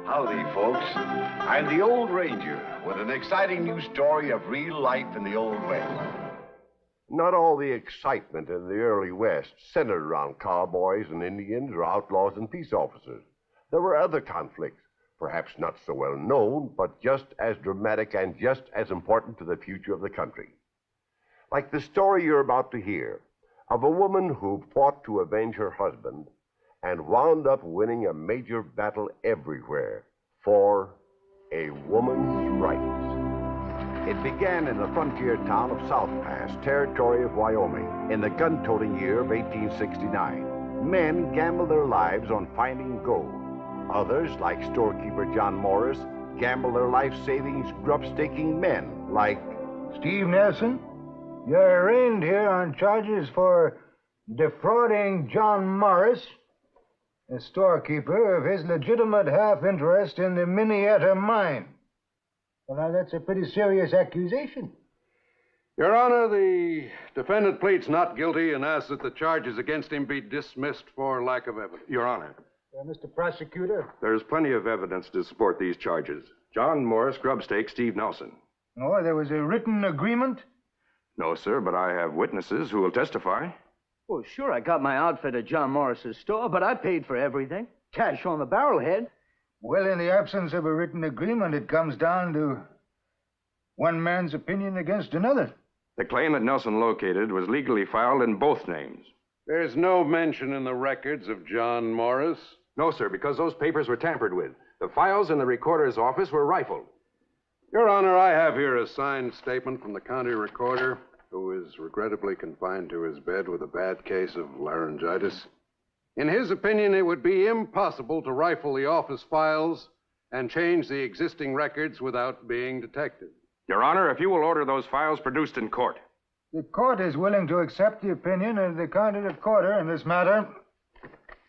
A: Howdy, folks. I'm the Old Ranger with an exciting new story of real life in the Old West. Not all the excitement in the early West centered around cowboys and Indians or outlaws and peace officers. There were other conflicts, perhaps not so well known, but just as dramatic and just as important to the future of the country. Like the story you're about to hear of a woman who fought to avenge her husband and wound up winning a major battle everywhere for a woman's rights. It began in the frontier town of South Pass, territory of Wyoming, in the gun-toting year of 1869. Men gambled their lives on finding gold. Others, like storekeeper John Morris, gambled their life savings grub-staking men like
Q: Steve Nelson. You're arraigned here on charges for defrauding John Morris, a storekeeper, of his legitimate half-interest in the Minnetonka mine. Well, now, that's a pretty serious accusation.
L: Your Honor, the defendant pleads not guilty and asks that the charges against him be dismissed for lack of evidence.
M: Your Honor.
Q: Mr. Prosecutor?
L: There's plenty of evidence to support these charges. John Morris grubstaked Steve Nelson.
Q: Oh, there was a written agreement?
L: No, sir, but I have witnesses who will testify.
U: Well, sure, I got my outfit at John Morris's store, but I paid for everything. Cash on the barrelhead.
Q: Well, in the absence of a written agreement, it comes down to one man's opinion against another.
L: The claim that Nelson located was legally filed in both names.
M: There's no mention in the records of John Morris.
L: No, sir, because those papers were tampered with. The files in the recorder's office were rifled.
M: Your Honor, I have here a signed statement from the county recorder, who is regrettably confined to his bed with a bad case of laryngitis. In his opinion, it would be impossible to rifle the office files and change the existing records without being detected.
L: Your Honor, if you will order those files produced in court.
Q: The court is willing to accept the opinion of the county recorder in this matter.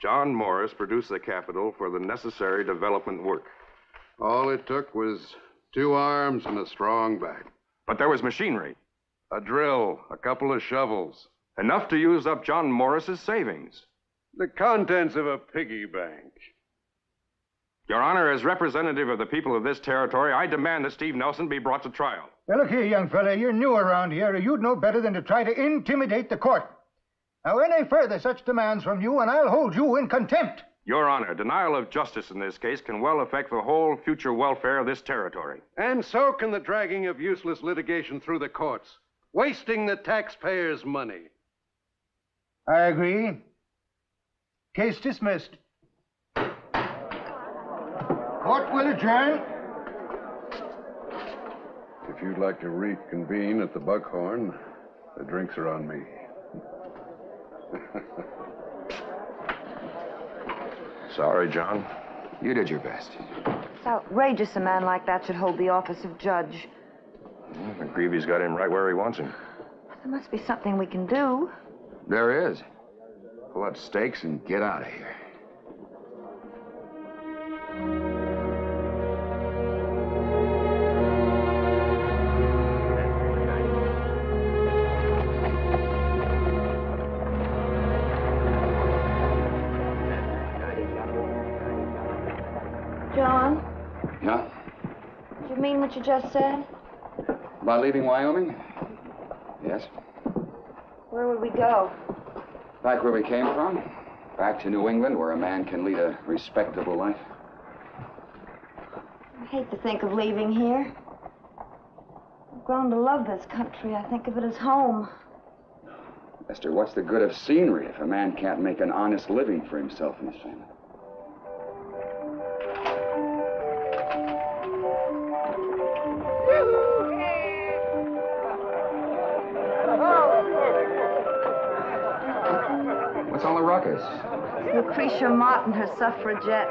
L: John Morris produced the capital for the necessary development work.
M: All it took was 2 arms and a strong back.
L: But there was machinery.
M: A drill, a couple of shovels.
L: Enough to use up John Morris's savings.
M: The contents of a piggy bank.
H: Your Honor, as representative of the people of this territory, I demand that Steve Nelson be brought to trial.
Q: Now, look here, young fella. You're new around here. You'd know better than to try to intimidate the court. Now, any further such demands from you, and I'll hold you in contempt.
H: Your Honor, denial of justice in this case can well affect the whole future welfare of this territory.
L: And so can the dragging of useless litigation through the courts, wasting the taxpayers' money.
Q: I agree. Case dismissed. Court will adjourn.
L: If you'd like to reconvene at the Buckhorn, the drinks are on me.
H: Sorry, John.
I: You did your best. It's outrageous a man like that should hold the office of judge.
H: Well, McGreevy's got him right where he wants him.
I: There must be something we can do.
N: There is. Pull up stakes and get out of here.
I: John,
N: Yeah?
I: do you mean what you just said?
N: About leaving Wyoming? Yes.
I: Where would we go?
N: Back where we came from. Back to New England, where a man can lead a respectable life.
I: I hate to think of leaving here. I've grown to love this country. I think of it as home.
N: Esther, what's the good of scenery if a man can't make an honest living for himself and his family? What's all the ruckus?
I: Lucretia Mott and her suffragettes.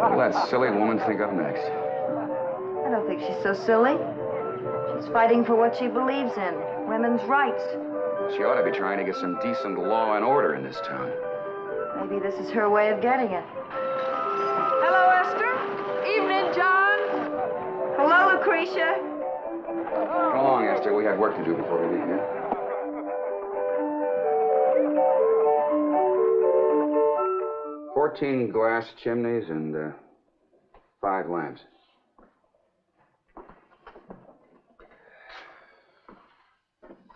N: What'll that silly woman think of next?
I: I don't think she's so silly. She's fighting for what she believes in, women's rights.
N: She ought to be trying to get some decent law and order in this town.
I: Maybe this is her way of getting it.
X: Hello, Esther. Evening, John.
I: Hello, Lucretia.
N: Come along, Esther. We have work to do before we leave here. "14 glass chimneys and 5 lamps.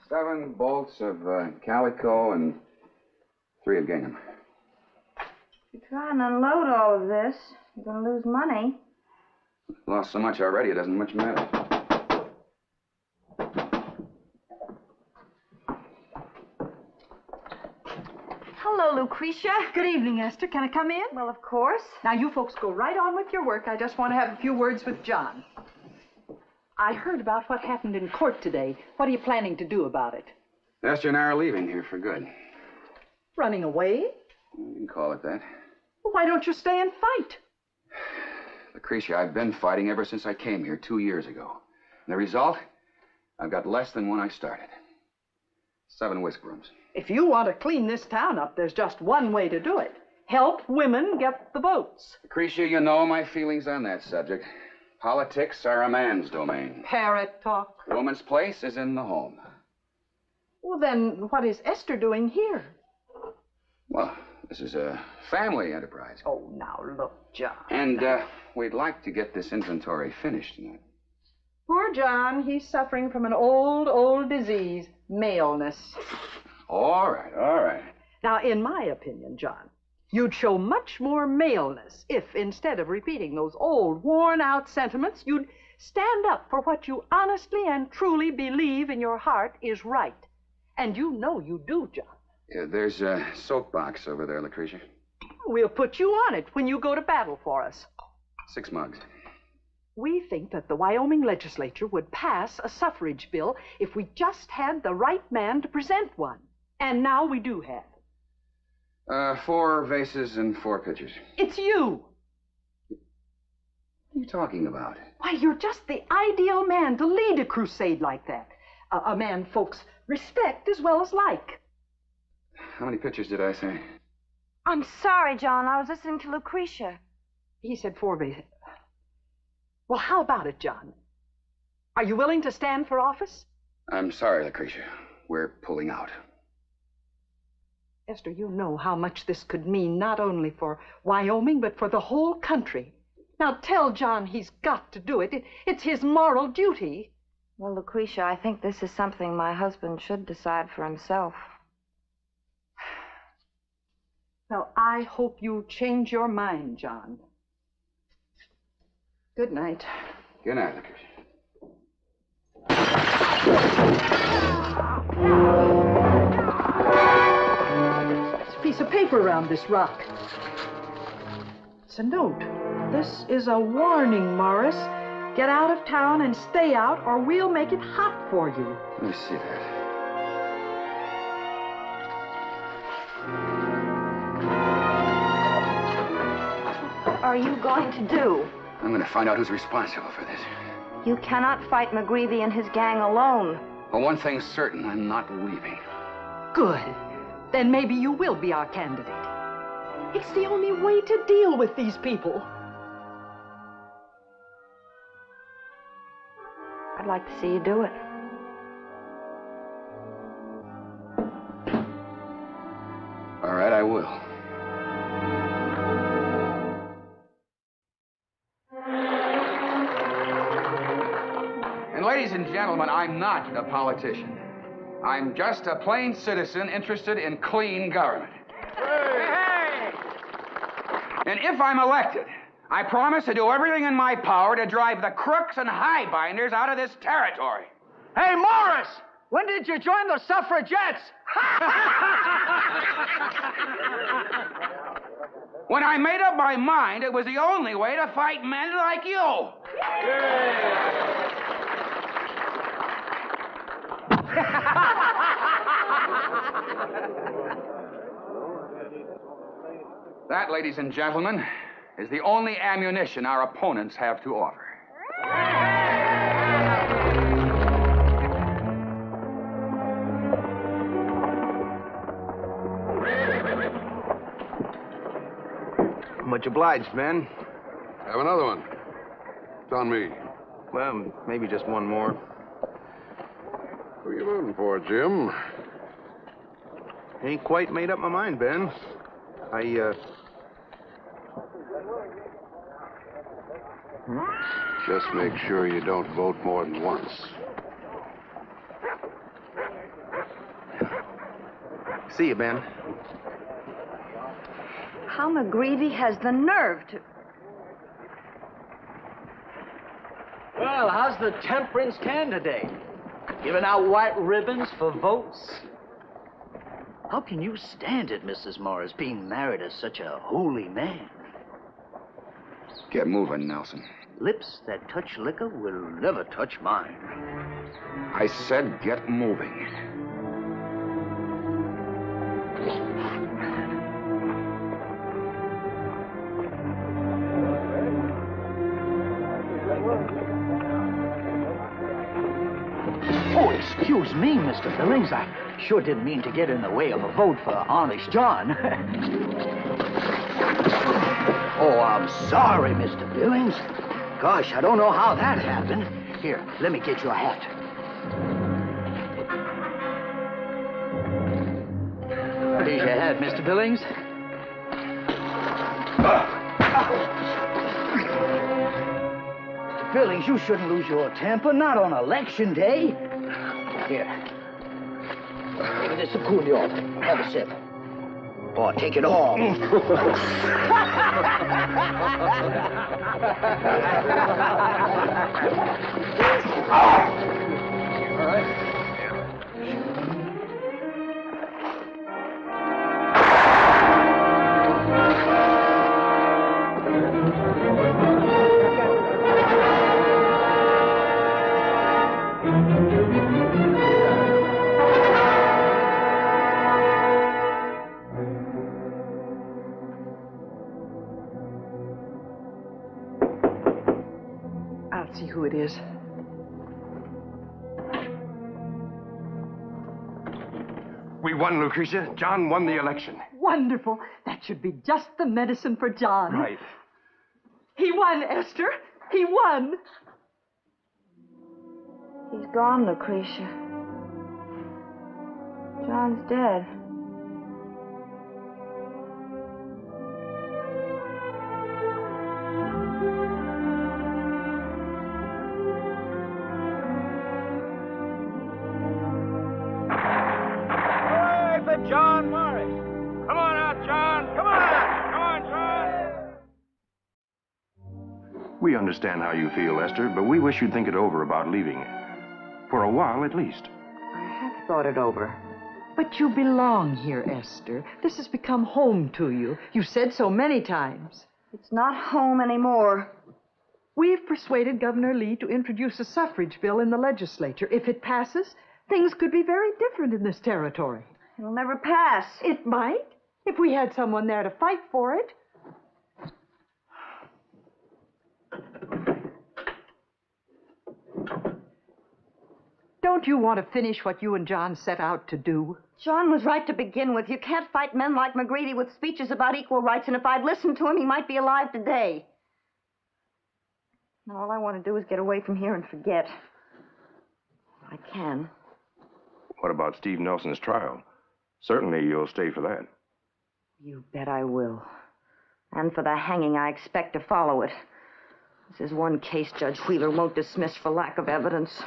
N: "7 bolts of calico and 3 of gingham.
I: If you try and unload all of this, you're going to lose money.
N: Lost so much already, it doesn't much matter.
I: Hello, Lucretia.
X: Good evening, Esther. Can I come in?
I: Well, of course.
X: Now, you folks go right on with your work. I just want to have a few words with John. I heard about what happened in court today. What are you planning to do about it?
N: Esther and I are leaving here for good.
X: Running away?
N: You can call it that.
X: Well, why don't you stay and fight?
N: Lucretia, I've been fighting ever since I came here 2 years ago. And the result? I've got less than when I started. 7 whisk rooms.
X: If you want to clean this town up, there's just one way to do it. Help women get the votes.
N: Lucretia, you know my feelings on that subject. Politics are a man's domain.
X: Parrot talk.
N: Woman's place is in the home.
X: Well, then what is Esther doing here?
N: Well, this is a family enterprise.
X: Oh, now look, John.
N: And we'd like to get this inventory finished tonight.
X: Poor John, he's suffering from an old disease, maleness.
N: All right, all right.
X: Now, in my opinion, John, you'd show much more maleness if, instead of repeating those old, worn-out sentiments, you'd stand up for what you honestly and truly believe in your heart is right. And you know you do, John.
N: Yeah, there's a soapbox over there, Lucretia.
X: We'll put you on it when you go to battle for us.
N: 6 mugs.
X: We think that the Wyoming legislature would pass a suffrage bill if we just had the right man to present one. And now we do have.
N: 4 vases and 4 pitchers.
X: It's you.
N: What are you talking about?
X: Why, you're just the ideal man to lead a crusade like that. A man folks respect as well as like.
N: How many pitchers did I say?
I: I'm sorry, John. I was listening to Lucretia.
X: He said 4 vases. Well, how about it, John? Are you willing to stand for office?
N: I'm sorry, Lucretia. we're pulling out.
X: Esther, you know how much this could mean, not only for Wyoming, but for the whole country. Now tell John he's got to do it. It's his moral duty.
I: Well, Lucretia, I think this is something my husband should decide for himself.
X: Well, I hope you change your mind, John. Good night.
N: Good night, Lucretia.
X: There's a piece of paper around this rock. It's a note. This is a warning, Morris. Get out of town and stay out, or we'll make it hot for you.
N: Let me see that.
I: What are you going to do?
N: I'm going to find out who's responsible for this.
I: You cannot fight McGreevy and his gang alone.
N: Well, one thing's certain, I'm not leaving.
X: Good. Then maybe you will be our candidate. It's the only way to deal with these people.
I: I'd like to see you do it.
N: All right, I will. And ladies and gentlemen, I'm not a politician. I'm just a plain citizen interested in clean government. Hey! And if I'm elected, I promise to do everything in my power to drive the crooks and highbinders out of this territory.
U: Hey, Morris! When did you join the suffragettes?
N: When I made up my mind, it was the only way to fight men like you. That, ladies and gentlemen, is the only ammunition our opponents have to offer.
D: Much obliged, man.
L: Have another one. It's on me.
D: Well, maybe just one more.
L: Who are you voting for, Jim?
D: Ain't quite made up my mind, Ben.
L: Just make sure you don't vote more than once.
D: See you, Ben.
I: How McGreevy has the nerve to...
U: Well, how's the temperance candidate? Giving out white ribbons for votes? How can you stand it, Mrs. Morris, being married to such a holy man?
N: Get moving, Nelson.
U: Lips that touch liquor will never touch mine.
N: I said get moving.
U: Oh, excuse me, Mr. Billings. I sure didn't mean to get in the way of a vote for Honest John. Oh, I'm sorry, Mr. Billings. Gosh, I don't know how that happened. Here, let me get your hat. Here's your hat, Mr. Billings. Mr. Billings, you shouldn't lose your temper, not on election day. Here. This will cool you off. Have a sip. Or take it all. All right.
X: I'll see who it is.
H: We won, Lucretia. John won the election.
X: Wonderful. That should be just the medicine for John.
H: Right.
X: He won, Esther. He won.
I: He's gone, Lucretia. John's dead.
H: Hooray for John Morris! Come on out, John! Come on out! Come on, John!
F: We understand how you feel, Esther, but we wish you'd think it over about leaving. For a while, at least.
X: I have thought it over. But you belong here, Esther. This has become home to you. You've said so many times.
I: It's not home anymore.
X: We've persuaded Governor Lee to introduce a suffrage bill in the legislature. If it passes, things could be very different in this territory.
I: It'll never pass.
X: It might, if we had someone there to fight for it. Don't you want to finish what you and John set out to do?
I: John was right to begin with. You can't fight men like McGreevy with speeches about equal rights, and if I'd listened to him, he might be alive today. Now, all I want to do is get away from here and forget. I can.
F: What about Steve Nelson's trial? Certainly you'll stay for that.
I: You bet I will. And for the hanging I expect to follow it. This is one case Judge Wheeler won't dismiss for lack of evidence.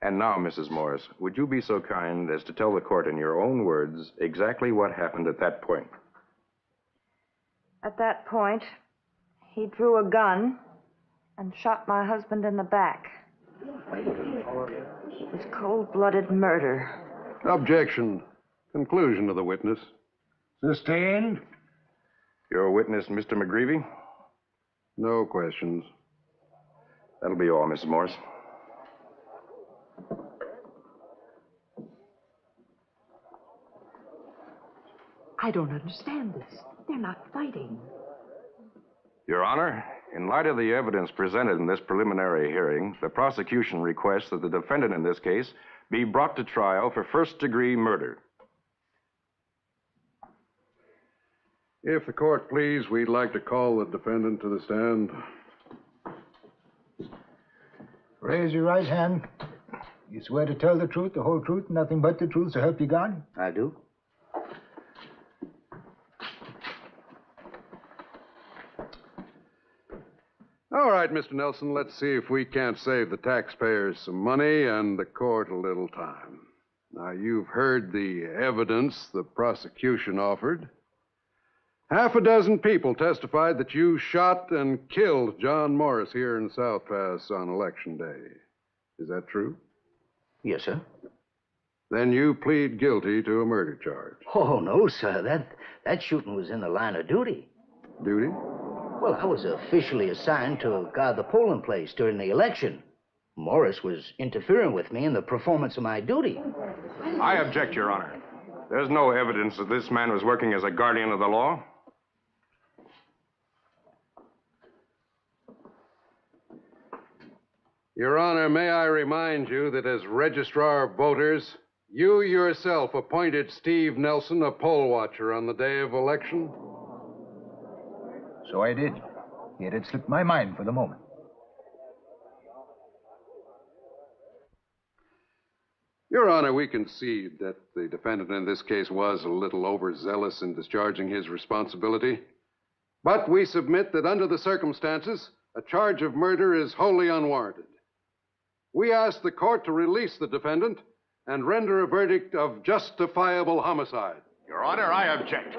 F: And now, Mrs. Morris, would you be so kind as to tell the court in your own words exactly what happened at that point?
I: At that point, he drew a gun and shot my husband in the back. It was cold-blooded murder.
L: Objection. Conclusion of the witness.
Q: Sustained.
F: Your witness, Mr. McGreevy?
L: No questions.
F: That'll be all, Mrs. Morris.
X: I don't understand this. They're not fighting.
F: Your Honor, in light of the evidence presented in this preliminary hearing, the prosecution requests that the defendant in this case be brought to trial for first-degree murder.
L: If the court please, we'd like to call the defendant to the stand.
Q: Raise your right hand. You swear to tell the truth, the whole truth, nothing but the truth, so help you God?
D: I do.
L: All right, Mr. Nelson, let's see if we can't save the taxpayers some money and the court a little time. Now, you've heard the evidence the prosecution offered. Half a dozen people testified that you shot and killed John Morris here in South Pass on Election Day. Is that true?
D: Yes, sir.
L: Then you plead guilty to a murder charge.
D: Oh, no, sir. That shooting was in the line of duty.
L: Duty?
D: Well, I was officially assigned to guard the polling place during the election. Morris was interfering with me in the performance of my duty.
F: I object, Your Honor. There's no evidence that this man was working as a guardian of the law.
L: Your Honor, may I remind you that as Registrar of Voters, you yourself appointed Steve Nelson a poll watcher on the day of election?
Q: So I did. Yet it slipped my mind for the moment.
L: Your Honor, we concede that the defendant in this case was a little overzealous in discharging his responsibility. But we submit that under the circumstances, a charge of murder is wholly unwarranted. We ask the court to release the defendant and render a verdict of justifiable homicide.
F: Your Honor, I object.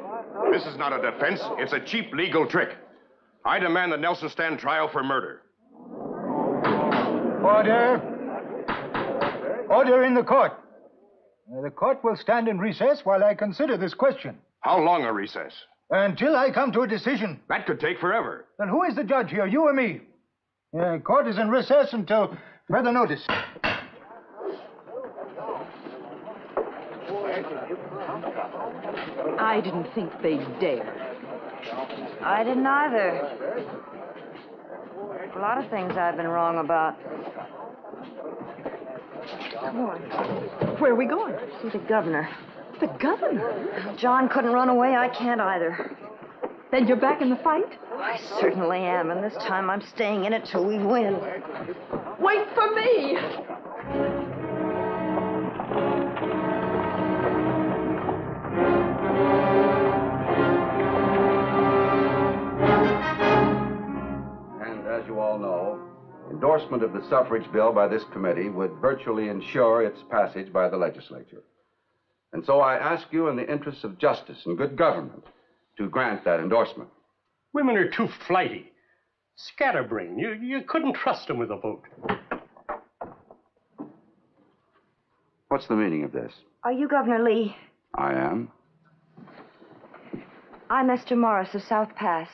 F: This is not a defense. It's a cheap legal trick. I demand that Nelson stand trial for murder.
Q: Order. Order in the court. The court will stand in recess while I consider this question.
F: How long a recess?
Q: Until I come to a decision.
F: That could take forever.
Q: Then who is the judge here, you or me? The court is in recess until further notice.
X: I didn't think they'd dare.
I: I didn't either. A lot of things I've been wrong about. Come on.
X: Where are we going?
I: See the governor.
X: The governor?
I: John couldn't run away. I can't either.
X: Then you're back in the fight?
I: I certainly am, and this time I'm staying in it till we win.
X: Wait for me!
N: you all know, endorsement of the suffrage bill by this committee would virtually ensure its passage by the legislature. And so I ask you, in the interests of justice and good government, to grant that endorsement.
K: Women are too flighty, scatterbrained. You couldn't trust them with a vote.
N: What's the meaning of this?
I: Are you Governor Lee?
N: I am.
I: I'm Esther Morris of South Pass.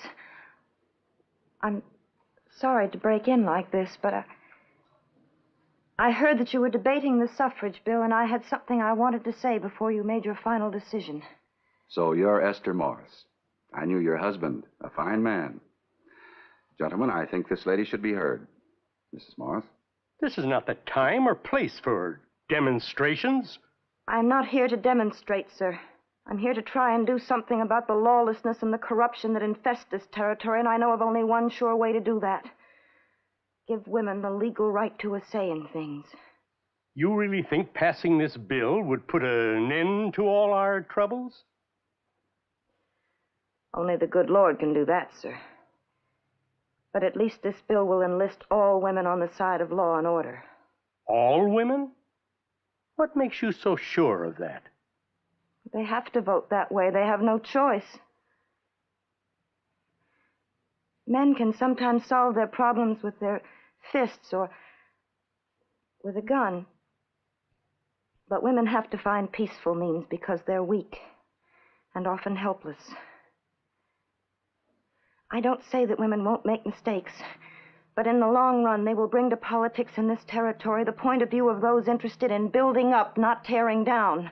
I: I'm sorry to break in like this, but I heard that you were debating the suffrage bill, and I had something I wanted to say before you made your final decision.
N: So you're Esther Morris. I knew your husband, a fine man. Gentlemen, I think this lady should be heard. Mrs. Morris?
K: This is not the time or place for demonstrations.
I: I'm not here to demonstrate, sir. I'm here to try and do something about the lawlessness and the corruption that infest this territory, and I know of only one sure way to do that. Give women the legal right to a say in things.
K: You really think passing this bill would put an end to all our troubles?
I: Only the good Lord can do that, sir. But at least this bill will enlist all women on the side of law and order.
K: All women? What makes you so sure of that?
I: They have to vote that way. They have no choice. Men can sometimes solve their problems with their fists or with a gun. But women have to find peaceful means because they're weak and often helpless. I don't say that women won't make mistakes, but in the long run, they will bring to politics in this territory the point of view of those interested in building up, not tearing down,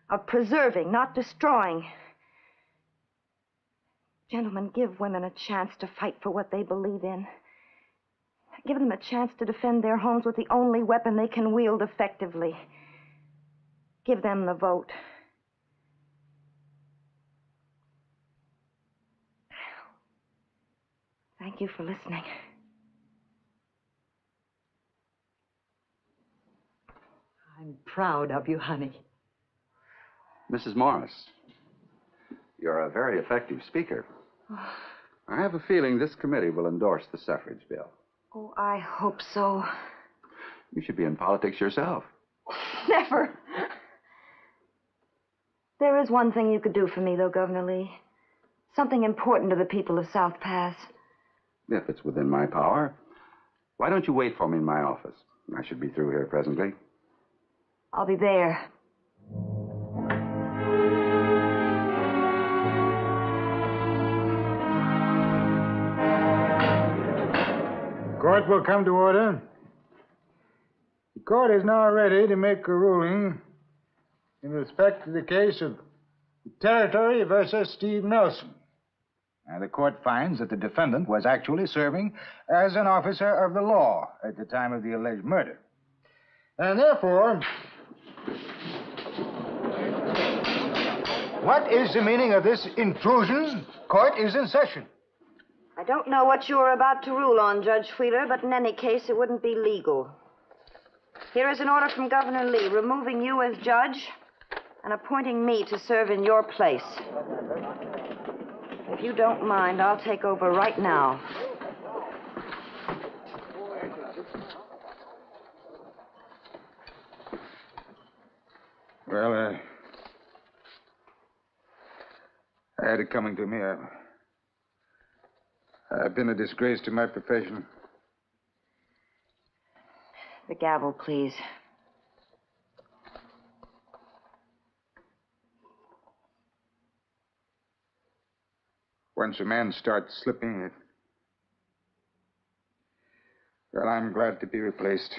I: of preserving, not destroying. Gentlemen, give women a chance to fight for what they believe in. Give them a chance to defend their homes with the only weapon they can wield effectively. Give them the vote. Thank you for listening.
X: I'm proud of you, honey.
N: Mrs. Morris, you're a very effective speaker. I have a feeling this committee will endorse the suffrage bill.
I: Oh, I hope so.
N: You should be in politics yourself.
I: Never. There is one thing you could do for me, though, Governor Lee. Something important to the people of South Pass.
N: If it's within my power. Why don't you wait for me in my office? I should be through here presently.
I: I'll be there.
Q: Court will come to order. The court is now ready to make a ruling in respect to the case of Territory versus Steve Nelson. And the court finds that the defendant was actually serving as an officer of the law at the time of the alleged murder. And therefore, what is the meaning of this intrusion? Court is in session.
I: I don't know what you are about to rule on, Judge Wheeler, but in any case, it wouldn't be legal. Here is an order from Governor Lee removing you as judge and appointing me to serve in your place. If you don't mind, I'll take over right now.
Q: Well, I had it coming to me. I've been a disgrace to my profession.
I: The gavel, please.
Q: Once a man starts slipping, well, I'm glad to be replaced.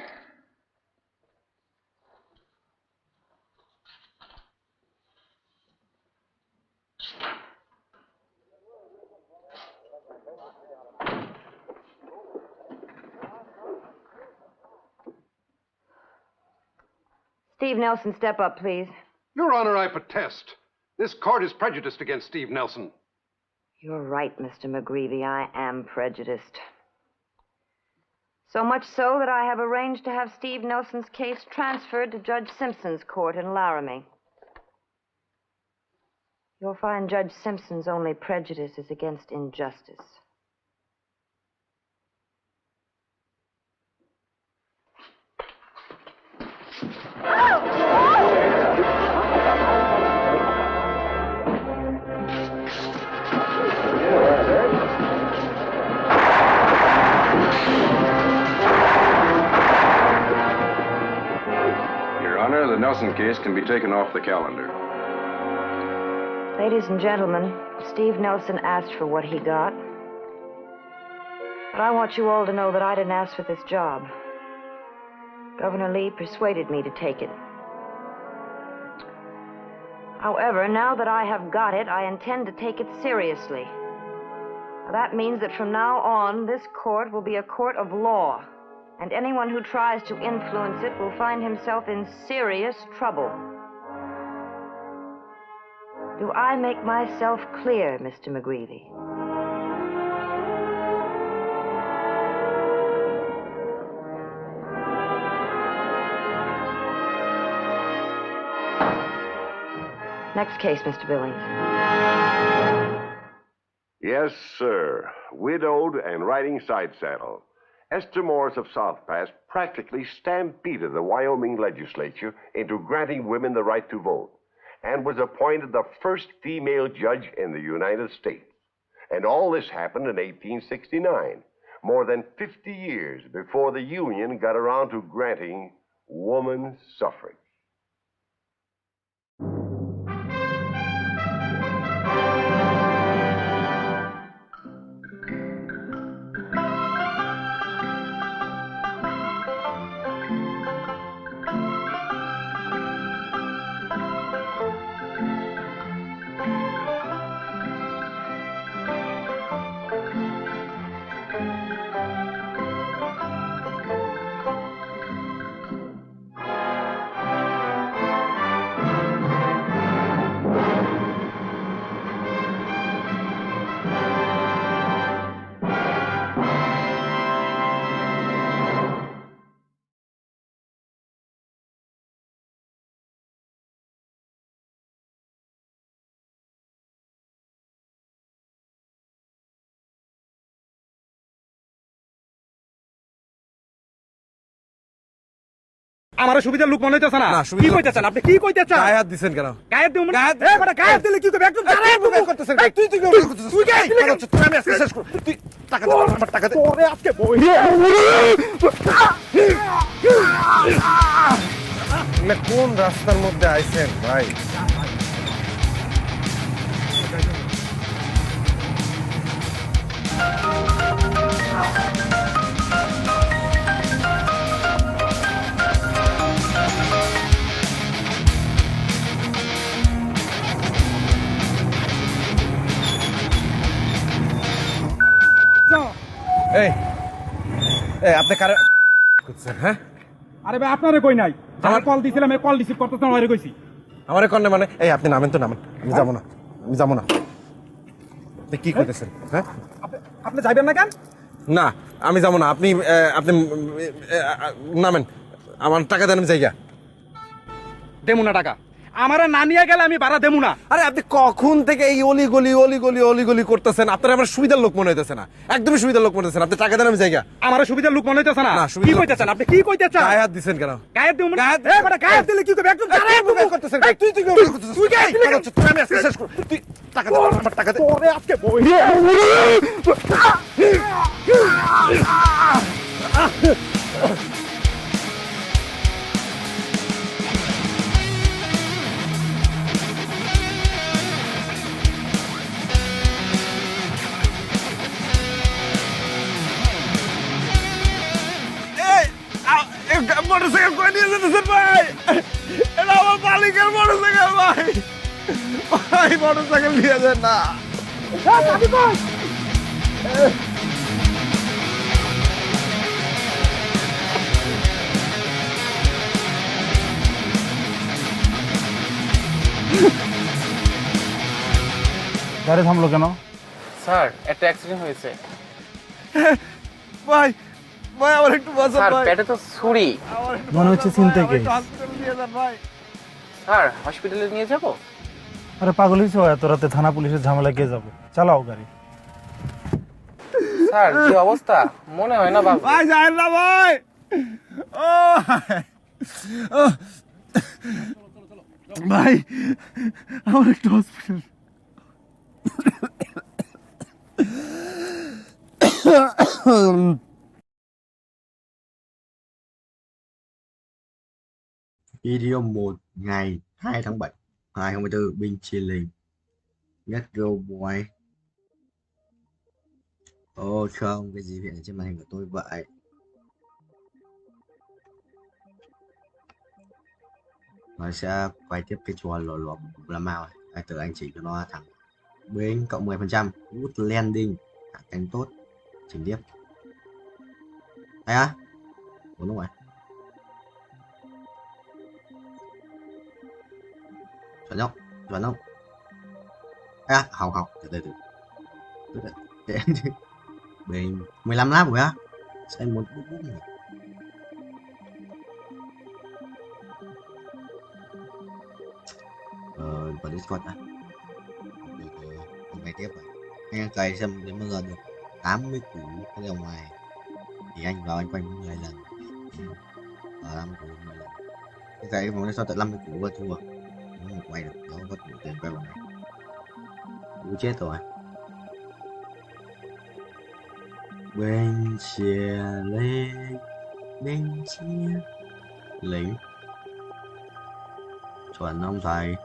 I: Steve Nelson, step up, please.
L: Your Honor, I protest. This court is prejudiced against Steve Nelson.
I: You're right, Mr. McGreevy. I am prejudiced. So much so that I have arranged to have Steve Nelson's case transferred to Judge Simpson's court in Laramie. You'll find Judge Simpson's only prejudice is against injustice.
F: Nelson case can be taken off the calendar.
I: Ladies and gentlemen, Steve Nelson asked for what he got. But I want you all to know that I didn't ask for this job. Governor Lee persuaded me to take it. However, now that I have got it, I intend to take it seriously. Now, that means that from now on, this court will be a court of law, and anyone who tries to influence it will find himself in serious trouble. Do I make myself clear, Mr. McGreevy? Next case, Mr. Billings.
A: Yes, sir. Widowed and riding side saddle. Esther Morris of South Pass practically stampeded the Wyoming legislature into granting women the right to vote and was appointed the first female judge in the United States. And all this happened in 1869, more than 50 years before the Union got around to granting woman suffrage.
B: আমার সুবিধার লোক মনে হইতেছে না কি কইতেছেন আপনি কি কইতেছেন গায়ে হাত দিবেন কেন গায়ে দিবেন এ বড় গায়ে দিলে কি করবে একদম গায়ে করতেছেন তুই তুই করতেছিস তুই গায়ে তুই আমি আজকে শেষ কর তুই টাকা দে আমার টাকা দে ওরে আজকে বই
G: আপনি কোন রাস্তার মধ্যে আইছেন ভাই এই এই আপনি কারে করছেন হ্যাঁ
B: আরে ভাই আপনারে কই নাই আমার কল দিছিলাম এই কল রিসিভ করতেছ না ওরে কইছি
G: আমারে কোন মানে এই আপনি নামেন তো নামেন আমি যাব না আপনি কি কইতেছেন হ্যাঁ
B: আপনি যাবেন না কেন
G: না আমি যাব না আপনি আপনি নামেন আমার টাকা দেন আমি যাইগা
B: দেমু না টাকা আমারে না নিয়ে গেলে আমি ভাড়া দেমু না
G: আরে আপনি কখন থেকে এই অলি করতেছেন আপনার আমার সুবিধার লোক মনে হইতেছে না একদমই সুবিধার লোক মনে হইতেছে না আপনি টাকা দেন আমি যাইগা
B: আমার সুবিধার লোক মনে হইতেছে না কি কইতেছেন আপনি কি কইতেছেন
G: গায়ে হাত দিবেন কেন
B: গায়ে দিমু না এ বড় গায়ে দিলে কি করবে একদম গায়ে করতেছেন তুই তুই করতেছিস তুই গায়ে দিলে তুই আমি আজকে শেষ কর তুই টাকা দে আমার টাকা দে ওরে আজকে বই
G: মোটরসাইকেল করে নিয়ে যেতেছেন ভাই এটা আমার মালিকের মোটরসাইকেল ভাই ভাই মোটরসাইকেল নিয়ে যান না
B: গাড়ি থামলো কেন
P: স্যার একটা অ্যাক্সিডেন্ট হয়েছে
G: ভাই ভাই আমার একটু বাঁচান
P: স্যার
G: ভাই
P: পেটে তো ছুরি
B: মনে হচ্ছে চিন্তা কি
G: হসপিটাল নিয়ে যান ভাই
P: স্যার হসপিটালে নিয়ে যাব
B: আরে পাগল হইছো এত রাতে থানা পুলিশের ঝামেলা কে যাবে চালাও গাড়ি
P: স্যার যে অবস্থা মনে হয় না বাবু
G: ভাই যান না ভাই ও ভাই আমার একটু hospital
E: Video 1 ngày 2 tháng 7 2024. Binh chia linh. Let's go boy. Ô không, cái gì hiện ở trên màn hình của tôi vậy? Nó sẽ quay tiếp cái trò lò lò là màu. Từ anh chỉnh cho nó thẳng bên cộng 10%. Good landing. Hạ cánh tốt. Chỉnh tiếp. Đây á. Ủa đúng rồi. Chuẩn không? Chuẩn không? À, học từ bên 15 lap rồi á. Sẽ một bút bút này. Vào Discord á. Ngày tiếp rồi. Anh cày xem nếu mà giờ được 80 củ cái ra ngoài thì anh vào anh quanh 10 lần. Ở 5 củ 10 lần. Cái cày vòng sau tận 50 củ và thua. Nếu mà quay được nó có đủ tiền quay vào này. Cú chết rồi. Bên chia lên. Bên chia lính. Chuẩn ông thầy.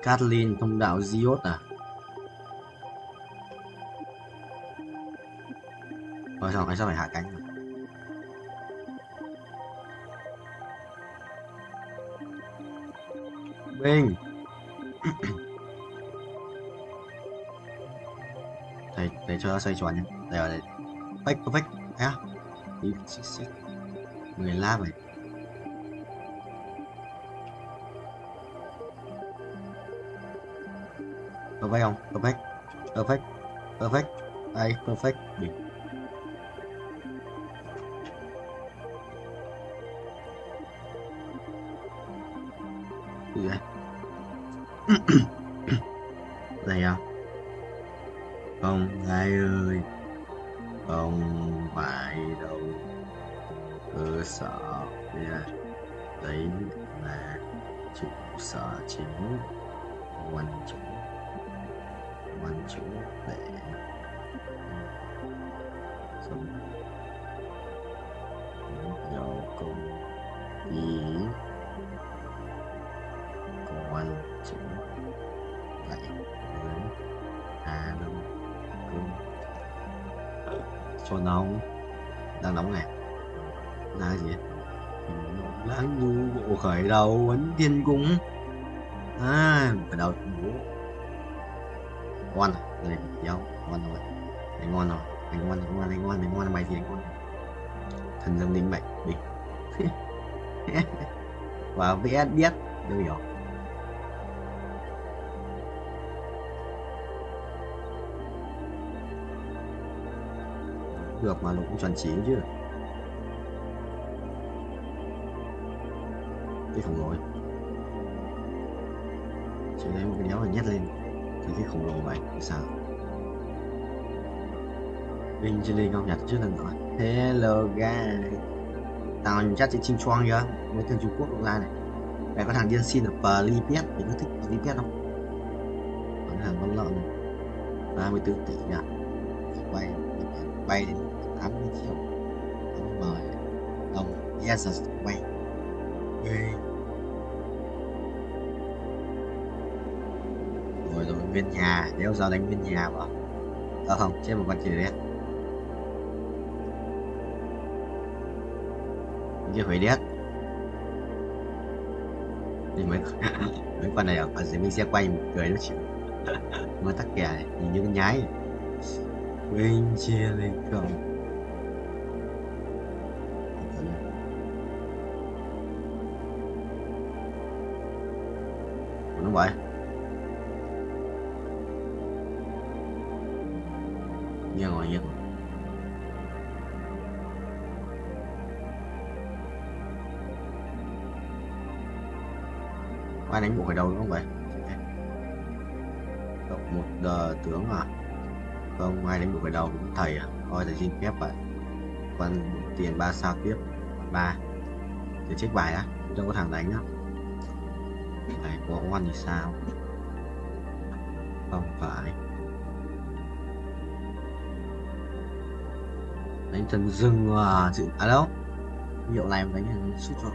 E: Kathleen thông đạo Diốt à? Rồi xong anh sao phải hạ cánh rồi. Binh. Thầy cho nó xoay tròn nhé. Đây rồi đây. Perfect. À. Đi 10 lap này. Perfect không? Perfect. Đây, perfect. Bình. Gì vậy? Đây à? Không ai ơi, không phải đâu. Cơ sở đấy là trụ sở chính. Quan chủ để sống do công ý quan chủ lại với Hà Đông Cung cho nóng đang nóng này là gì lãng du bộ khởi đầu ấn thiên cung khởi đầu bố ngon rồi kéo ngon rồi anh ngon rồi anh ngon mày thì anh ngon thần dương linh mệnh bình và vẽ biết đâu hiểu được mà nó cũng chuẩn chỉ chứ cái khổng lồ chỉ lấy một cái đéo rồi nhét lên cái khổng lồ vậy thì sao Vinh trên lên không nhặt trước lần rồi hello guys tao chắc sẽ chinh choang chưa mấy thằng Trung Quốc ra này mày có thằng điên xin ở Philippines mày có thích Philippines không có thằng con lợn này 34 tỷ nhá bay đến 80 triệu mời đồng yes quay rồi nguyên nhà nếu giờ đánh nguyên nhà vào không chết một con chữ đấy như phải đét thì mấy con này ở dưới mình sẽ quay một cười nó chịu mà tắc kè này nhìn như con nhái bên chia lên không nó vậy nghiêng rồi ai đánh bộ khởi đầu đúng không vậy một tướng à không ai đánh bộ khởi đầu cũng thầy à thôi thầy xin phép vậy còn tiền 3 sao tiếp 3 thì check bài á không có thằng đánh á này có oan thì sao không phải đánh thần dưng à chữ đâu Hiệu này đánh là sút cho.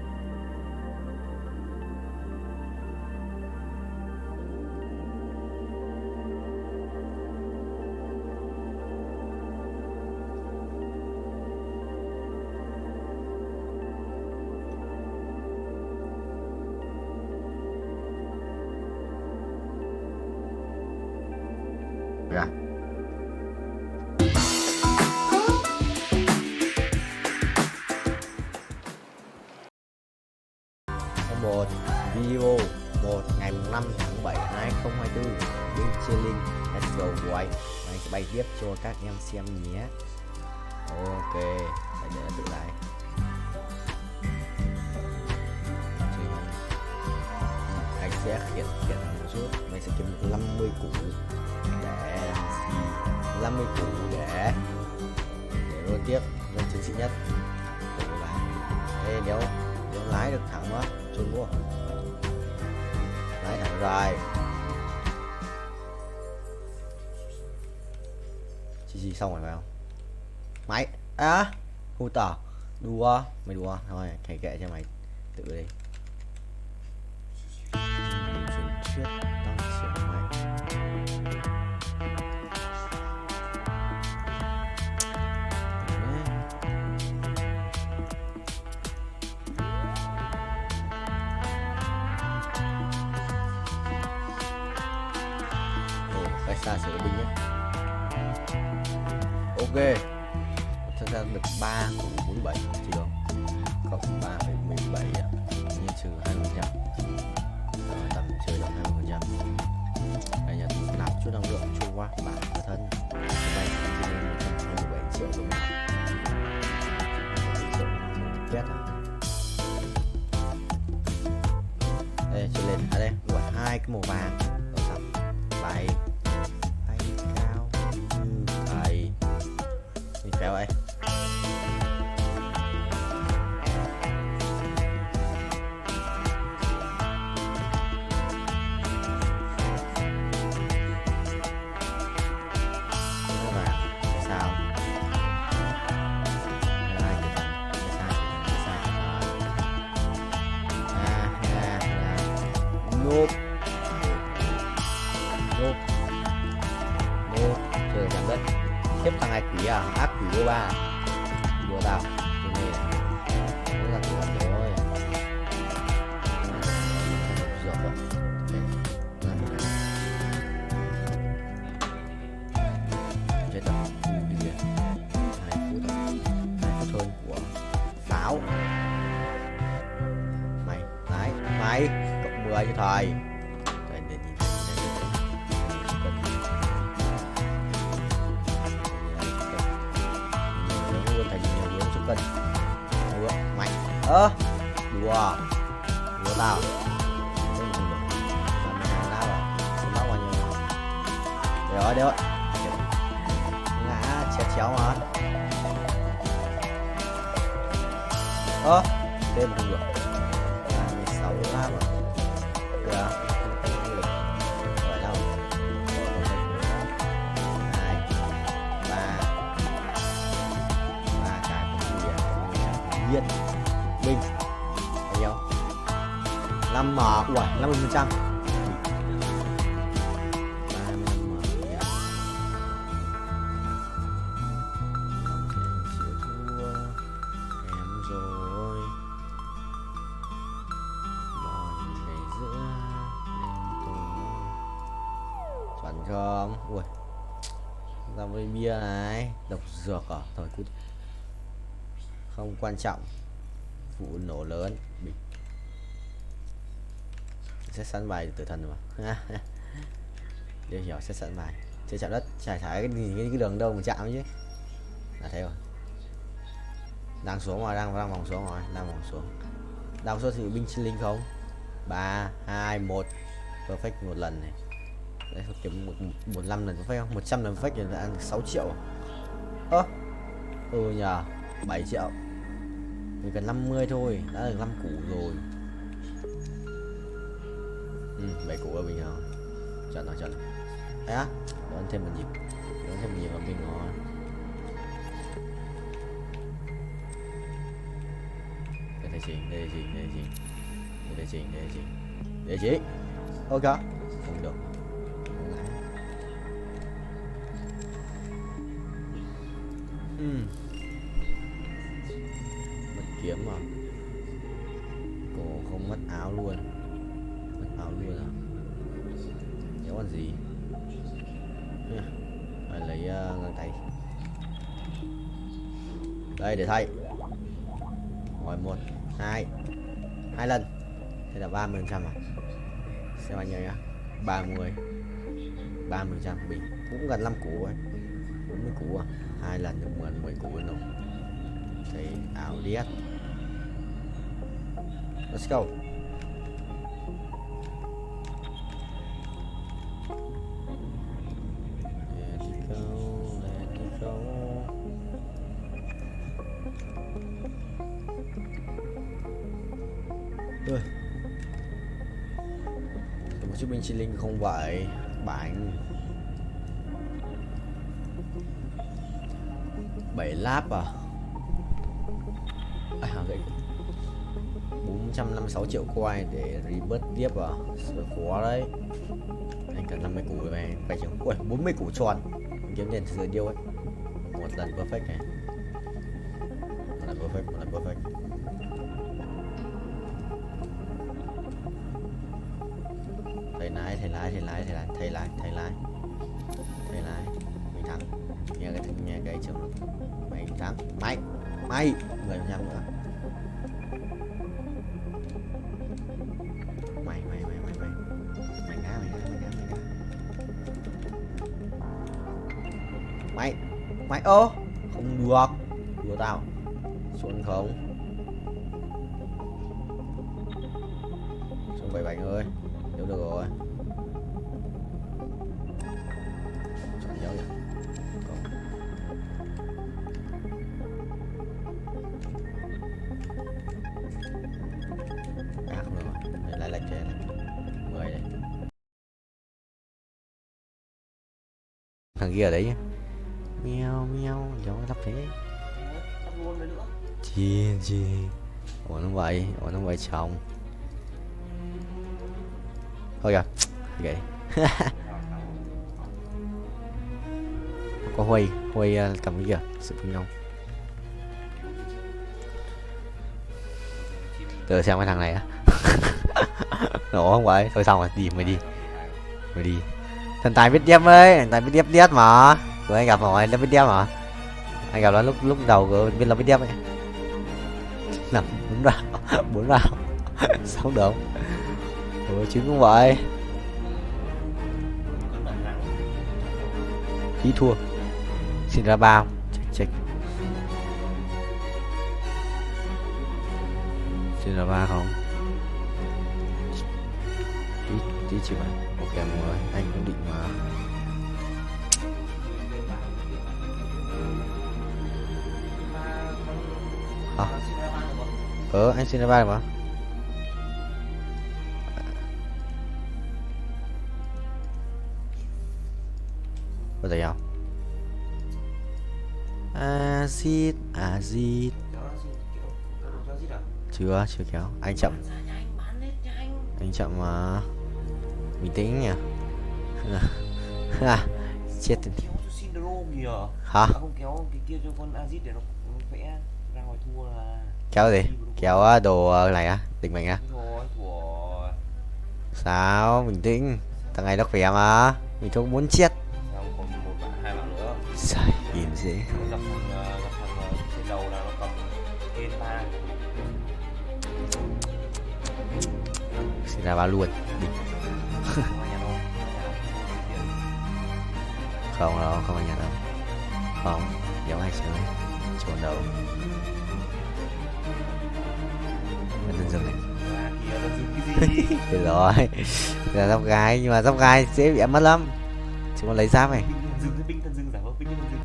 E: Ra. Một video 1 ngày 5 tháng 7 2024 bên Chilling Let's Go White. Mình sẽ bay tiếp cho các em xem nhé. Ok, để tự lại. Anh sẽ hiện một chút. Mình sẽ kiếm 50 củ để làm gì? 50 củ để luôn tiếp lên chiến sĩ nhất. Đây nếu lái được thẳng quá, chôn mua. Lái thẳng rồi. Chỉ xong rồi phải không? Máy hù tỏ. Đùa, mày đùa thôi, thầy kệ cho mày tự đi. Chuyển trước tăng chiều mày. Cách xa sửa binh nhé. Ok, thật ra được 3,47 chỉ không? Cộng 3,17 nhưng trừ 20%. Tầm chơi động 20%. Đây nhật nạp chút năng lượng trôi qua bản thân. Vậy thì 127 triệu đồng nào. 1 triệu quét à. Đây chơi lên ở đây đuổi 2 cái màu vàng ở xong bay cao như thầy mình kéo vậy. Trời giảm đất tiếp thằng này quỷ à, ác quỷ vô ba đùa tao cái này cũng là quỷ rồi dọc rồi chết rồi đi kìa 2 phút hơn của pháo mày cộng 10 cho thầy. Mạnh đùa tao rồi đấy ngã chéo mà thêm không được 16 lát rồi được rồi đâu 2 3 cái viên binh bao nhiêu 5 m ui 50% không? Ui ra với bia này độc dược à thời cút không quan trọng vụ nổ lớn bịch sẽ sẵn bài tử thần mà đều hiểu sẽ sẵn bài chơi chạm đất trải thải cái đường đâu mà chạm chứ là thế rồi đang xuống rồi đang vòng xuống rồi đang xuống thì binh sinh linh không 3 2 1 perfect một lần này. Đấy, kiếm 15 lần perfect không 100 lần perfect thì là ăn 6 triệu nhờ 7 triệu mình cần 50 thôi đã được 5 củ rồi 7 củ là bình thường chọn đấy á đón thêm một nhịp là bình rồi Địa chỉ. Ok. Không được. Mất kiếm à? Cổ không mất áo luôn. Mất áo luôn à? Nếu còn gì? Phải lấy găng tay. Đây để thay. Rồi 1, 2 lần. Thế là 30% à? Xem bao nhiêu nhá. 30% bình cũng gần 5 củ ấy. 40 củ à? 2 lần được 10 củ rồi. Thì ảo điếc. Let's go. Một chiếc binh chi linh không vậy. Bánh 7 láp à? Gậy 456 triệu coin để rebirth tiếp à? Sợ khó đấy. Anh cần 50 củ rồi này. Phải chừng. Ui, 40 củ tròn. Mình kiếm tiền từ điêu ấy. Một lần perfect này. Một lần perfect. Thầy lái. Mình thắng. Nghe cái trường. Mình thắng. Mày 10% nữa. Mày ô không được. Đùa tao. Xuống không. Xuống 7 bánh ơi. Nếu được rồi. Chọn dấu nhỉ. Không được rồi. Lại lệch trên này. 10 này. Thằng kia ở đấy nhá. Meo giống lắp thế. Chi ủa nó vậy chồng. Thôi kìa. Ghê. Có Huy cầm cái kìa. Sự phân nhau. Từ xem cái thằng này á. Nổ không vậy. Thôi xong rồi. Mày đi. Thần tài biết điếp ấy. Thần tài biết điếp mà. Rồi anh gặp hỏi nó biết điếp mà. Anh gặp nó lúc đầu của biết là biết điếp ấy. Nằm 4 vào. Xong được. Chứ cũng vậy. Tí thua. Xin ra bao. Check. Xin ra ba không? Tí chịu vậy. Ok mọi người, anh cũng định mà. Anh xin ra ba mà. Bao giờ nhau? Azit. Chưa kéo. Anh chậm mà. Bình tĩnh nhỉ. Chết hả?
O: Không kéo cái kia cho con Azit để nó vẽ ra ngoài thua là.
E: Kéo gì? Kéo đồ này á? Định mệnh á? Sao? Bình tĩnh. Thằng này nó khỏe mà. Mình không muốn chết.
O: Còn 2 bạn nữa.
E: Trời, nhìn dễ.
O: Gặp thằng trên đầu là nó cầm tên 3.
E: Xin ra ba luôn. Không đâu, không ở nhà đâu. Không, giống ai chơi. Trốn đâu. Bên tân dương này. Được rồi. Là giáp gái, nhưng mà giáp gái dễ bị ăn mất lắm. Chúng con lấy giáp này.
O: Binh tân dương giả vờ binh tân dương.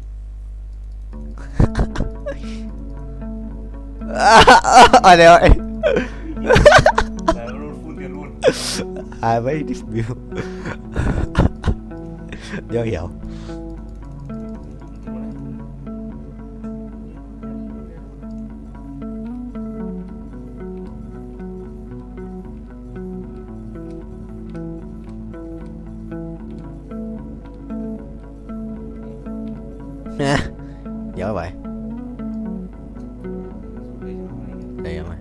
E: Ở đây rồi. Ai mấy dispute. Nhớ hiểu. đây mày.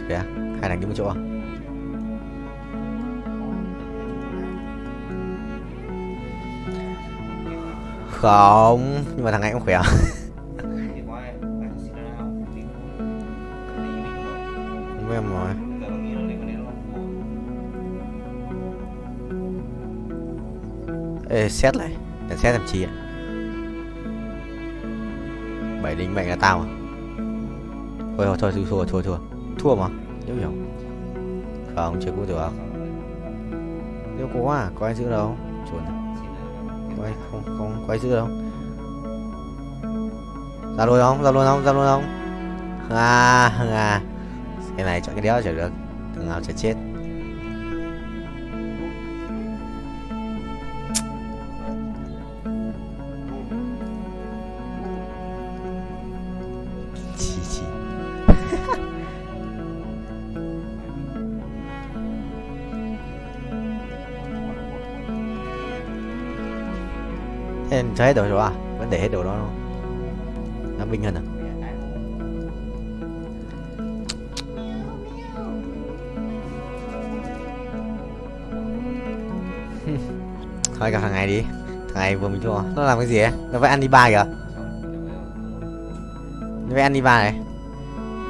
E: Kìa, hai thằng kiếm một chỗ à? Không, nhưng mà thằng này cũng khỏe. Không biết em rồi. Ê, xét lại. Để xét làm chi ạ? 7 đinh mệnh là tao à? Thôi, thua mà. Nếu hiểu. Không, chưa có được. Nếu có à, có ai giữ đâu. Chuẩn. Không có ai giữ đâu. Ra luôn không? Cái này chọn cái đéo chả được. Thằng nào chả chết. Thế cho hết đồ rồi à? Vẫn để hết đồ đó không? Nó binh hơn à? Thôi gặp thằng này đi. Thằng này vừa mình thua. Nó làm cái gì ấy? Nó phải ăn đi ba kìa. Nó phải ăn đi ba này.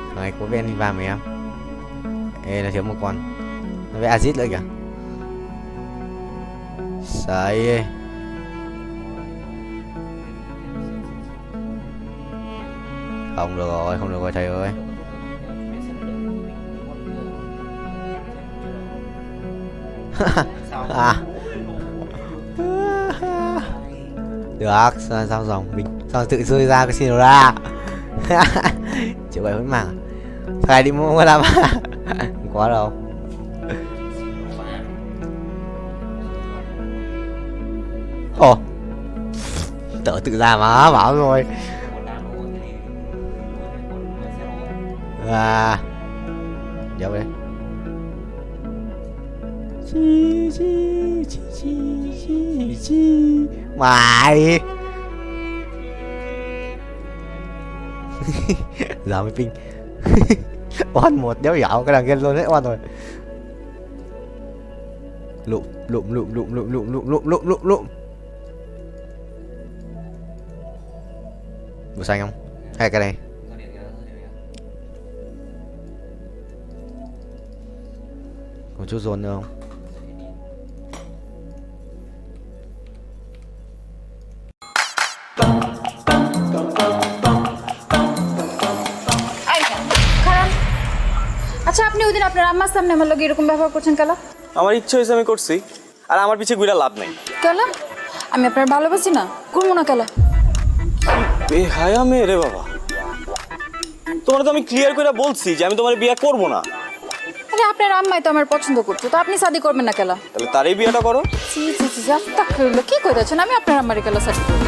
E: Thằng này có phải ăn đi ba mày em. Ê, nó thiếu một con. Nó phải azit nữa kìa. Sấy. Không được rồi thầy ơi. À. Được, sao dòng mình sao tự rơi ra cái xin ra. Chịu bài vẫn mảng. Thầy đi mua làm. Không có đâu. Ồ. Tớ tự ra mà bảo rồi. À. Dấu đây. Chi. Mày. Giờ mới ping. Oan một đéo dạo cái đằng kia luôn đấy oan rồi. Lụm. Đủ xanh không? Hay cái này? Còn chút dồn nữa không?
R: আচ্ছা আপনি ওইদিন আপনার আম্মার সামনে আমার লগে এরকম ব্যবহার করছেন কেন?
P: আমার ইচ্ছা হয়েছে আমি করছি, আর আমার পিছে ঘুরে লাভ নাই।
R: কেন? আমি আপনার ভালোবাসি না, করবো না কেন?
P: বেহায়া মেয়ে রে বাবা, তোমার তো আমি ক্লিয়ার করে বলছি যে আমি তোমার বিয়ে করবো না।
R: আরে আপনার আম্মাই তো আমার পছন্দ করছে, তো আপনি শাদি করবেন না কেন?
P: তাহলে তারই বিয়েটা করো।
R: আস্তাগফিরুল্লাহ, কি কইতাছেন? আমি আপনার আম্মারে কেন শাদি করব?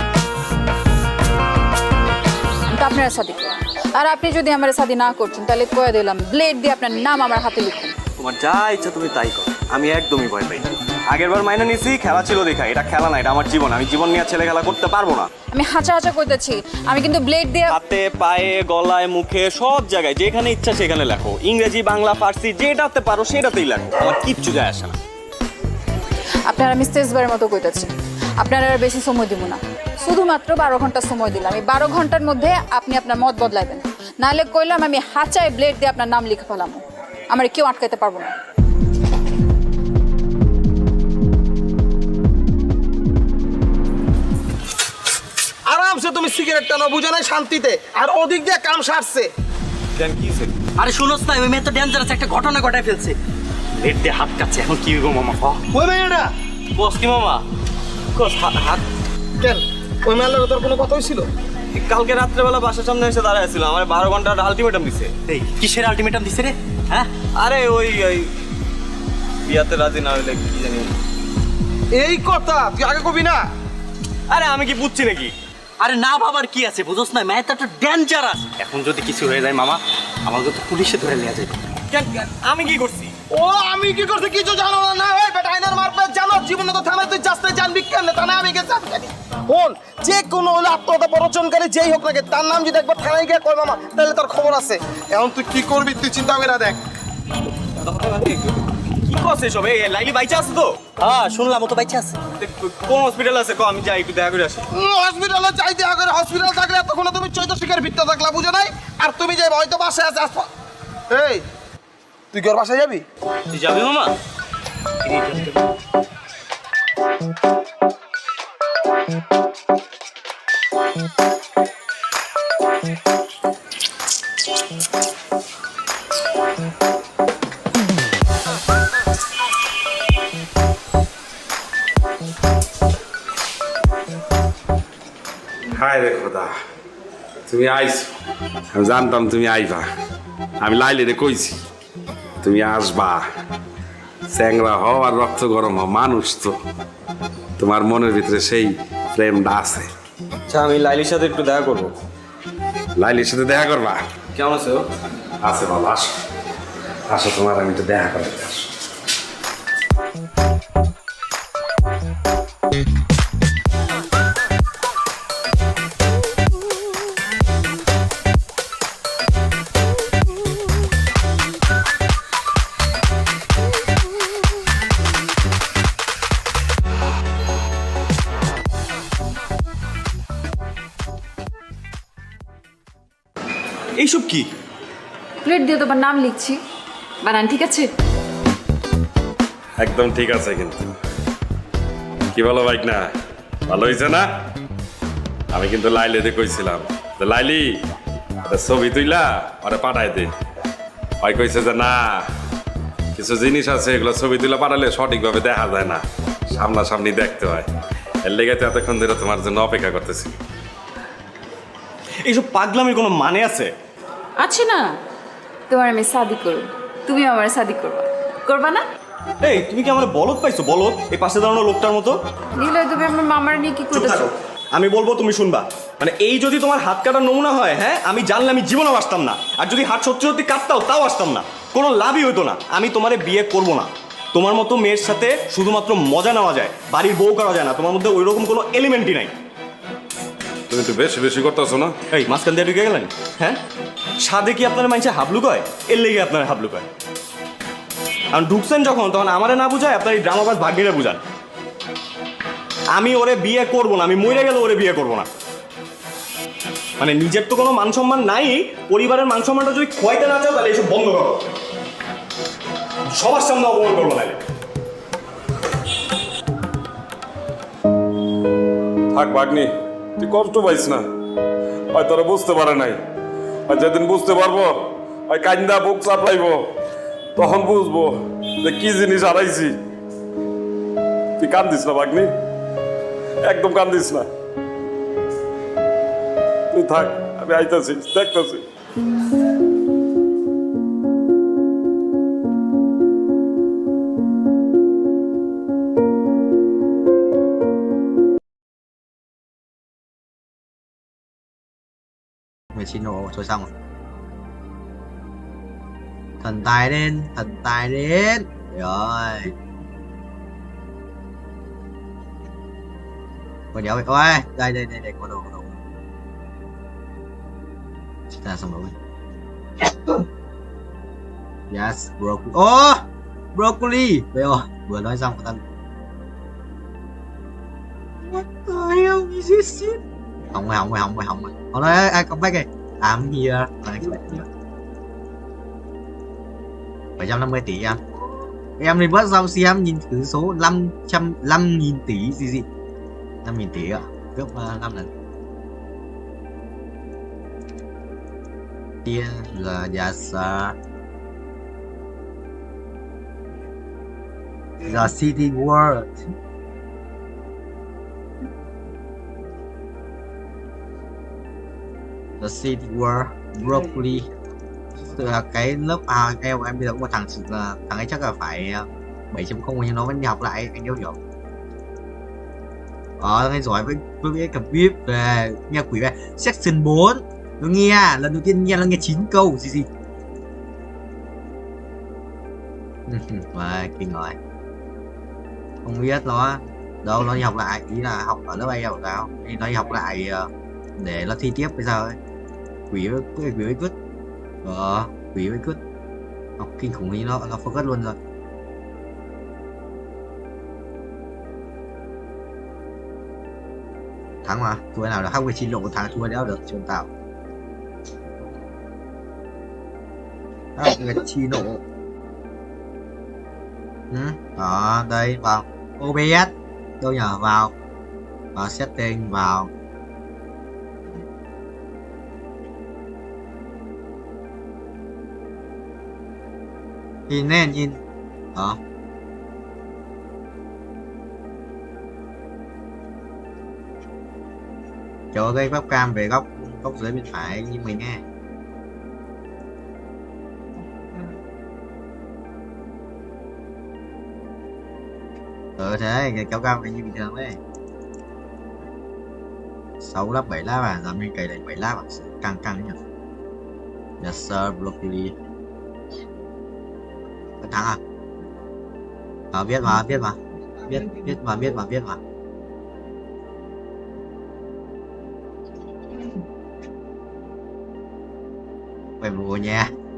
R: আপনারা শাদি করুন, আর আপনি যদি আমার শাদি না করছেন তাহলে কয়ে দিলাম ব্লেড দিয়ে আপনার নাম আমার হাতে লিখুন।
P: তোমার যা ইচ্ছা তুমি তাই করো, আমি একদমই ভয় পাই না। আগের বার মাইনা নিছি, খেলা ছিল দেখা, এটা খেলা না, এটা আমার জীবন। আমি জীবন নিয়ে ছেলে খেলা করতে পারবো না।
R: আমি হাঁচা কইতেছি, আমি কিন্তু ব্লেড দিয়ে
P: হাতে পায়ে গলায় মুখে সব জায়গায় যেখানে ইচ্ছা সেখানে লেখো, ইংরেজি বাংলা ফার্সি যেটাতে পারো সেটাতেই লেখো, আমার কিচ্ছু যায় আসে না।
R: আপনার আমি শেষবারের মতো কইতেছি, আপনার আর বেশি সময় দিব না, শুধুমাত্র 12 ঘন্টা সময় দিলাম। এই 12 ঘন্টার মধ্যে আপনি আপনার মত বদলাইবেন, নাহলে কইলাম আমি হাঁচায় ব্লেড দিয়ে আপনার নাম লিখে ফেলাম, আমার কেউ আটকাইতে পারবো না।
B: আরামসে তুমি সিগারেট টানো, বুঝে নাই শান্তিতে, আর ওদিক দিয়ে কাম সারছে।
P: কেন কি হইছে?
S: আরে শুনোস না, ওই মেয়ে তো ডেঞ্জারাস একটা ঘটনা ঘটায় ফেলছে। ব্লেড দিয়ে হাত কাটছে, এখন কি হইব মামা?
B: ওই মেয়েটা
P: বস কি মামা? কোস হাত
B: কেন? ওই মেয়ের তোর কোনো কথা হইছিল?
P: কালকে রাত্রেবেলা বাসার সামনে এসে দাঁড়ায় ছিল, আমার 12 ঘন্টার আলটিমেটাম দিছে।
S: এই কিসের আলটিমেটাম দিছে রে? হ্যাঁ
P: আরে ওই বিয়াতে রাজি না হইলে কি জানি।
B: এই কথা তুই আগে কবি না।
P: আরে আমি কি বুঝছি নাকি?
S: আরে না বাবার কি আছে, বুঝোস না, মেয়ে তো একটা ডেঞ্জারাস। এখন যদি কিছু হয়ে যায় মামা, আমাকে তো পুলিশে ধরে নিয়ে যাবে।
P: কেন আমি কি করছি?
B: ও আমি কি করছি কিছু জানো না? ওই বেটা আইনার মারপে জানো, জীবনে তো থানায় তুই যাস না, জানবি কেন? থানায় আমি গেছি, আমি জানি। ফোন যে
P: কোনো হলে আত্মহত্যা প্ররোচনকারী যেই হোক নাকি তার নাম যদি একবার থানায় গিয়ে কয় মামা তাহলে তার খবর আছে। এখন তুই কি করবি তুই চিন্তা করে দেখ। কি করছে সব? এই লাইলি বাইচা আছে তো?
S: হ্যাঁ শুনলাম ও তো বাইচা আছে।
P: কোন হসপিটাল আছে কো আমি যাই একটু দেখা করে আসি। হসপিটালে যাই দেখা করে, হসপিটাল থাকলে তখন তুমি চৈত শিকার ভিত্তা থাকলা বুঝো নাই? আর তুমি যাই হয়তো বাসায় আছে। এই তুই কি ওর বাসায় যাবি?
S: তুই যাবি মামা?
B: হায় রে খোদা, তুমি আইছো। আমি জানতাম তুমি আইবা। আমি লাইলে রে কইছি তুমি আসবা। চ্যাংরা হও আর রক্ত গরম হও, মানুষ তো। তোমার মনের ভিতরে সেই প্রেমটা আছে।
P: আচ্ছা আমি লাইলির সাথে একটু দেখা করবো।
B: লাইলির সাথে দেখা করবা?
P: কেমন আছে ও?
B: আছে বাবা, আসো আসো, তোমার আমি তো দেখা করতে আসো।
P: এইসব কি?
R: প্লেট দিয়ে তোমার নাম লিখছি, বানান ঠিক আছে?
B: একদম ঠিক আছে। কিন্তু কি বলো বাইক না, ভালো হয়েছে না? আমি কিন্তু লাইলিতে কইছিলাম যে লাইলি ছবি তুইলা ওরে পাঠাই দে। ভাই কইছে যে না, কিছু জিনিস আছে এগুলো ছবি তুলে পাঠালে সঠিকভাবে দেখা যায় না, সামনাসামনি দেখতে হয়। এর লেগে তো এতক্ষণ ধরে তোমার জন্য অপেক্ষা করতেছি।
P: এইসব পাগলামির কোনো মানে আছে?
R: আছে না, তোমার আমি শাদি করব, তুমি আমার শাদি করবা, করবা না?
P: এই তুমি কি আমার বলদ পাইছো? বলদ এই পাশে দাঁড়ানো লোকটার মতো।
R: নিলয় তুমি আমার মামার নিয়ে কি করতেছো?
P: আমি বলবো তুমি শুনবা। মানে এই যদি তোমার হাত কাটার নমুনা হয়, হ্যাঁ আমি জানলে আমি জীবনেও আসতাম না। আর যদি হাত সত্যি সত্যি কাটতাও তাও আসতাম না, কোনো লাভই হতো না। আমি তোমারে বিয়ে করব না। তোমার মতো মেয়ের সাথে শুধুমাত্র মজা নেওয়া যায়, বাড়ির বউ করা যায় না। তোমার মধ্যে ওই রকম কোনো এলিমেন্টই নাই।
B: তুমি একটু বেশি বেশি করতেছো না?
P: এই মাঝখান দিয়ে ঢুকে গেলেন? হ্যাঁ সাদে কি আপনার মানুষে হাবলু কয়? এর লেগে আপনার হাবলু কয়। কারণ ঢুকছেন যখন তখন আমারে না বুঝায় আপনার এই ড্রামাবাজ ভাগ্নিরা বুঝান। আমি ওরে বিয়ে করবো না, আমি মরে গেলে ওরে বিয়ে করবো না। মানে নিজের তো কোনো মান সম্মান নাই, পরিবারের মান সম্মানটা যদি খোয়াইতে না চাও তাহলে এসব বন্ধ করো। সবার সামনে অপমান করবো না।
B: থাক ভাগ্নি, তুই কষ্ট পাইস না। হয় তোরা বুঝতে পারে নাই, আর যেদিন বুঝতে পারবো ওই কান্দা বুক চাপড়াইব, তখন বুঝবো যে কি জিনিস হারাইছি। তুই কান্দিস না ভাগ্নি, একদম কান্দিস না। তুই থাক, আমি আইতাছি, দেখতেছি।
E: Xin lỗi thôi xong rồi. Thần tài đến, thần tài đến. Rồi. Còn nhớ vậy. Ôi, đây có đồ. Chúng ta xong rồi. Yes, broccoli. Oh, broccoli. Bây giờ vừa nói xong của ta. What the hell is this shit? Không rồi. Ở đây ai come back kìa. I'm here. 750 tỷ em. Em thì bớt sau xem nhìn thử số 500.000 tỷ gì. 5.000 tỷ ạ. Gấp 5 lần. Kia là jasa. The city world. The city world broccoli. Từ cái lớp em bây giờ có một thằng ấy chắc là phải 7.0 nhưng nó vẫn đi học lại anh yêu hiểu. Thằng ấy giỏi với cái cặp vip về nghe quỷ về section 4. Nó nghe lần đầu tiên nó nghe 9 câu gì. Mà kinh rồi. Không biết nó Đâu, nó đi học lại, ý là học ở lớp A học sao? Thì nó đi học lại để nó thi tiếp bây giờ ấy. Quỷ với cứt. Quỷ với cứt. Học kinh khủng thì nó focus luôn rồi. Thắng mà, thua nào được học về trình độ thắng thua đéo được trường tạo. Học về trình độ. Đó, đây vào OBS. Đâu nhờ vào setting vào nhìn lên nhìn đó. Cho cái webcam về góc dưới bên phải như mình nghe. Thế kéo cam như bình thường đấy. 6 lap 7 lap à, giờ mình cày lên 7 lap à, căng nhỉ. Yes sir, broccoli. Vẫn thắng à? Viết mà.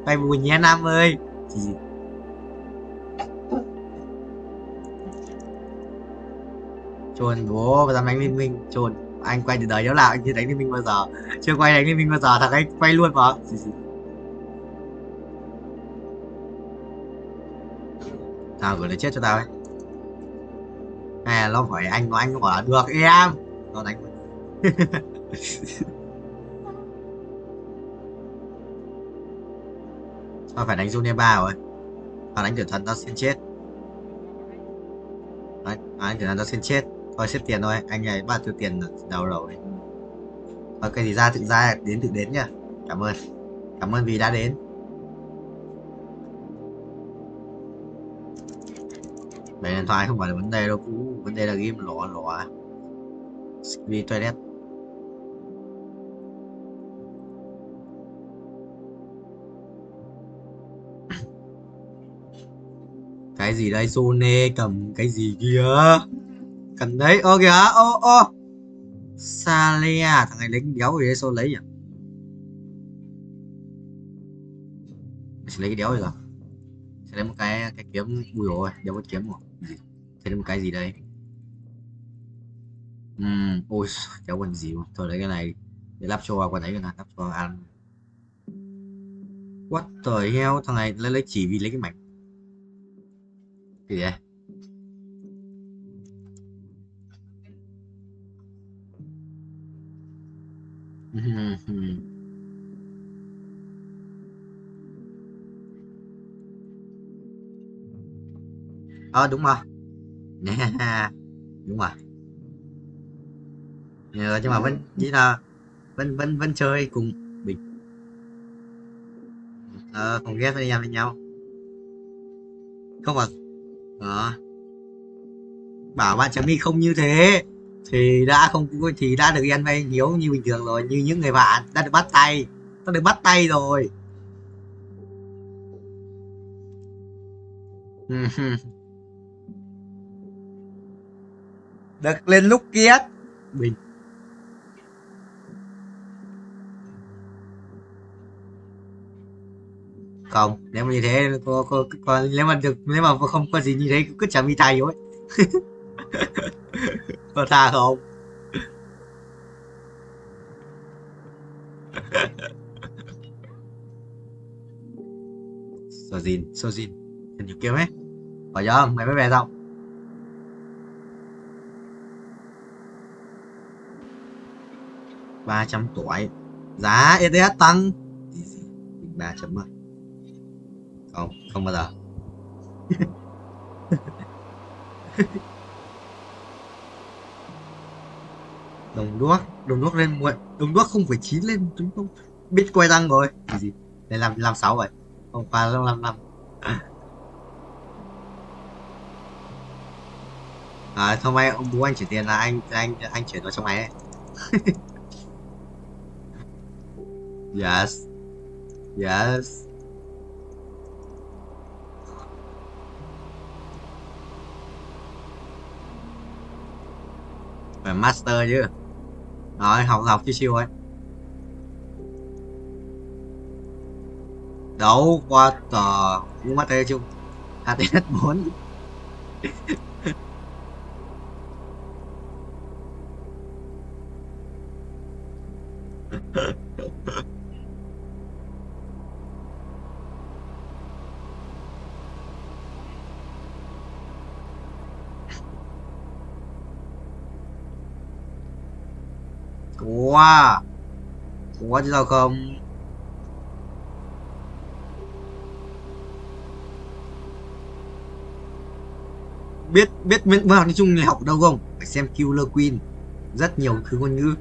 E: Phải buồn nha Nam ơi. Chồn bố dám đánh liên minh, chồn anh quay từ đời nhớ nào anh chưa đánh liên minh bao giờ, chưa quay đánh liên minh bao giờ, thằng anh quay luôn mà. Tao gửi nó chết cho tao ấy. À nó phải anh nó bảo được em nó đánh. Nó phải đánh Zone 3 rồi. Tao đánh tử thần tao xin chết. Đấy, anh tử thần tao xin chết. Thôi xếp tiền thôi, anh này bắt tiêu tiền đầu đấy. Thôi cái gì ra tự đến nhá. Cảm ơn vì đã đến. Về điện thoại không phải là vấn đề đâu cũ, vấn đề là game lỏ đi toilet. Cái gì đây, Sone cầm cái gì kia? Cần đấy, ô kìa, ô Salia, thằng này đánh đéo gì đấy, sao lấy nhỉ? Sẽ lấy cái đéo gì rồi? Sẽ lấy một cái kiếm, ui rồi, đéo có kiếm rồi. Sẽ lấy một cái gì đây? Ôi, đéo còn gì mà. Thôi lấy cái này để lắp cho vào quần ấy rồi nè, lắp cho ăn. What the hell, thằng này lấy chỉ vì lấy cái mảnh. Cái gì đây? Đúng rồi. Đúng rồi. Nhưng mà vẫn nghĩ là vẫn chơi cùng mình. Không ghét với nhau. Không à. Bảo bạn chấm đi không như thế thì đã được ăn vay hiếu như bình thường rồi, như những người bạn đã được bắt tay rồi. Được lên lúc kia mình không, nếu mà như thế còn nếu mà không có gì như thế cứ chả mi tay thôi. Có tha không? Sojin hình như kêu ấy hỏi giờ mày mới về xong. $300 giá ETH tăng 3 chấm à? Không bao giờ. Đồng đuốc lên muộn, đồng đuốc 0,9 lên chúng không biết quay tăng rồi gì lên làm 6 rồi, hôm qua 55. Thôi may ông bố anh chuyển tiền là anh chuyển vào trong máy ấy. Yes. Phải master chứ. Rồi, học chiêu ấy. Đấu qua tờ cũng master chung. HTS4. Wow, quá chứ sao không. Biết văn học tiếng Trung học đâu không? Phải xem Killer Queen, rất nhiều thứ ngôn ngữ.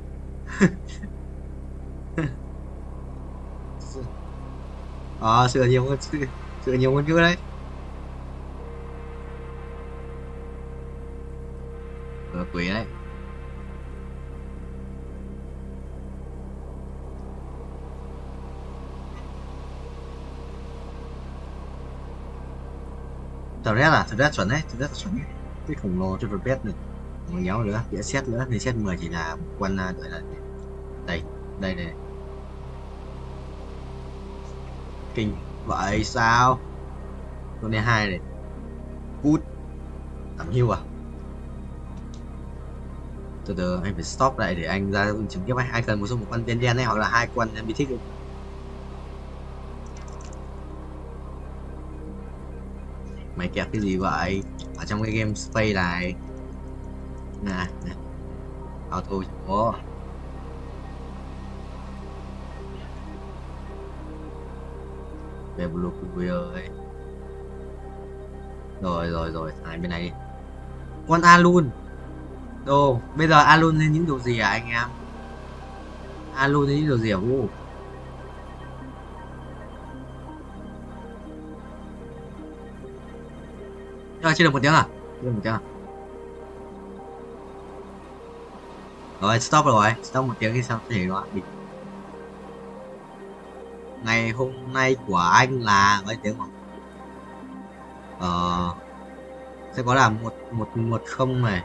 E: Sửa nhiều ngôn ngữ đấy. Quỷ đấy. Thật ra chuẩn đấy, cái khổng lồ cho Red này, một nhéo nữa, đĩa xét nữa, nên xét 10 chỉ là quân gọi là đây này, kinh vậy sao? Con này 2 này, cút, tắm hưu à? Từ anh phải stop lại để anh ra trực tiếp. Anh cần một con tên đen ấy, hoặc là 2 quân em bị thích không? Mày kẹp cái gì vậy ở trong cái game space này nè? Auto chỗ về blue vui ơi. Rồi hai bên này đi. Con Alun đồ bây giờ Alun lên những điều gì à anh em? Alun lên những điều gì à? Chưa được 1 tiếng à? Rồi stop 1 tiếng thì sao thể nó bị. Ngày hôm nay của anh là mấy tiếng không? Sẽ có là 110 này,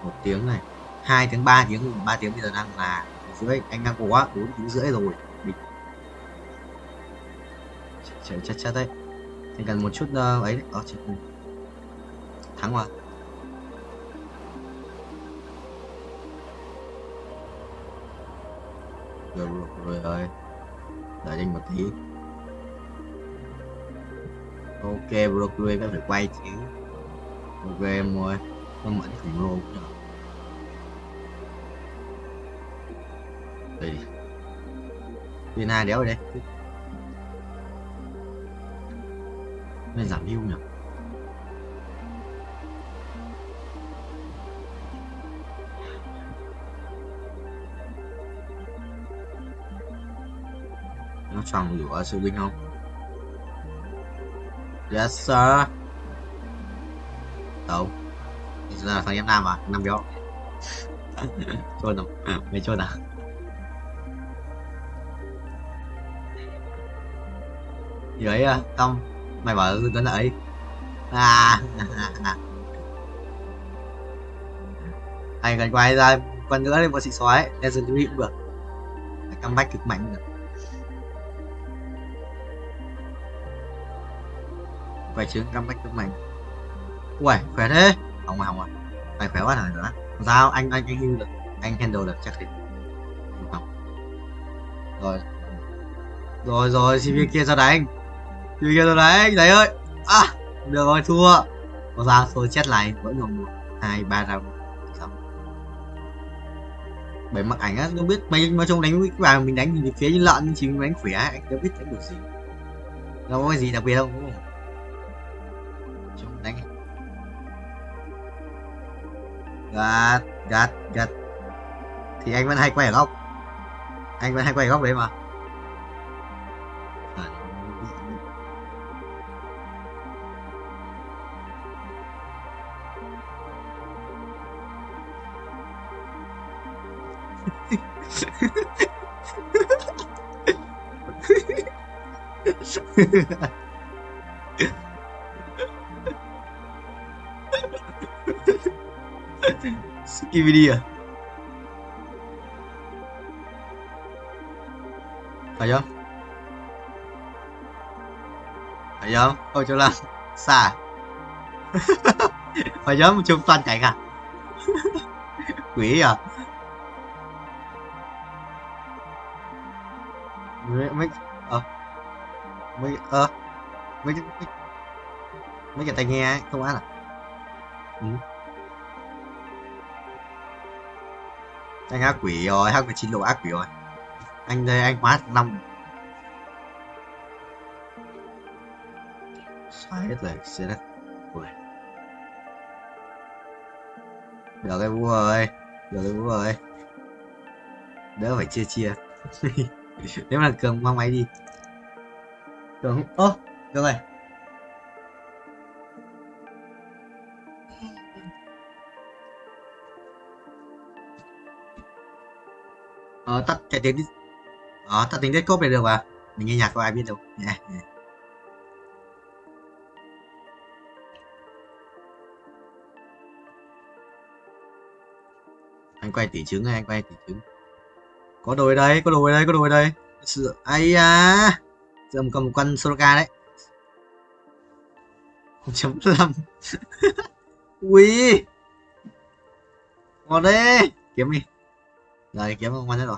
E: 1 tiếng này, 2 tiếng, 3 tiếng, 3 tiếng bây giờ đang là rưỡi, anh đang có 4 tiếng rưỡi rồi. Chắc đấy. Anh cần một chút ấy đấy. Thắng mà. Rồi đợi anh một tí. Ok, Brooklyn vẫn phải quay chứ. Ok em ơi, nó mẫn khủng lồ. Đây đi. Vina đéo ở đây. Nên giảm hưu nhỉ. Nó tròn đủ ở sư binh không? Yes sir. Đâu? Giờ thằng em Nam à? Nam béo. Trôn đâu? Mày trôn à? Gì ấy à? Không. Mày bảo tuấn ấy. Anh cần quay ra con nữa lên một xịt xoáy. Legendary cũng được. Comeback cực mạnh được. Quay chứng comeback cực mạnh. Ui, khỏe thế. Không à. Phải khỏe quá rồi nữa. Sao anh hưu được. Anh handle được chắc thì. Không. Rồi, CV kia sao đánh? CV kia sao đánh? Đấy ơi. Được rồi, thua. Có sao thôi chết lại vẫn còn 1, 2, 3 round. Bởi mặc ảnh á, không biết mấy nói chung đánh cái bài mình đánh thì phía như lợn, nhưng chỉ mình đánh khỏe, anh đâu biết đánh được gì. Đâu có cái gì đặc biệt đâu, đúng không? Chúng đánh. Gạt. Thì anh vẫn hay quay ở góc. Đấy mà. Skibidi à? Phải không? Phải không? Ôi chỗ là xa. Phải giống chung toàn chạy à? Quỷ à? Mấy mấy mấy mấy cái tai nghe ấy, không á à? Ừ. Anh ác quỷ rồi, 219 độ ác quỷ rồi. Anh đây anh hóa năm. Xóa hết rồi, xe đất. Ui. Được cái Vũ ơi, được cái Vũ ơi. Đỡ phải chia chia. Nếu là Cường mang máy đi. Cường, ơ, được rồi. Tắt cái tiếng đi. Tắt tiếng Discord này được à? Mình nghe nhạc có ai biết đâu. Yeah, yeah. Anh quay tỷ trứng, anh quay tỷ trứng. Có đồi đây, có đồi đây, có đồi đây. Sự ấy à. Giờ cầm một con Soroka đấy. 0.5. Ui. Ngon đấy. Kiếm đi. Rồi kiếm con hết rồi.